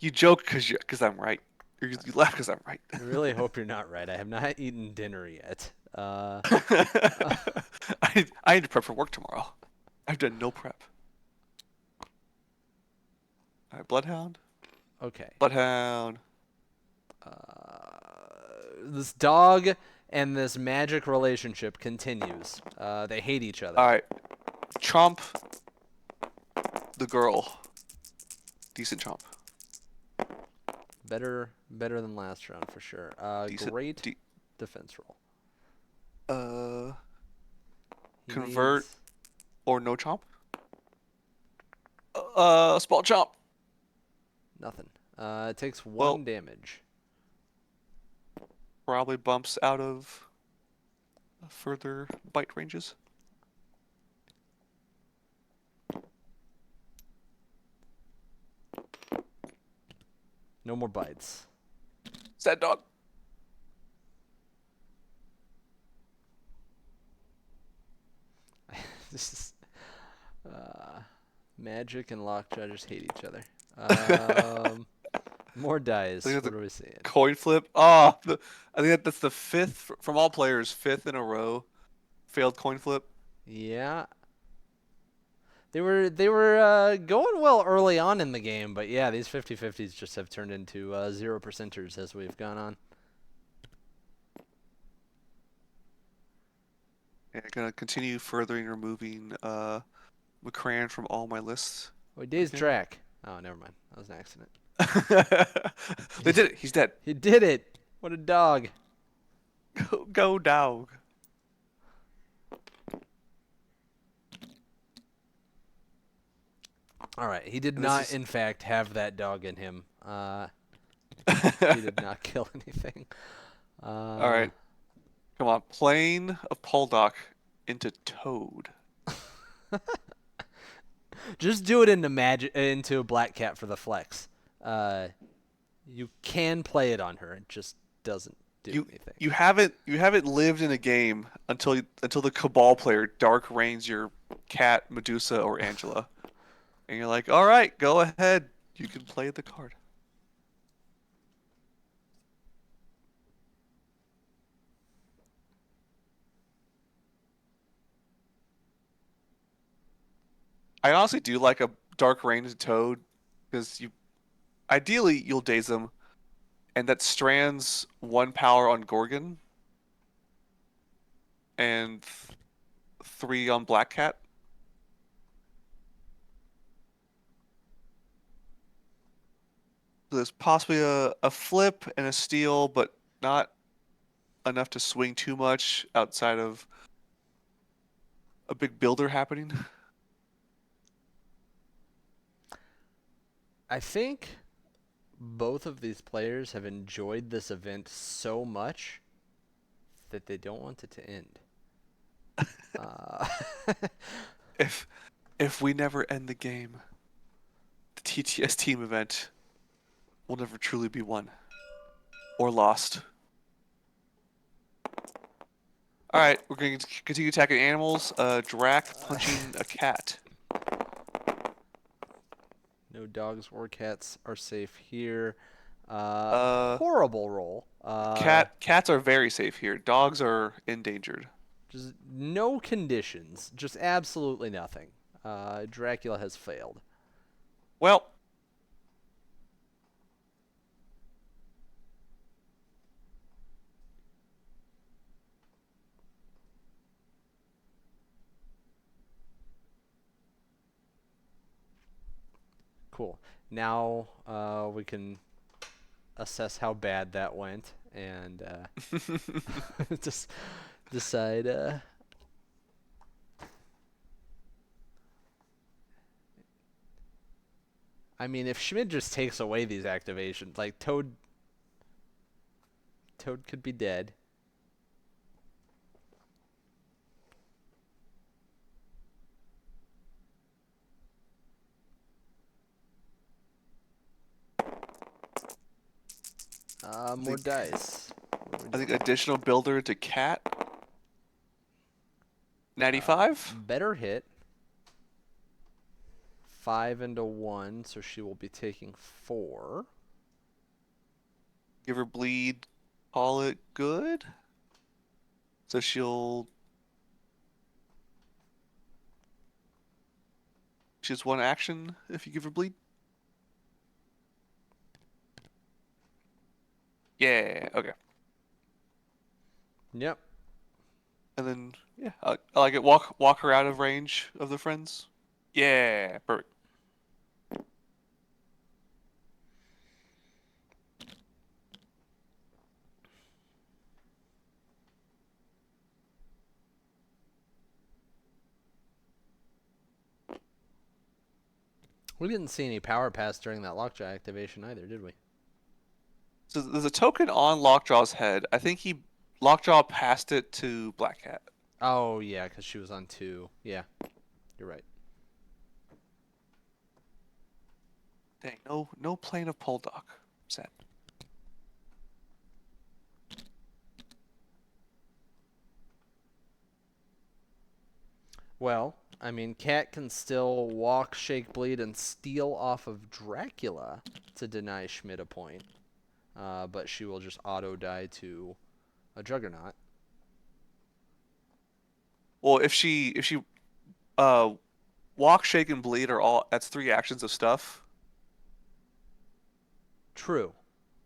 You joke because I'm right. You laugh because I'm right. I really hope you're not right. I have not eaten dinner yet. I need to prep for work tomorrow. I've done no prep. All right, Bloodhound. Okay. Bloodhound. This dog and this magic relationship continues. They hate each other. All right, Chomp. The girl. Decent Chomp. Better than last round for sure. Decent. Great defense roll. He Convert needs- or no Chomp. Small Chomp. Nothing. It takes one Well- damage. Probably bumps out of further bite ranges. No more bites. Sad dog. This is Magic and Lockjaw just hate each other. More dice. Look at What the are we seeing? Coin flip. Oh, I think that's the fifth from all players, fifth in a row. Failed coin flip. Yeah. They were going well early on in the game, but yeah, these 50-50s just have turned into 0%ers as we've gone on. Yeah, gonna continue furthering removing McCran from all my lists. Wait, Dave's Okay. Drac. Oh, never mind. That was an accident. They did it. He's dead. He did it. What a dog. Go dog. All right. He did And not, this is- in fact, have that dog in him. He did not kill anything. All right. Come on. Plane of Poldock into Toad. Just do it into a Black Cat for the flex. You can play it on her. It just doesn't do anything. You haven't lived in a game until the Cabal player dark reigns your cat, Medusa, or Angela, and you're like, all right, go ahead, you can play the card. I honestly do like a dark range Toad, because ideally you'll daze them, and that strands one power on Gorgon and 3 on Black Cat. So there's possibly a flip and a steal, but not enough to swing too much outside of a big builder happening. I think both of these players have enjoyed this event so much that they don't want it to end. If we never end the game, the TTS team event will never truly be won or lost. All right, we're going to continue attacking animals. Drac punching a cat. No dogs or cats are safe here. Uh, Horrible roll. cats are very safe here. Dogs are endangered. Just no conditions. Just absolutely nothing. Dracula has failed. Well, Cool. Now we can assess how bad that went and just decide. I mean, if Schmid just takes away these activations, like Toad could be dead. More dice. I think additional builder to cat. 95? Better hit. 5 into 1, so she will be taking 4. Give her bleed. Call it good. So she'll. She has 1 action if you give her bleed. Yeah. Okay. Yep. And then yeah, I like it. Walk her out of range of the friends. Yeah. Perfect. We didn't see any power pass during that lockjaw activation either, did we? So there's a token on Lockjaw's head. I think Lockjaw passed it to Black Cat. Oh, yeah, because she was on 2. Yeah, you're right. Dang, no plane of Poldock. Sad. Well, I mean, Cat can still walk, shake, bleed, and steal off of Dracula to deny Schmid a point. But she will just auto die to a Juggernaut. Well, if she uh walk, shake, and bleed are all that's 3 actions of stuff. True.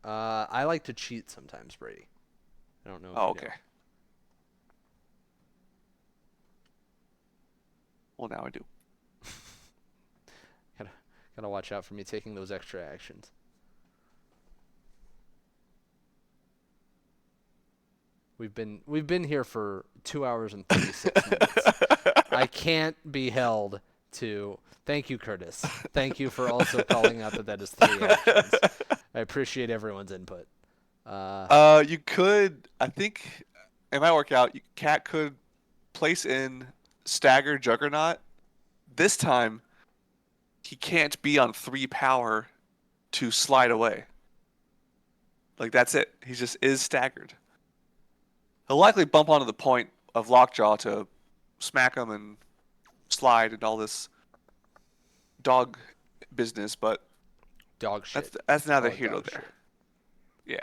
I like to cheat sometimes, Brady. I don't know if Oh, you okay. do. Well, now I do. Gotta watch out for me taking those extra actions. We've been here for 2 hours and 36 minutes. I can't be held to. Thank you, Curtis. Thank you for also calling out that is 3 actions. I appreciate everyone's input. You could. I think it might work out. Cat could place in stagger Juggernaut. This time, he can't be on 3 power to slide away. Like that's it. He just is staggered. He'll likely bump onto the point of Lockjaw to smack him and slide and all this dog business, but Dog shit. that's neither Call it here nor dog there. shit.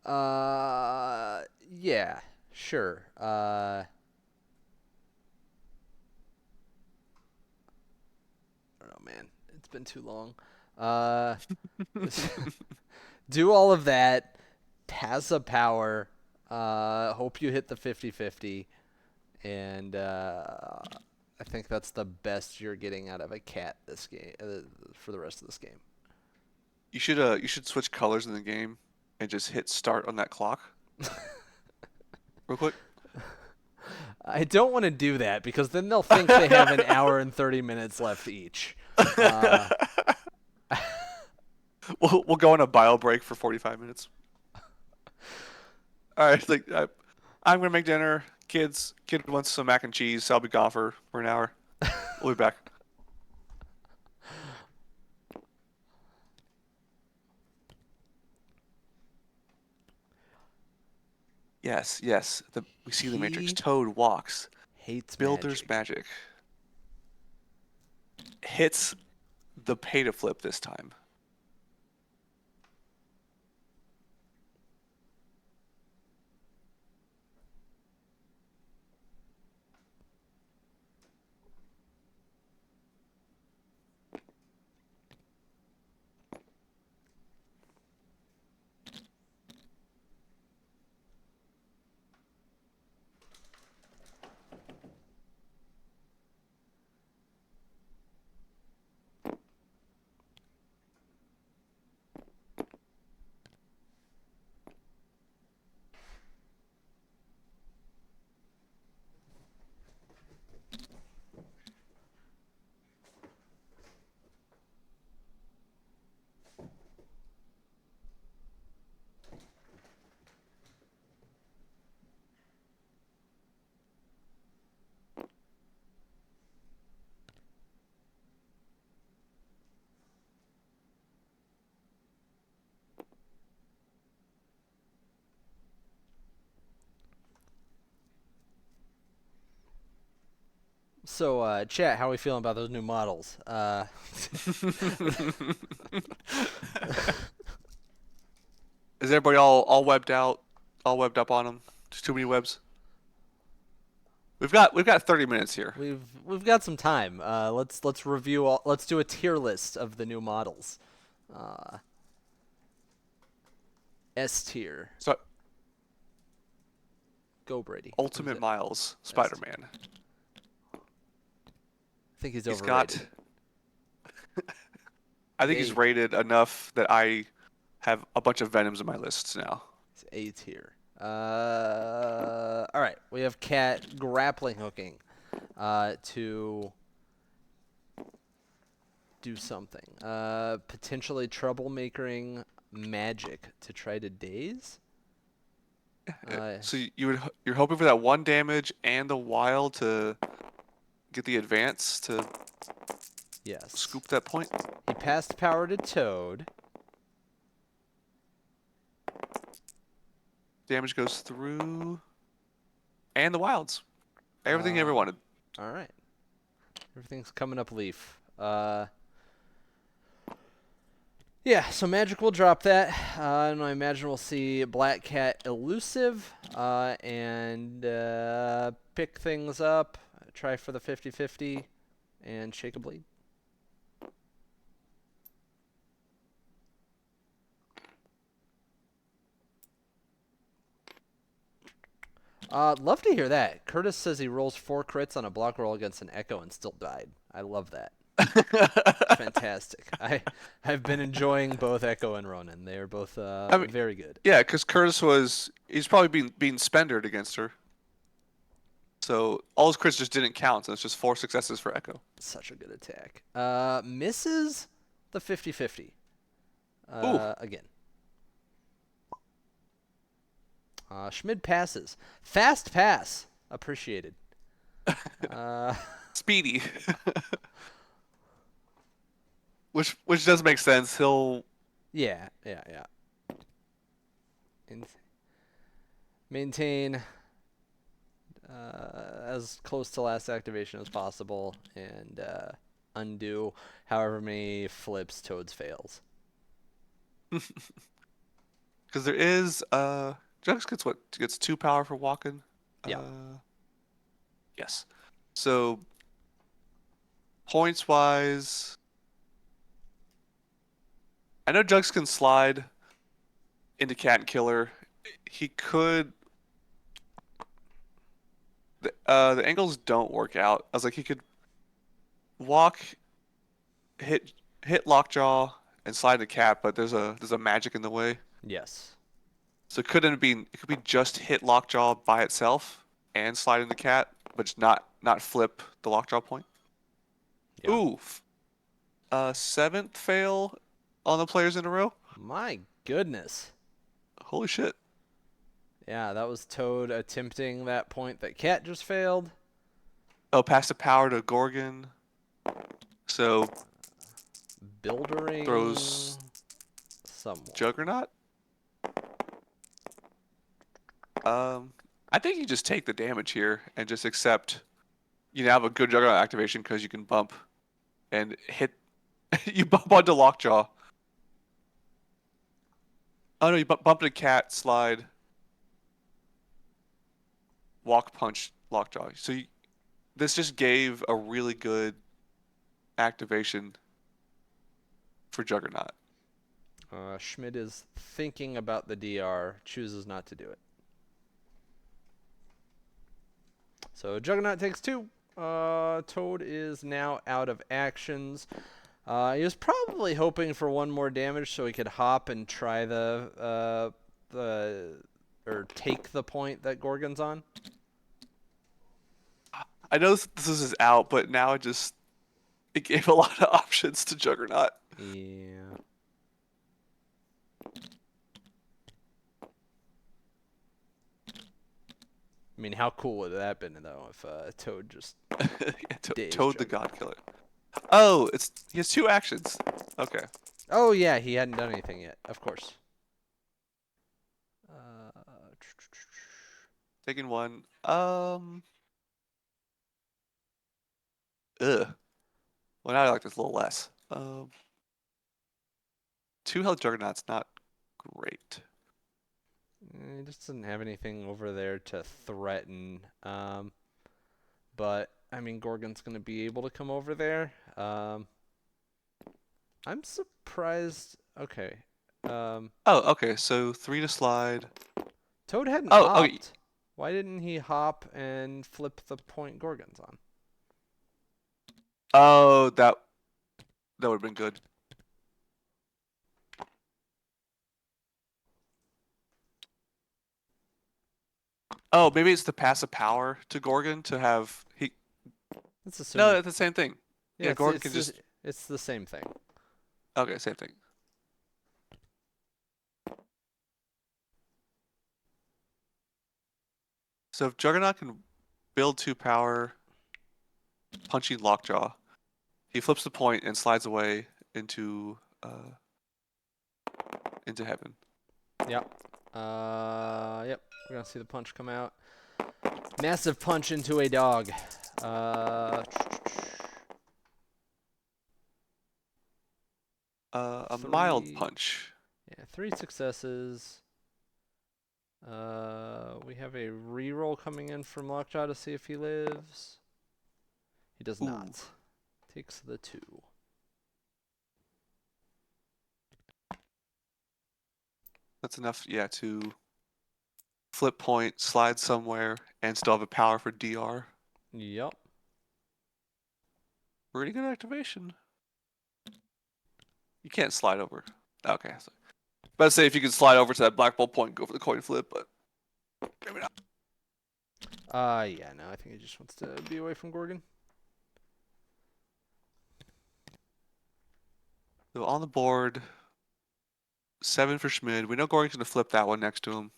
Yeah. Yeah, sure. I don't know, man. It's been too long. Uh, do all of that. Pass a power. Hope you hit the 50-50. And I think that's the best you're getting out of a cat this game for the rest of this game. You should switch colors in the game and just hit start on that clock. Real quick. I don't want to do that because then they'll think they have an hour and 30 minutes left each. We'll go on a bio break for 45 minutes. All right, I'm gonna make dinner. Kid wants some mac and cheese. So I'll be gone for an hour. We'll be back. Yes, yes. We see the Matrix. He Toad walks. hates Builder's magic. magic. Hits the pay to flip this time. So, chat, how are we feeling about those new models? Is everybody all webbed out? All webbed up on them? Just too many webs? We've got 30 minutes here. We've got some time. Let's review all. Let's do a tier list of the new models. Uh, S tier. So Go Brady. Who's Ultimate it? Miles, S Spider-Man. I think he's He's overrated. got I think he's A. rated enough that I have a bunch of Venoms in my lists now. He's A tier. All right. We have Cat grappling hooking to do something. Potentially troublemakering magic to try to daze. So you're hoping for that one damage and the wild to get the advance to Yes. scoop that point. He passed power to Toad. Damage goes through, and the wilds. Everything you ever wanted. All right. Everything's coming up, Leif. Yeah, so Magic will drop that. And I imagine we'll see Black Cat elusive and pick things up, try for the 50-50, and shake a bleed. Love to hear that. Curtis says he rolls 4 crits on a block roll against an Echo and still died. I love that. Fantastic. I've been enjoying both Echo and Ronan. They are both very good. Yeah, because he's probably being spendered against her. So all his crits just didn't count, so it's just 4 successes for Echo. Such a good attack. Misses the 50-50. Again. Schmid passes. Fast pass. Appreciated. Speedy. Which does make sense. He'll Yeah. Maintain as close to last activation as possible, and undo however many flips Toads fails. because there is Jux gets 2 power for walking. Yeah. Yes. So points wise, I know Jux can slide into Cat and Killer. He could. The angles don't work out. I was like, he could walk, hit Lockjaw, and slide the Cat, but there's a magic in the way. Yes. So it could be just hit Lockjaw by itself and slide in the Cat, but just not flip the Lockjaw point. Yeah. Ooh, 7th fail on the players in a row. My goodness. Holy shit. Yeah, that was Toad attempting that point that Cat just failed. Oh, pass the power to Gorgon. So Buildering throws someone. Juggernaut. I think you just take the damage here and just accept. You now have a good Juggernaut activation because you can bump and hit. You bump onto Lockjaw. Oh no, you bump into Cat, slide, walk, punch, Lockjaw. So this just gave a really good activation for Juggernaut. Schmid is thinking about the DR, chooses not to do it. So Juggernaut takes 2. Toad is now out of actions. He was probably hoping for 1 more damage so he could hop and try or take the point that Gorgon's on. I know this is his out, but now it gave a lot of options to Juggernaut. Yeah. I mean, how cool would that have been though if Toad just Yeah, dazed Toad the Juggernaut? God Killer. Oh, he has 2 actions. Okay. Oh yeah, he hadn't done anything yet. Of course. Taking 1. Ugh. Well, now I like this a little less. 2 health Juggernaut's not great. He just doesn't have anything over there to threaten. But I mean, Gorgon's gonna be able to come over there. I'm surprised. Okay. Oh, okay. So 3 to slide. Toad hadn't Oh, okay. hopped. Why didn't he hop and flip the point Gorgon's on? Oh, that would have been good. Oh, maybe it's the passive power to Gorgon to have he. Let's assume No, it. that's the same thing. Yeah, Yeah, Gorgon can just. it's the same thing. Okay, same thing. So if Juggernaut can build 2 power, punching Lockjaw, he flips the point and slides away into heaven. Yep. Yep. We're gonna see the punch come out. Massive punch into a dog. A mild 3. punch. Yeah, 3 successes. We have a reroll coming in from Lockjaw to see if he lives. He does Ooh. not. Takes the 2. That's enough, yeah, to flip point, slide somewhere, and still have a power for DR. Yep. Pretty good activation. You can't slide over. Okay. So, about to say if you could slide over to that black ball point, go for the coin flip, but maybe not. Yeah, no, I think he just wants to be away from Gorgon. So on the board, 7 for Schmid. We know Gorgon's gonna flip that one next to him.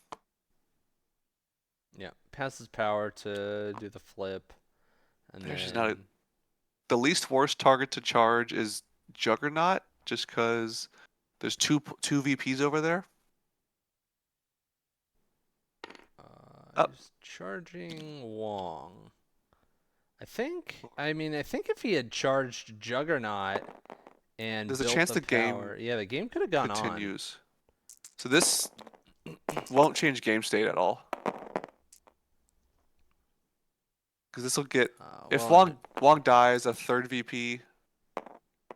Yeah, passes power to do the flip, and There's just then not the least worst target to charge is Juggernaut, just because there's two VPs over there. Oh. he's charging Wong. I mean, I think if he had charged Juggernaut and There's a built chance the the power, game yeah, the game could have gone continues. So this won't change game state at all. Because this will get if well, Wong dies, a 3rd VP.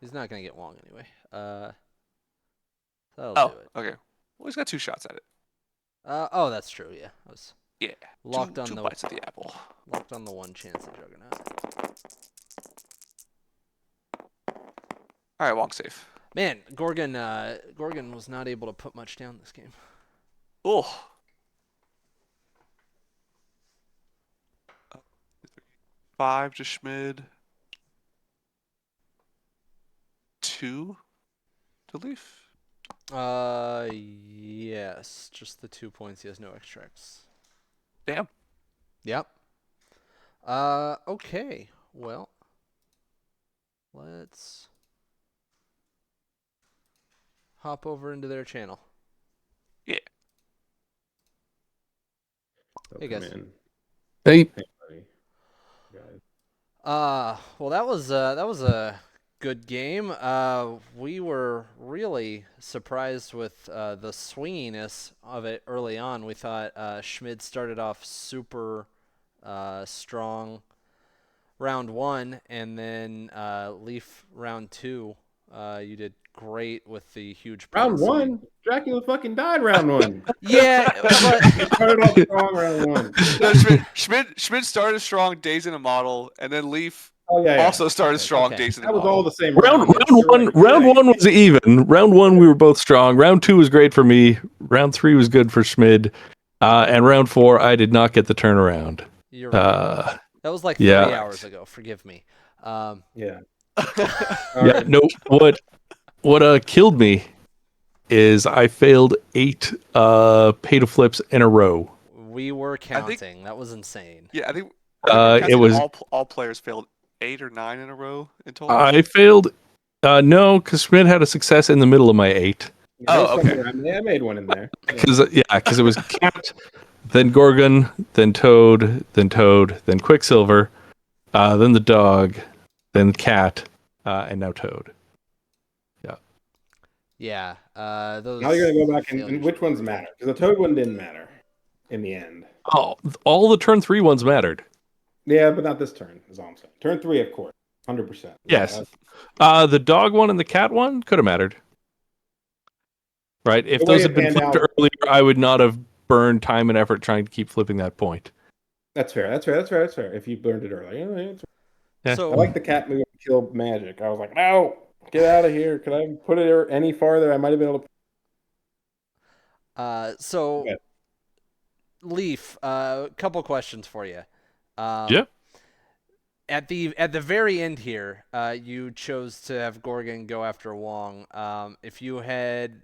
he's not gonna get Wong anyway. That'll Oh, do it. okay. Well, he's got 2 shots at it. Oh, that's true. Yeah, I was Yeah, locked on two the bites of the apple. locked on the 1 chance of Juggernaut. All right, Wong safe. Man, Gorgon was not able to put much down this game. Oh. 5 to Schmid. 2 to Leif. Yes, just the 2 points. He has no extracts. Damn. Yep. Okay. Well, let's hop over into their channel. Yeah. So Hey come guys. in. Hey, Hey, buddy. Guys. Well, that was a good game. We were really surprised with the swinginess of it early on. We thought Schmid started off super strong round one, and then Leif round two. You did great with the huge point Round swing. one? Dracula fucking died round one. Yeah, but He started off strong round one. No, Schmid started strong days in a model, and then Leaf Oh, yeah. also started Okay. strong Okay. days in a That was model. all the same round round. Yes, round you're one right, you're round right. one was even. Round one we were both strong. Round two was great for me. Round three was good for Schmid. And round four I did not get the turnaround. you're right. That was like yeah. 3 hours ago. Forgive me. Yeah. All Yeah, right. no, what killed me is I failed 8 pay to flips in a row. We were I think, counting. That was insane. yeah, I think we're It counting was all players failed 8 or 9 in a row in total. I failed no, because Schmid had a success in the middle of my 8. Yeah, there's Oh, okay. somewhere. I made one in there. Because it was Cat, then Gorgon, then Toad, then Quicksilver, then the dog, then Cat, and now Toad. Yeah. Those. Now you're going to go back and failures which were ones brutal. matter? Because the Toad one didn't matter in the end. Oh, all the turn 3 ones mattered. Yeah, but not this turn, is all I'm saying. Turn 3, of course. 100%. Yes. Yeah, The dog one and the cat one could have mattered. Right? If The way those it had been panned flipped out- earlier, I would not have burned time and effort trying to keep flipping that point. that's fair. That's fair. That's fair. That's fair. If you burned it early. Yeah, it's Yeah. So I like the cat move to kill magic. I was like, no, get out of here. Could I put it any farther? I might have been able to. so Yeah. Leaf, couple questions for you. Yeah. At the very end here, you chose to have Gorgon go after Wong. If you had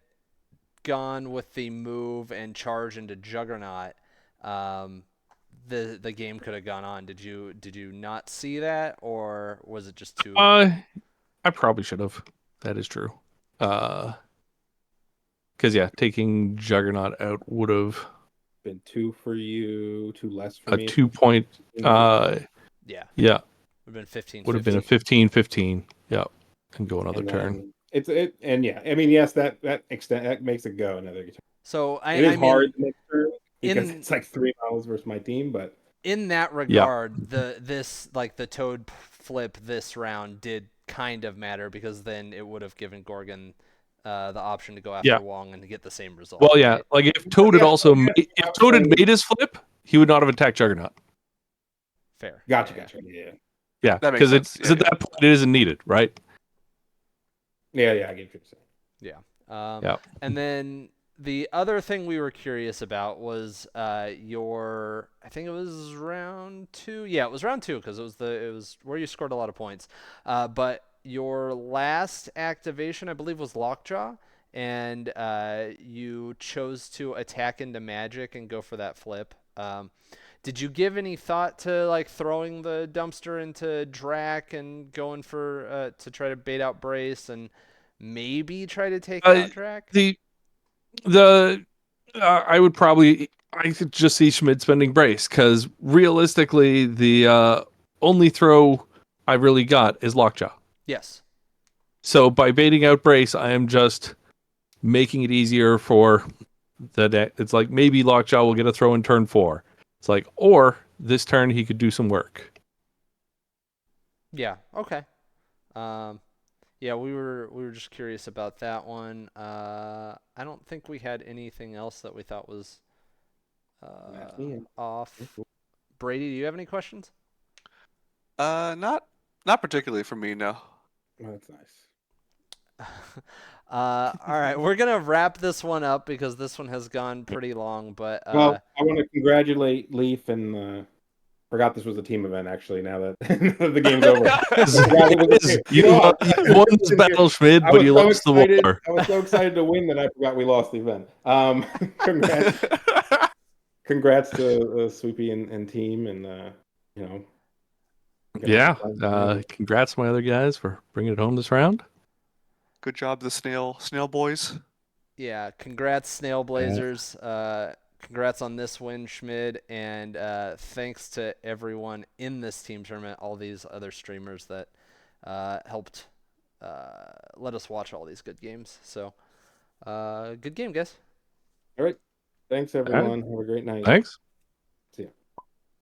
gone with the move and charge into Juggernaut, the game could have gone on. Did you not see that, or was it just too? I probably should have. That is true. Because yeah, taking Juggernaut out would have Been 2 for you, 2 less for a me. 2-point. Yeah, Yeah, would have been 15. would have been a 15-15. Yeah, and go another And turn. and yeah, I mean, yes, that extent that makes it go another turn. So It is I hard mean, the next turn because in it's like 3 miles versus my team, but in that Yeah. regard, the Toad flip this round did kind of matter because then it would have given Gorgon the option to go after Yeah. Wong and to get the same result. Well, yeah, right? like if Toad had Yeah, also yeah, if Toad had made his flip, he would not have attacked Juggernaut. Fair. gotcha, Yeah. gotcha. Yeah, Yeah, That makes because sense. Yeah, at that point it isn't needed, right? yeah, I get what you're saying. Yeah. Yeah. And then the other thing we were curious about was your. I think it was round two. Yeah, it was round two because it was where you scored a lot of points. But your last activation, I believe, was Lockjaw, and you chose to attack into magic and go for that flip. Did you give any thought to like throwing the dumpster into Drac and going for to try to bait out Brace and maybe try to take out Drac? The I could just see Schmid spending Brace because realistically the only throw I really got is Lockjaw. Yes. So by baiting out Brace, I am just making it easier for the deck. It's like maybe Lockjaw will get a throw in turn 4. It's like, or this turn he could do some work. Yeah. Okay. Yeah, we were just curious about that one. I don't think we had anything else that we thought was off. Brady, do you have any questions? not particularly for me. No. Oh, that's nice. All right, we're gonna wrap this one up because this one has gone pretty long. But Well, I want to congratulate Leif and forgot this was a team event actually. Now that the game's over, You won this battle, Schmid, but you lost the war. I was so excited to win that I forgot we lost the event. Congrats to Sweepy and team, and you know. Yeah. Congrats, my other guys, for bringing it home this round. Good job, the snail boys. yeah, congrats, Snail Blazers. congrats on this win, Schmid, and thanks to everyone in this team tournament, all these other streamers that helped let us watch all these good games. So, good game, guys. All right. Thanks, everyone. Have a great night. Thanks. See ya.